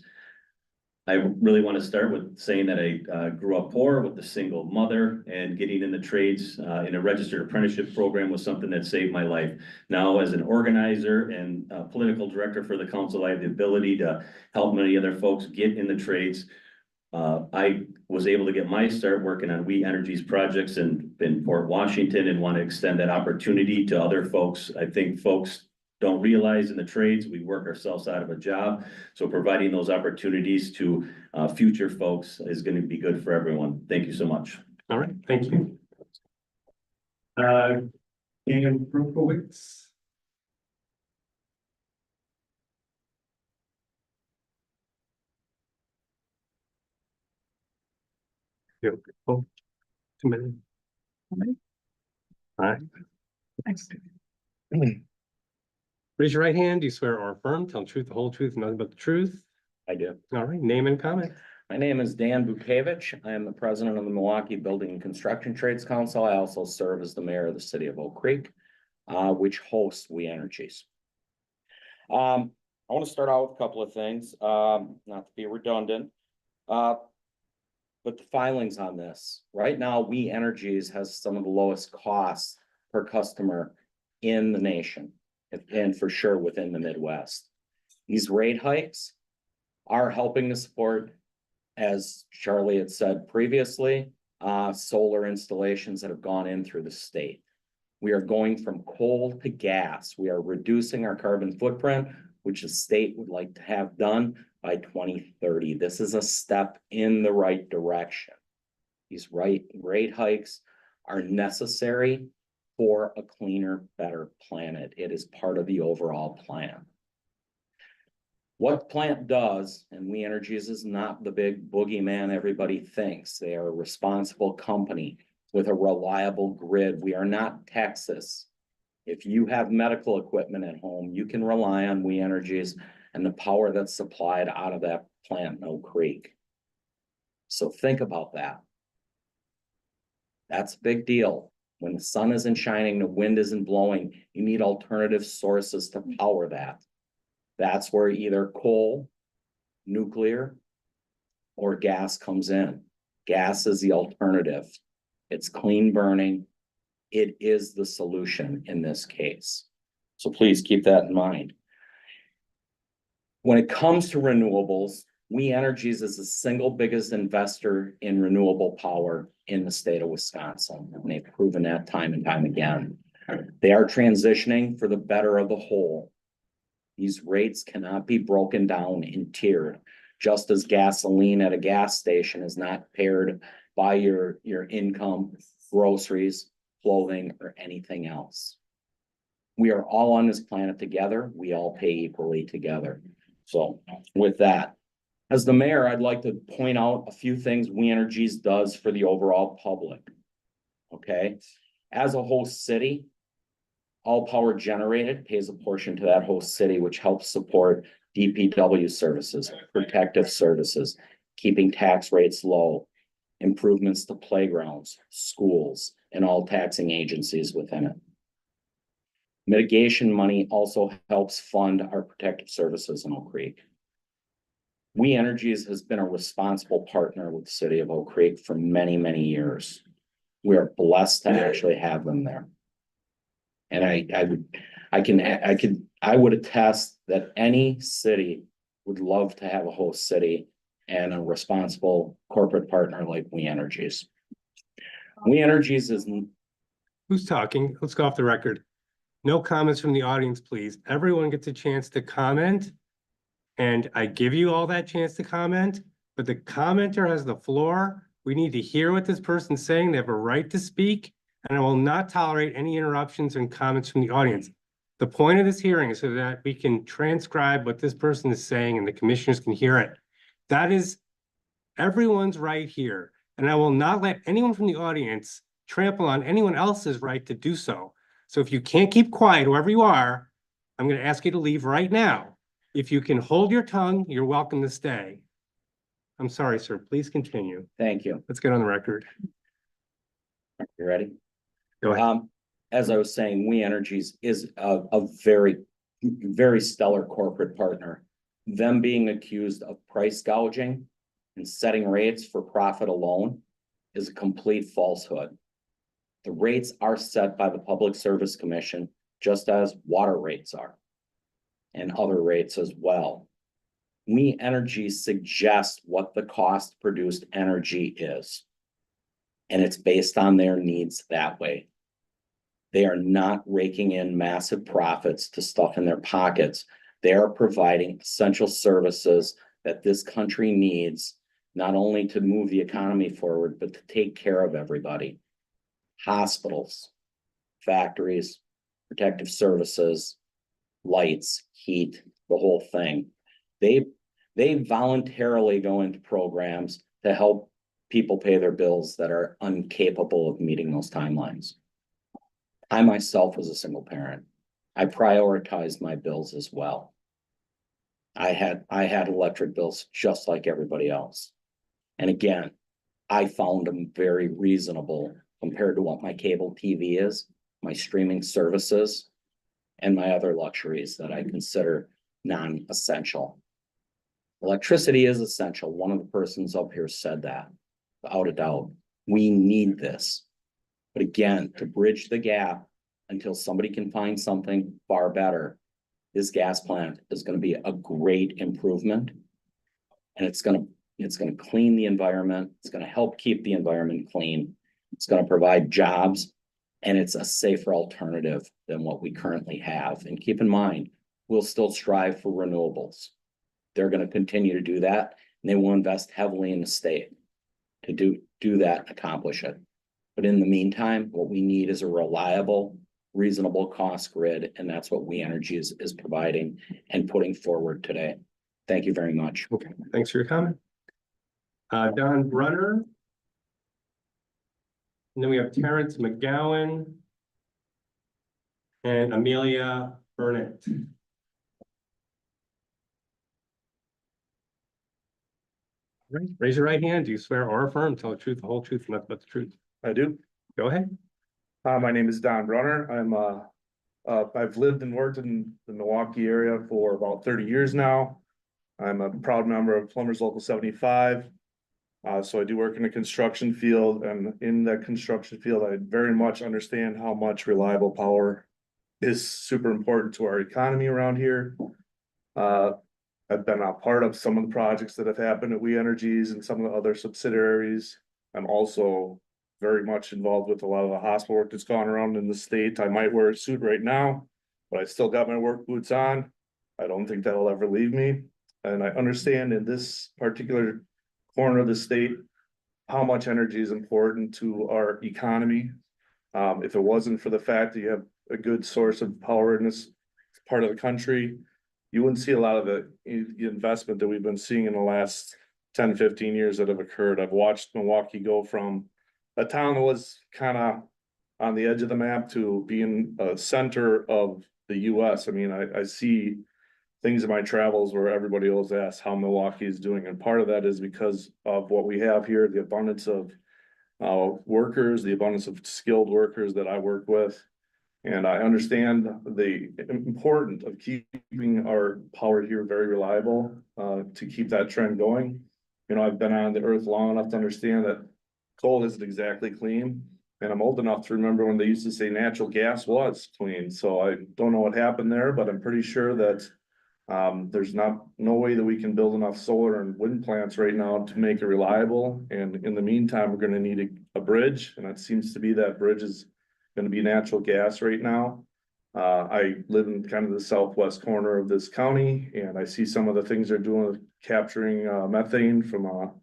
I really want to start with saying that I grew up poor with a single mother, and getting in the trades in a registered apprenticeship program was something that saved my life. Now, as an organizer and political director for the council, I have the ability to help many other folks get in the trades. I was able to get my start working on We Energy's projects in Port Washington and want to extend that opportunity to other folks. I think folks don't realize in the trades, we work ourselves out of a job. So providing those opportunities to future folks is going to be good for everyone. Thank you so much. All right, thank you. Dan Brokowitz. Oh, 2 minutes. All right. Thanks. Raise your right hand. Do you swear or affirm, tell the truth, the whole truth, nothing but the truth? I do. All right, name and comment. My name is Dan Bukevich. I am the president of the Milwaukee Building and Construction Trades Council. I also serve as the mayor of the city of Oak Creek, which hosts We Energies. I want to start out with a couple of things, not to be redundant, but the filings on this. Right now, We Energies has some of the lowest costs per customer in the nation, and for sure within the Midwest. These rate hikes are helping to support, as Charlie had said previously, solar installations that have gone in through the state. We are going from coal to gas. We are reducing our carbon footprint, which the state would like to have done by 2030. This is a step in the right direction. These rate hikes are necessary for a cleaner, better planet. It is part of the overall plan. What the plant does, and We Energies is not the big boogeyman everybody thinks. They are a responsible company with a reliable grid. We are not Texas. If you have medical equipment at home, you can rely on We Energies and the power that's supplied out of that plant in Oak Creek. So think about that. That's a big deal. When the sun isn't shining, the wind isn't blowing, you need alternative sources to power that. That's where either coal, nuclear, or gas comes in. Gas is the alternative. It's clean burning. It is the solution in this case. So please keep that in mind. When it comes to renewables, We Energies is the single biggest investor in renewable power in the state of Wisconsin, and they've proven that time and time again. They are transitioning for the better of the whole. These rates cannot be broken down and tiered, just as gasoline at a gas station is not paired by your income, groceries, clothing, or anything else. We are all on this planet together. We all pay equally together. So with that, as the mayor, I'd like to point out a few things We Energies does for the overall public. Okay, as a host city, all power generated pays a portion to that host city, which helps support DPW services, protective services, keeping tax rates low, improvements to playgrounds, schools, and all taxing agencies within it. Mitigation money also helps fund our protective services in Oak Creek. We Energies has been a responsible partner with the city of Oak Creek for many, many years. We are blessed to actually have them there. And I would attest that any city would love to have a host city and a responsible corporate partner like We Energies. We Energies is. Who's talking? Let's go off the record. No comments from the audience, please. Everyone gets a chance to comment. And I give you all that chance to comment, but the commenter has the floor. We need to hear what this person's saying. They have a right to speak, and I will not tolerate any interruptions and comments from the audience. The point of this hearing is so that we can transcribe what this person is saying and the commissioners can hear it. That is everyone's right here. And I will not let anyone from the audience trample on anyone else's right to do so. So if you can't keep quiet, whoever you are, I'm going to ask you to leave right now. If you can hold your tongue, you're welcome to stay. I'm sorry, sir. Please continue. Thank you. Let's get on the record. You ready? Go ahead. As I was saying, We Energies is a very, very stellar corporate partner. Them being accused of price gouging and setting rates for profit alone is a complete falsehood. The rates are set by the Public Service Commission, just as water rates are, and other rates as well. We Energies suggest what the cost produced energy is, and it's based on their needs that way. They are not raking in massive profits to stuff in their pockets. They are providing essential services that this country needs, not only to move the economy forward, but to take care of everybody. Hospitals, factories, protective services, lights, heat, the whole thing. They voluntarily go into programs to help people pay their bills that are incapable of meeting those timelines. I myself was a single parent. I prioritized my bills as well. I had electric bills just like everybody else. And again, I found them very reasonable compared to what my cable TV is, my streaming services, and my other luxuries that I consider non-essential. Electricity is essential. One of the persons up here said that, without a doubt. We need this. But again, to bridge the gap until somebody can find something far better, this gas plant is going to be a great improvement. And it's going to clean the environment. It's going to help keep the environment clean. It's going to provide jobs. And it's a safer alternative than what we currently have. And keep in mind, we'll still strive for renewables. They're going to continue to do that, and they will invest heavily in the state to do that and accomplish it. But in the meantime, what we need is a reliable, reasonable cost grid, and that's what We Energies is providing and putting forward today. Thank you very much. Okay, thanks for your comment. Don Brunner. And then we have Terrence McGowan and Amelia Burnett. Right. Raise your right hand. Do you swear or affirm to tell the truth, the whole truth, and nothing but the truth? I do. Go ahead. My name is Don Brunner. I've lived and worked in the Milwaukee area for about 30 years now. I'm a proud member of Plumbers Local 75. So I do work in the construction field, and in that construction field, I very much understand how much reliable power is super important to our economy around here. I've been a part of some of the projects that have happened at We Energies and some of the other subsidiaries. I'm also very much involved with a lot of the hospital work that's gone around in the state. I might wear a suit right now, but I still got my work boots on. I don't think that'll ever leave me. And I understand in this particular corner of the state how much energy is important to our economy. If it wasn't for the fact that you have a good source of power in this part of the country, you wouldn't see a lot of the investment that we've been seeing in the last 10, 15 years that have occurred. I've watched Milwaukee go from a town that was kind of on the edge of the map to being a center of the US. I mean, I see things in my travels where everybody always asks how Milwaukee is doing. And part of that is because of what we have here, the abundance of workers, the abundance of skilled workers that I work with. And I understand the importance of keeping our power here very reliable, to keep that trend going. You know, I've been on the earth long enough to understand that coal isn't exactly clean. And I'm old enough to remember when they used to say natural gas was clean. So I don't know what happened there, but I'm pretty sure that there's no way that we can build enough solar and wind plants right now to make it reliable. And in the meantime, we're gonna need a bridge, and it seems to be that bridge is gonna be natural gas right now. I live in kind of the southwest corner of this county, and I see some of the things they're doing with capturing methane from a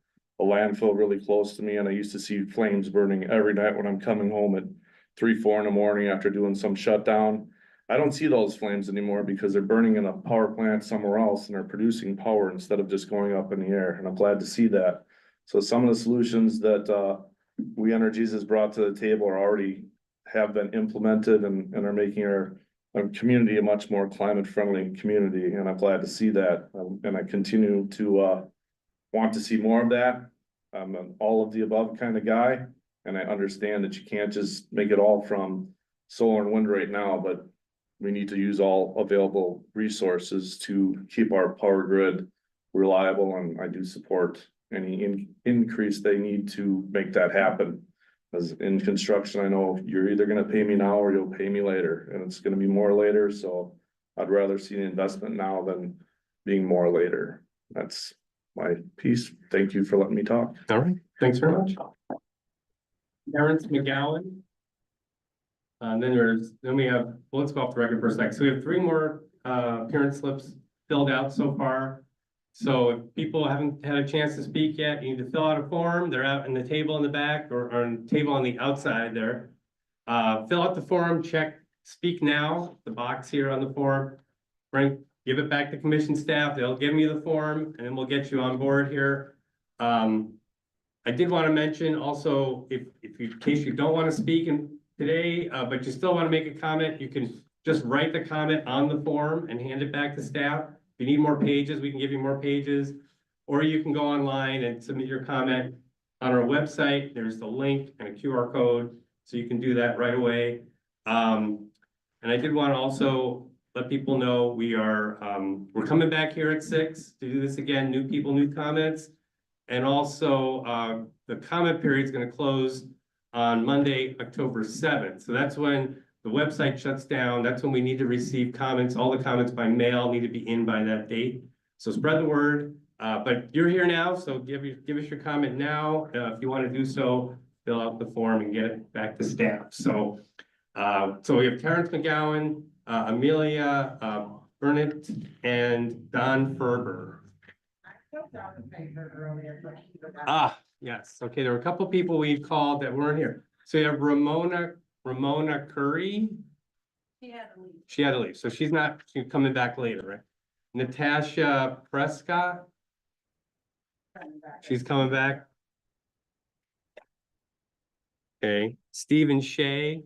landfill really close to me. And I used to see flames burning every night when I'm coming home at 3, 4 in the morning after doing some shutdown. I don't see those flames anymore because they're burning in a power plant somewhere else and are producing power instead of just going up in the air. And I'm glad to see that. So some of the solutions that We Energies has brought to the table are already have been implemented and are making our community a much more climate friendly community. And I'm glad to see that. And I continue to want to see more of that. I'm an all of the above kind of guy. And I understand that you can't just make it all from solar and wind right now, but we need to use all available resources to keep our power grid reliable. And I do support any increase they need to make that happen. As in construction, I know you're either gonna pay me now or you'll pay me later, and it's gonna be more later, so I'd rather see the investment now than being more later. That's my piece. Thank you for letting me talk. All right, thanks very much. Terrence McGowan. And then we have, well, let's go off the record for a second. So we have 3 more appearance slips filled out so far. So if people haven't had a chance to speak yet, you need to fill out a form. They're out in the table in the back or on the table on the outside there. Fill out the form, check speak now, the box here on the form. Give it back to commission staff. They'll give me the form and then we'll get you on board here. I did want to mention also, if in case you don't want to speak today, but you still want to make a comment, you can just write the comment on the form and hand it back to staff. If you need more pages, we can give you more pages, or you can go online and submit your comment on our website. There's the link and a QR code, so you can do that right away. And I did want to also let people know we're coming back here at 6 to do this again, new people, new comments. And also the comment period is going to close on Monday, October 7th. So that's when the website shuts down. That's when we need to receive comments. All the comments by mail need to be in by that date. So spread the word. But you're here now, so give us your comment now. If you want to do so, fill out the form and get it back to staff. So we have Terrence McGowan, Amelia Burnett, and Don Ferber. Yes. Okay, there were a couple people we've called that weren't here. So you have Ramona Curry. She had to leave. So she's coming back later, right? Natasha Prescott. She's coming back. Okay. Stephen Shea.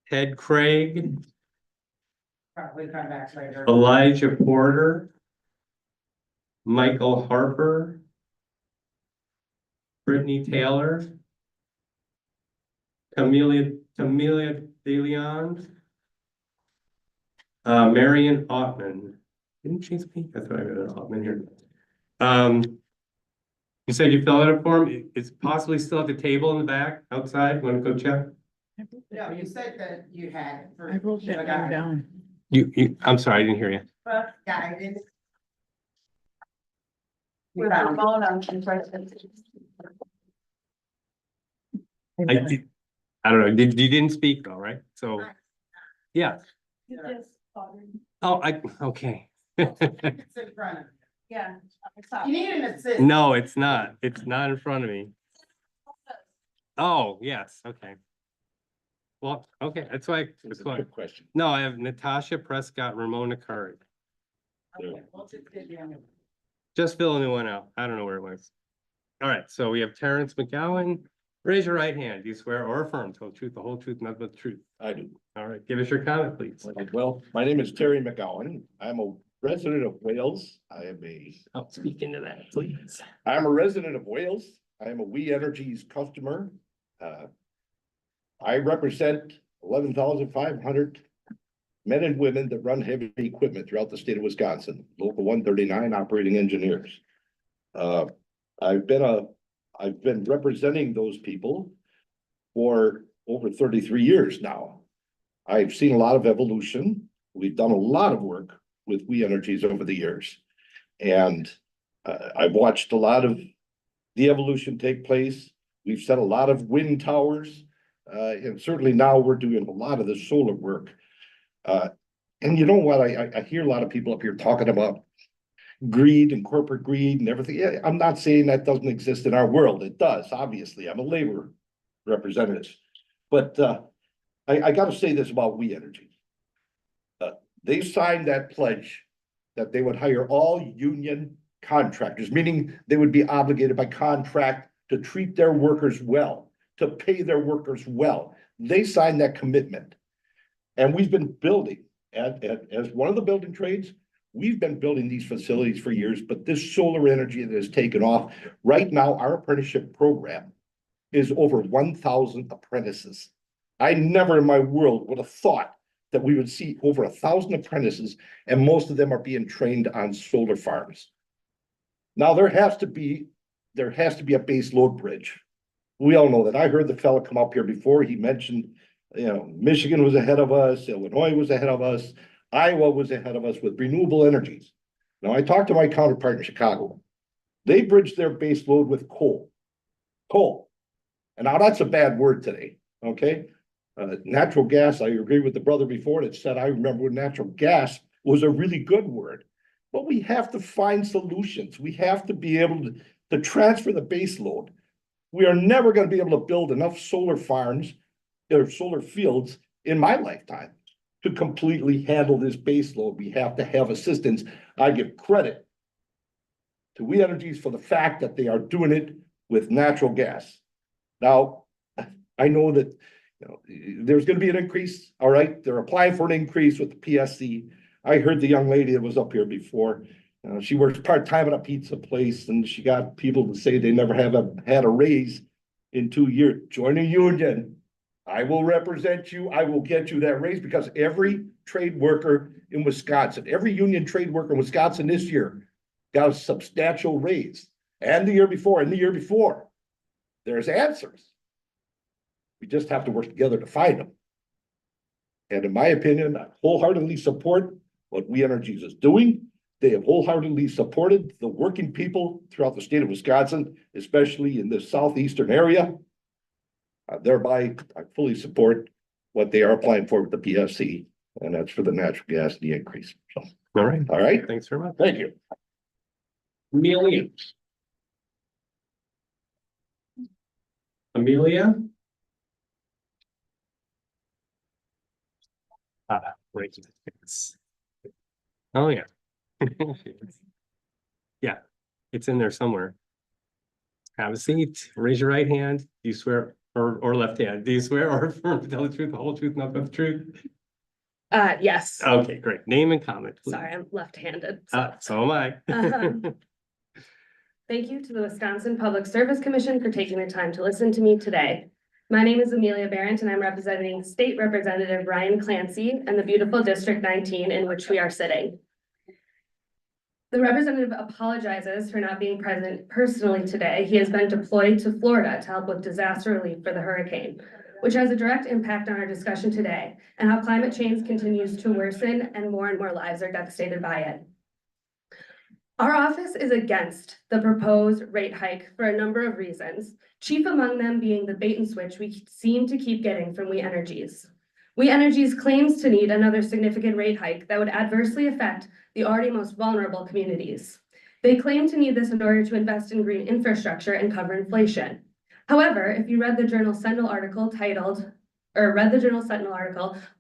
Ted Craig. Probably come back later. Elijah Porter. Michael Harper. Brittany Taylor. Camelia De Leon. Marion Ottman. Didn't she speak? I thought I read an Ottman here. You said you filled out a form. It's possibly still at the table in the back outside. Want to go check? No, you said that you had. I wrote that name down. I'm sorry, I didn't hear you. Guided. With our phone on present. I don't know. You didn't speak though, right? So, yeah. Oh, okay. It's in front of you. Yeah. You need an assist. No, it's not. It's not in front of me. Oh, yes, okay. Well, okay, that's why. Good question. No, I have Natasha Prescott, Ramona Curry. Okay, we'll just get you on it. Just fill a new one out. I don't know where it was. All right, so we have Terrence McGowan. Raise your right hand. Do you swear or affirm to tell the truth, the whole truth, nothing but the truth? I do. All right, give us your comment, please. Well, my name is Terry McGowan. I'm a resident of Wales. I'll speak into that, please. I'm a resident of Wales. I am a We Energies customer. I represent 11,500 men and women that run heavy equipment throughout the state of Wisconsin, local 139 operating engineers. I've been representing those people for over 33 years now. I've seen a lot of evolution. We've done a lot of work with We Energies over the years. And I've watched a lot of the evolution take place. We've set a lot of wind towers. And certainly now we're doing a lot of the solar work. And you know what? I hear a lot of people up here talking about greed and corporate greed and everything. Yeah, I'm not saying that doesn't exist in our world. It does, obviously. I'm a labor representative. But I got to say this about We Energies. They signed that pledge that they would hire all union contractors, meaning they would be obligated by contract to treat their workers well, to pay their workers well. They signed that commitment. And we've been building, as one of the building trades, we've been building these facilities for years, but this solar energy that has taken off, right now, our apprenticeship program is over 1,000 apprentices. I never in my world would have thought that we would see over 1,000 apprentices, and most of them are being trained on solar farms. Now, there has to be a base load bridge. We all know that. I heard the fella come up here before. He mentioned, Michigan was ahead of us, Illinois was ahead of us, Iowa was ahead of us with renewable energies. Now, I talked to my counterpart in Chicago. They bridged their base load with coal. And now that's a bad word today, okay? Natural gas, I agree with the brother before that said, I remember when natural gas was a really good word. But we have to find solutions. We have to be able to transfer the base load. We are never going to be able to build enough solar farms or solar fields in my lifetime to completely handle this base load. We have to have assistance. I give credit to We Energies for the fact that they are doing it with natural gas. Now, I know that there's going to be an increase. All right, they're applying for an increase with the PSC. I heard the young lady that was up here before. She works part-time at a pizza place, and she got people to say they never have had a raise in 2 years. Join a union. I will represent you. I will get you that raise, because every trade worker in Wisconsin, every union trade worker in Wisconsin this year got a substantial raise. And the year before, and the year before. There's answers. We just have to work together to find them. And in my opinion, I wholeheartedly support what We Energies is doing. They have wholeheartedly supported the working people throughout the state of Wisconsin, especially in this southeastern area. Thereby, I fully support what they are applying for with the PSC, and that's for the natural gas, the increase. So, all right. Thanks very much. Thank you. Amelia? Right. Oh, yeah. Yeah, it's in there somewhere. Have a seat. Raise your right hand. Do you swear, or left hand? Do you swear or affirm to tell the truth, the whole truth, nothing but the truth? Yes. Okay, great. Name and comment, please. Sorry, I'm left-handed. So am I. Thank you to the Wisconsin Public Service Commission for taking the time to listen to me today. My name is Amelia Barrett, and I'm representing State Representative Ryan Clancy and the beautiful District 19 in which we are sitting. The representative apologizes for not being present personally today. He has been deployed to Florida to help with disaster relief for the hurricane, which has a direct impact on our discussion today and how climate change continues to worsen and more lives are devastated by it. Our office is against the proposed rate hike for a number of reasons, chief among them being the bait and switch we seem to keep getting from We Energies. We Energies claims to need another significant rate hike that would adversely affect the already most vulnerable communities. They claim to need this in order to invest in green infrastructure and cover inflation. However, if you read the Journal Sentinel article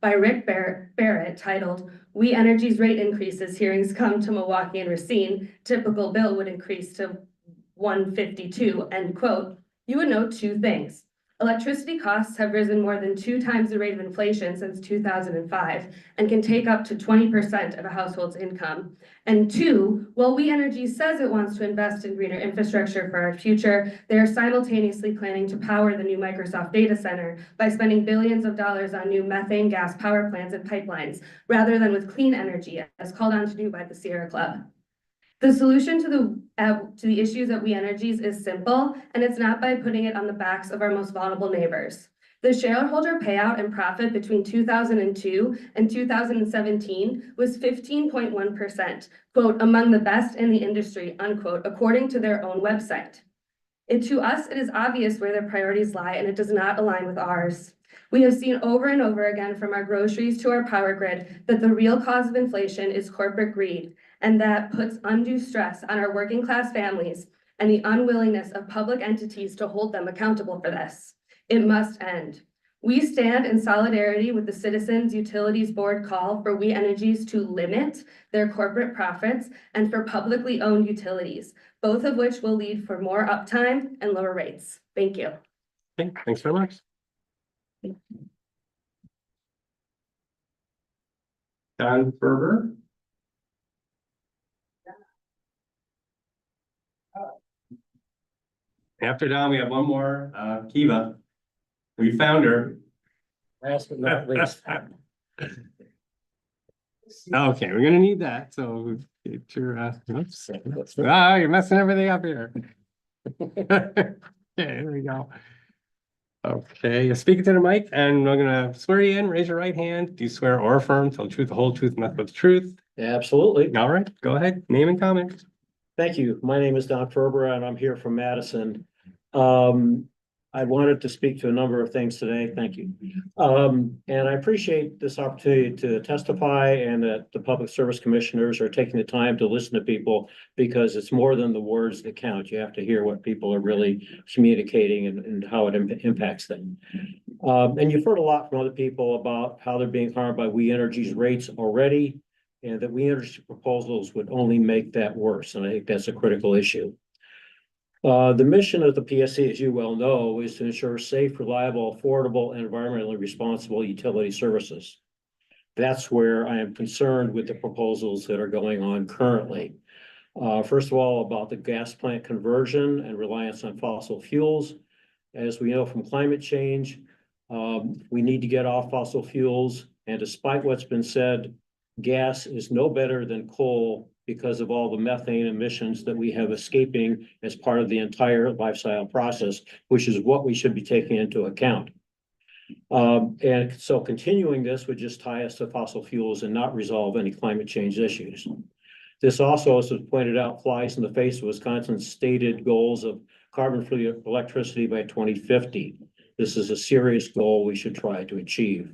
by Rick Barrett titled, "We Energies Rate Increases Hearings Come to Milwaukee and Racine, Typical Bill Would Increase to $152," end quote, you would note two things. Electricity costs have risen more than 2 times the rate of inflation since 2005 and can take up to 20% of a household's income. And 2, while We Energies says it wants to invest in greener infrastructure for our future, they are simultaneously planning to power the new Microsoft data center by spending billions of dollars on new methane gas power plants and pipelines, rather than with clean energy, as called on to do by the Sierra Club. The solution to the issues at We Energies is simple, and it's not by putting it on the backs of our most vulnerable neighbors. The shareholder payout and profit between 2002 and 2017 was 15.1%, quote, among the best in the industry, unquote, according to their own website. To us, it is obvious where their priorities lie, and it does not align with ours. We have seen over and over again, from our groceries to our power grid, that the real cause of inflation is corporate greed, and that puts undue stress on our working class families and the unwillingness of public entities to hold them accountable for this. It must end. We stand in solidarity with the Citizens Utilities Board call for We Energies to limit their corporate profits and for publicly owned utilities, both of which will lead for more uptime and lower rates. Thank you. Okay, thanks very much. Don Ferber. After Don, we have one more, Kiva. We found her. Last but not least. Okay, we're gonna need that, so get your, oops. You're messing everything up here. Okay, there we go. Okay, you're speaking to the mic, and we're gonna swear you in. Raise your right hand. Do you swear or affirm to tell the truth, the whole truth, and nothing but the truth? Absolutely. All right, go ahead. Name and comment. Thank you. My name is Don Ferber, and I'm here from Madison. I wanted to speak to a number of things today. Thank you. And I appreciate this opportunity to testify, and that the public service commissioners are taking the time to listen to people, because it's more than the words that count. You have to hear what people are really communicating and how it impacts them. And you've heard a lot from other people about how they're being harmed by We Energies rates already, and that We Energy proposals would only make that worse. And I think that's a critical issue. The mission of the PSC, as you well know, is to ensure safe, reliable, affordable, and environmentally responsible utility services. That's where I am concerned with the proposals that are going on currently. First of all, about the gas plant conversion and reliance on fossil fuels. As we know from climate change, we need to get off fossil fuels. And despite what's been said, gas is no better than coal, because of all the methane emissions that we have escaping as part of the entire life cycle process, which is what we should be taking into account. And so continuing this would just tie us to fossil fuels and not resolve any climate change issues. This also, as was pointed out, flies in the face of Wisconsin's stated goals of carbon-free electricity by 2050. This is a serious goal we should try to achieve.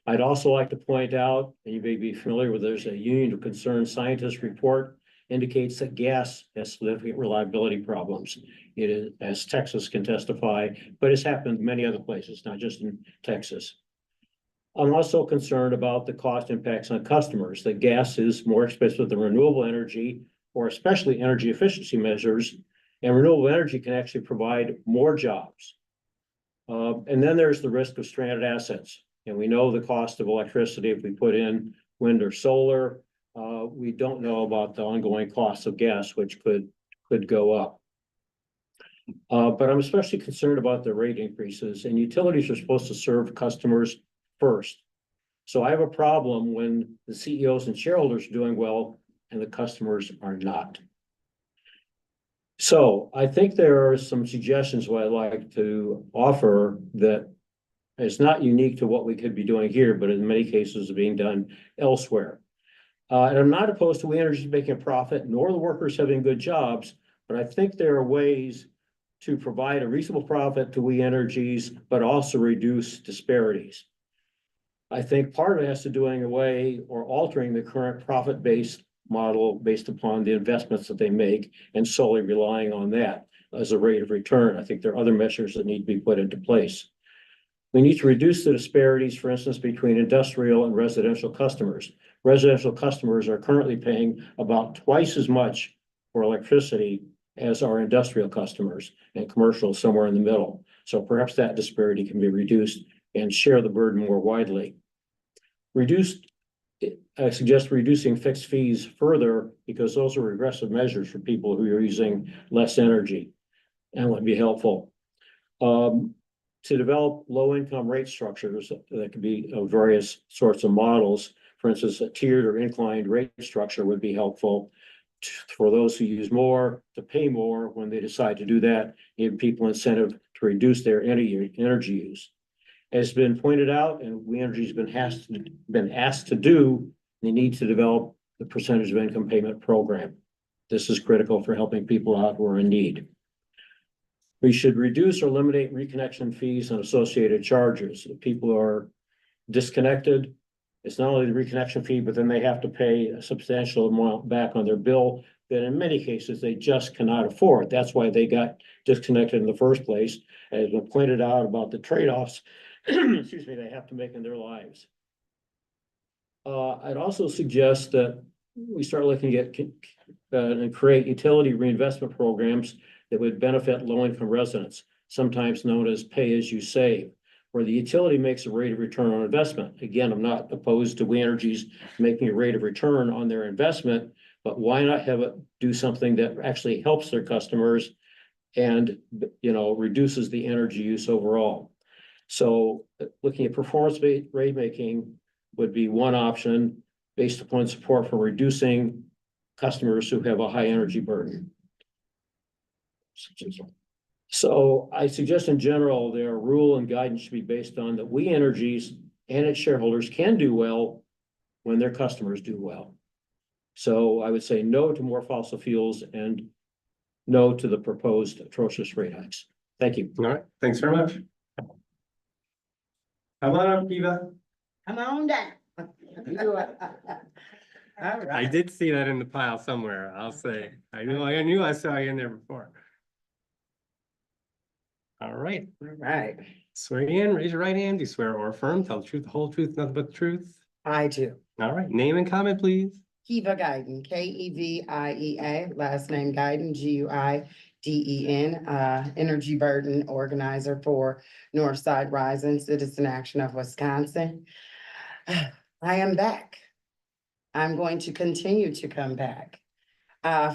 I'd also like to point out, and you may be familiar with, there's a Union of Concerned Scientists report indicates that gas has significant reliability problems. It is, as Texas can testify, but it's happened in many other places, not just in Texas. I'm also concerned about the cost impacts on customers, that gas is more expensive than renewable energy, or especially energy efficiency measures, and renewable energy can actually provide more jobs. And then there's the risk of stranded assets. And we know the cost of electricity if we put in wind or solar. We don't know about the ongoing costs of gas, which could go up. But I'm especially concerned about the rate increases, and utilities are supposed to serve customers first. So I have a problem when the CEOs and shareholders are doing well and the customers are not. So I think there are some suggestions what I'd like to offer that is not unique to what we could be doing here, but in many cases are being done elsewhere. And I'm not opposed to We Energy making a profit, nor the workers having good jobs, but I think there are ways to provide a reasonable profit to We Energies, but also reduce disparities. I think part of it has to doing away or altering the current profit-based model based upon the investments that they make and solely relying on that as a rate of return. I think there are other measures that need to be put into place. We need to reduce the disparities, for instance, between industrial and residential customers. Residential customers are currently paying about twice as much for electricity as our industrial customers, and commercial somewhere in the middle. So perhaps that disparity can be reduced and share the burden more widely. I suggest reducing fixed fees further because those are regressive measures for people who are using less energy and would be helpful. To develop low-income rate structures that could be of various sorts of models. For instance, a tiered or inclined rate structure would be helpful for those who use more to pay more when they decide to do that, give people incentive to reduce their energy use. As been pointed out, and We Energy has been asked to do, they need to develop the percentage of income payment program. This is critical for helping people out who are in need. We should reduce or eliminate reconnection fees and associated charges. If people are disconnected, it's not only the reconnection fee, but then they have to pay a substantial amount back on their bill that in many cases they just cannot afford. That's why they got disconnected in the first place. As been pointed out about the trade-offs, excuse me, they have to make in their lives. I'd also suggest that we start looking at and create utility reinvestment programs that would benefit low-income residents, sometimes known as pay-as-you-save, where the utility makes a rate of return on investment. Again, I'm not opposed to We Energies making a rate of return on their investment, but why not have it do something that actually helps their customers and, reduces the energy use overall. So looking at performance-based rate making would be one option based upon support for reducing customers who have a high energy burden. So I suggest in general, their rule and guidance should be based on that We Energies and its shareholders can do well when their customers do well. So I would say no to more fossil fuels and no to the proposed atrocious rate hikes. Thank you. All right, thanks very much. Come on up, Eva. Come on down. I did see that in the pile somewhere, I'll say. I knew I saw you in there before. All right. Right. Swear you in, raise your right hand. Do you swear or affirm, tell the truth, the whole truth, nothing but the truth? I do. All right, name and comment, please. Kiva Guyton, Keviea, last name Guyton, Guyden, energy burden organizer for Northside Rising Citizen Action of Wisconsin. I am back. I'm going to continue to come back.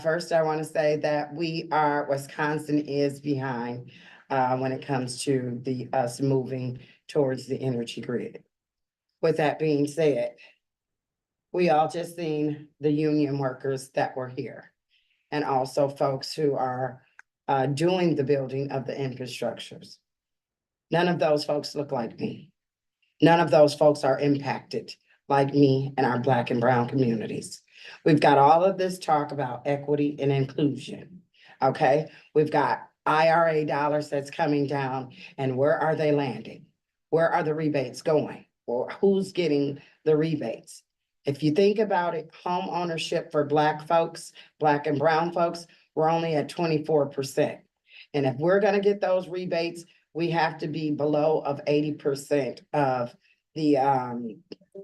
First, I want to say that Wisconsin is behind when it comes to us moving towards the energy grid. With that being said, we all just seen the union workers that were here and also folks who are doing the building of the infrastructures. None of those folks look like me. None of those folks are impacted like me and our Black and brown communities. We've got all of this talk about equity and inclusion, okay? We've got IRA dollars that's coming down, and where are they landing? Where are the rebates going? Or who's getting the rebates? If you think about it, home ownership for Black folks, Black and brown folks, we're only at 24%. And if we're gonna get those rebates, we have to be below of 80% of the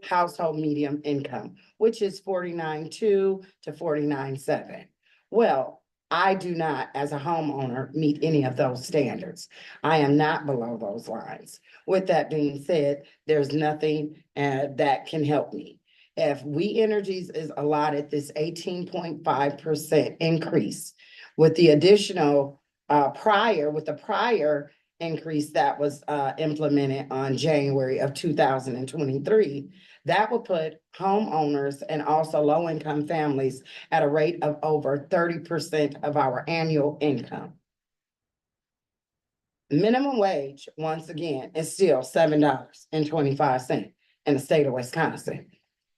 household medium income, which is 49.2 to 49.7. Well, I do not, as a homeowner, meet any of those standards. I am not below those lines. With that being said, there's nothing that can help me. If We Energies is allotted this 18.5% increase with the additional with the prior increase that was implemented on January of 2023, that would put homeowners and also low-income families at a rate of over 30% of our annual income. Minimum wage, once again, is still $7.25 in the state of Wisconsin.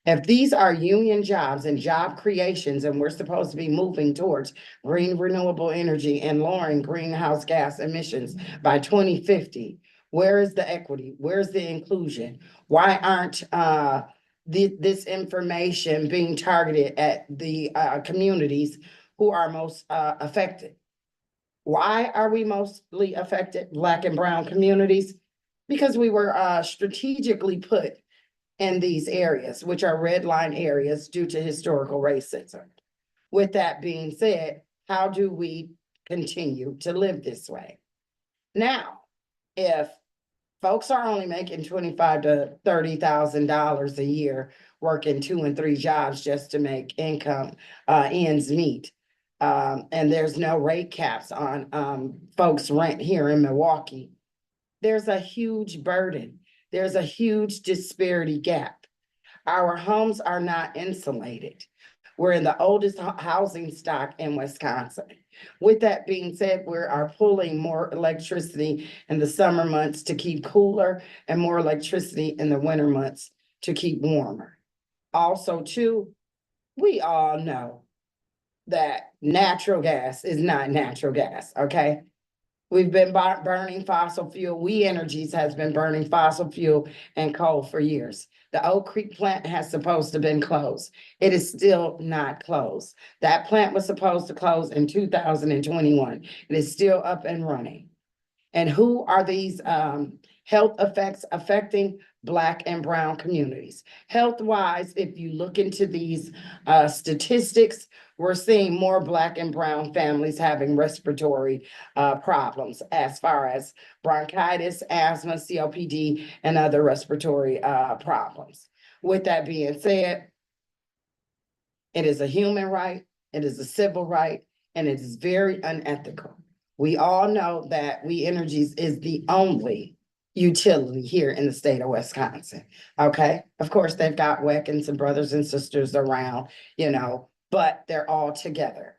If these are union jobs and job creations, and we're supposed to be moving towards green renewable energy and lowering greenhouse gas emissions by 2050, where is the equity? Where's the inclusion? Why aren't this information being targeted at the communities who are most affected? Why are we mostly affected, Black and brown communities? Because we were strategically put in these areas, which are red line areas due to historical racism. With that being said, how do we continue to live this way? Now, if folks are only making $25,000 to $30,000 a year, working 2 and 3 jobs just to make income ends meet, and there's no rate caps on folks' rent here in Milwaukee, there's a huge burden. There's a huge disparity gap. Our homes are not insulated. We're in the oldest housing stock in Wisconsin. With that being said, we are pulling more electricity in the summer months to keep cooler and more electricity in the winter months to keep warmer. Also, too, we all know that natural gas is not natural gas, okay? We've been burning fossil fuel. We Energies has been burning fossil fuel and coal for years. The Oak Creek plant has supposed to have been closed. It is still not closed. That plant was supposed to close in 2021. It is still up and running. And who are these health effects affecting? Black and brown communities. Health-wise, if you look into these statistics, we're seeing more Black and brown families having respiratory problems as far as bronchitis, asthma, COPD, and other respiratory problems. With that being said, it is a human right, it is a civil right, and it is very unethical. We all know that We Energies is the only utility here in the state of Wisconsin, okay? Of course, they've got WEC and some brothers and sisters around, you know, but they're all together.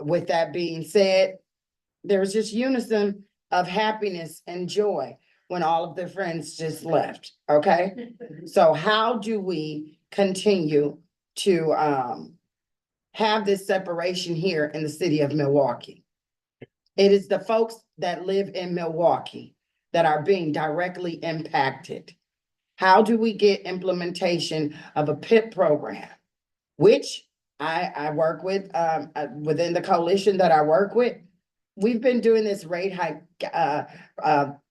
With that being said, there's just unison of happiness and joy when all of their friends just left, okay? So how do we continue to have this separation here in the city of Milwaukee? It is the folks that live in Milwaukee that are being directly impacted. How do we get implementation of a PIP program, which I work with within the coalition that I work with? We've been doing this rate hike,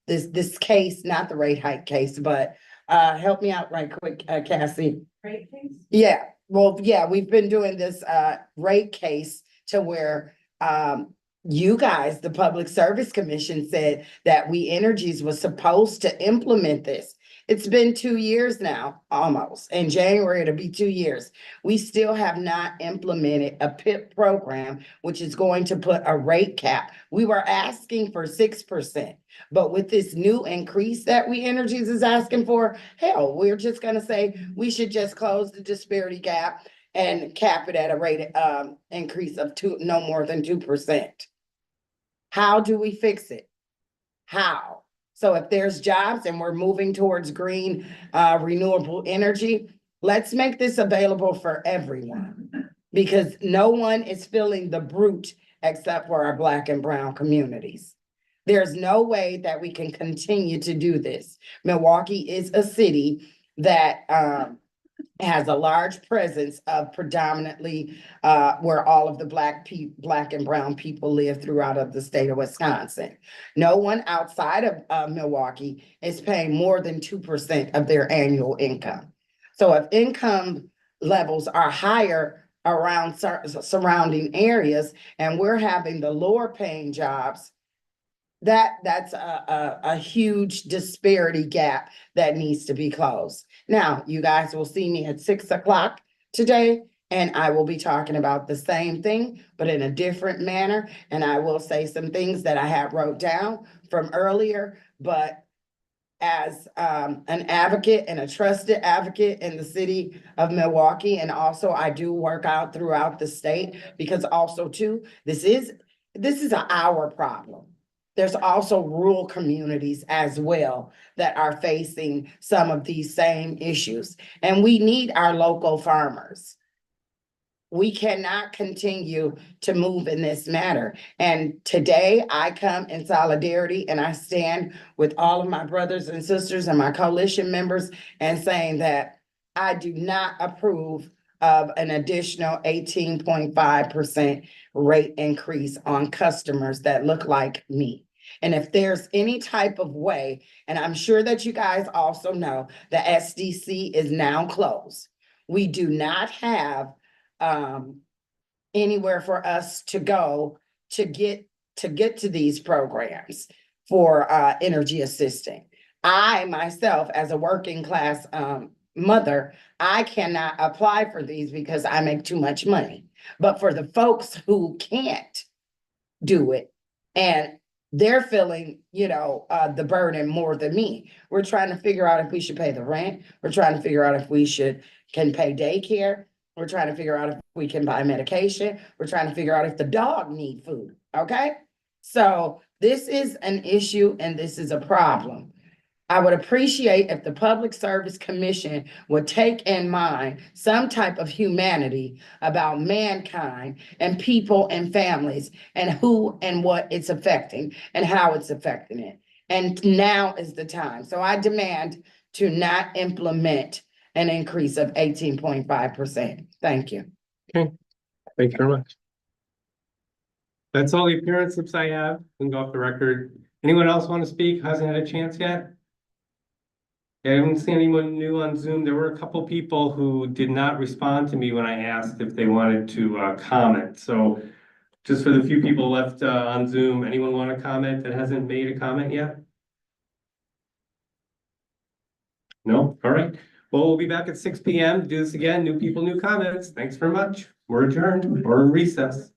this case, not the rate hike case, but help me out right quick, Cassie. Rate case? Yeah, well, yeah, we've been doing this rate case to where you guys, the Public Service Commission, said that We Energies was supposed to implement this. It's been 2 years now, almost. In January, it'll be 2 years. We still have not implemented a PIP program, which is going to put a rate cap. We were asking for 6%, but with this new increase that We Energies is asking for, hell, we're just gonna say we should just close the disparity gap and cap it at a rate increase of no more than 2%. How do we fix it? How? So if there's jobs and we're moving towards green renewable energy, let's make this available for everyone, because no one is feeling the brunt except for our Black and brown communities. There's no way that we can continue to do this. Milwaukee is a city that has a large presence of predominantly where all of the Black and brown people live throughout of the state of Wisconsin. No one outside of Milwaukee is paying more than 2% of their annual income. So if income levels are higher around surrounding areas and we're having the lower paying jobs, that's a huge disparity gap that needs to be closed. Now, you guys will see me at 6 o'clock today, And I will be talking about the same thing, but in a different manner. And I will say some things that I have wrote down from earlier, but as an advocate and a trusted advocate in the city of Milwaukee, and also I do work out throughout the state, because also too, this is an our problem. There's also rural communities as well that are facing some of these same issues, and we need our local farmers. We cannot continue to move in this matter. And today I come in solidarity and I stand with all of my brothers and sisters and my coalition members and saying that I do not approve of an additional 18.5% rate increase on customers that look like me. And if there's any type of way, and I'm sure that you guys also know, the SDC is now closed. We do not have anywhere for us to go to get to these programs for energy assisting. I myself, as a working class mother, I cannot apply for these because I make too much money. But for the folks who can't do it, and they're feeling, the burden more than me. We're trying to figure out if we should pay the rent. We're trying to figure out if we can pay daycare. We're trying to figure out if we can buy medication. We're trying to figure out if the dog need food, okay? So this is an issue and this is a problem. I would appreciate if the Public Service Commission would take in mind some type of humanity about mankind and people and families and who and what it's affecting and how it's affecting it. And now is the time. So I demand to not implement an increase of 18.5%. Thank you. Okay, thank you very much. That's all the appearance slips I have. We can go off the record. Anyone else want to speak? Hasn't had a chance yet? I haven't seen anyone new on Zoom. There were a couple people who did not respond to me when I asked if they wanted to comment. So just for the few people left on Zoom, anyone want to comment that hasn't made a comment yet? No? All right. Well, we'll be back at 6 p.m. to do this again. New people, new comments. Thanks very much. We're adjourned or in recess.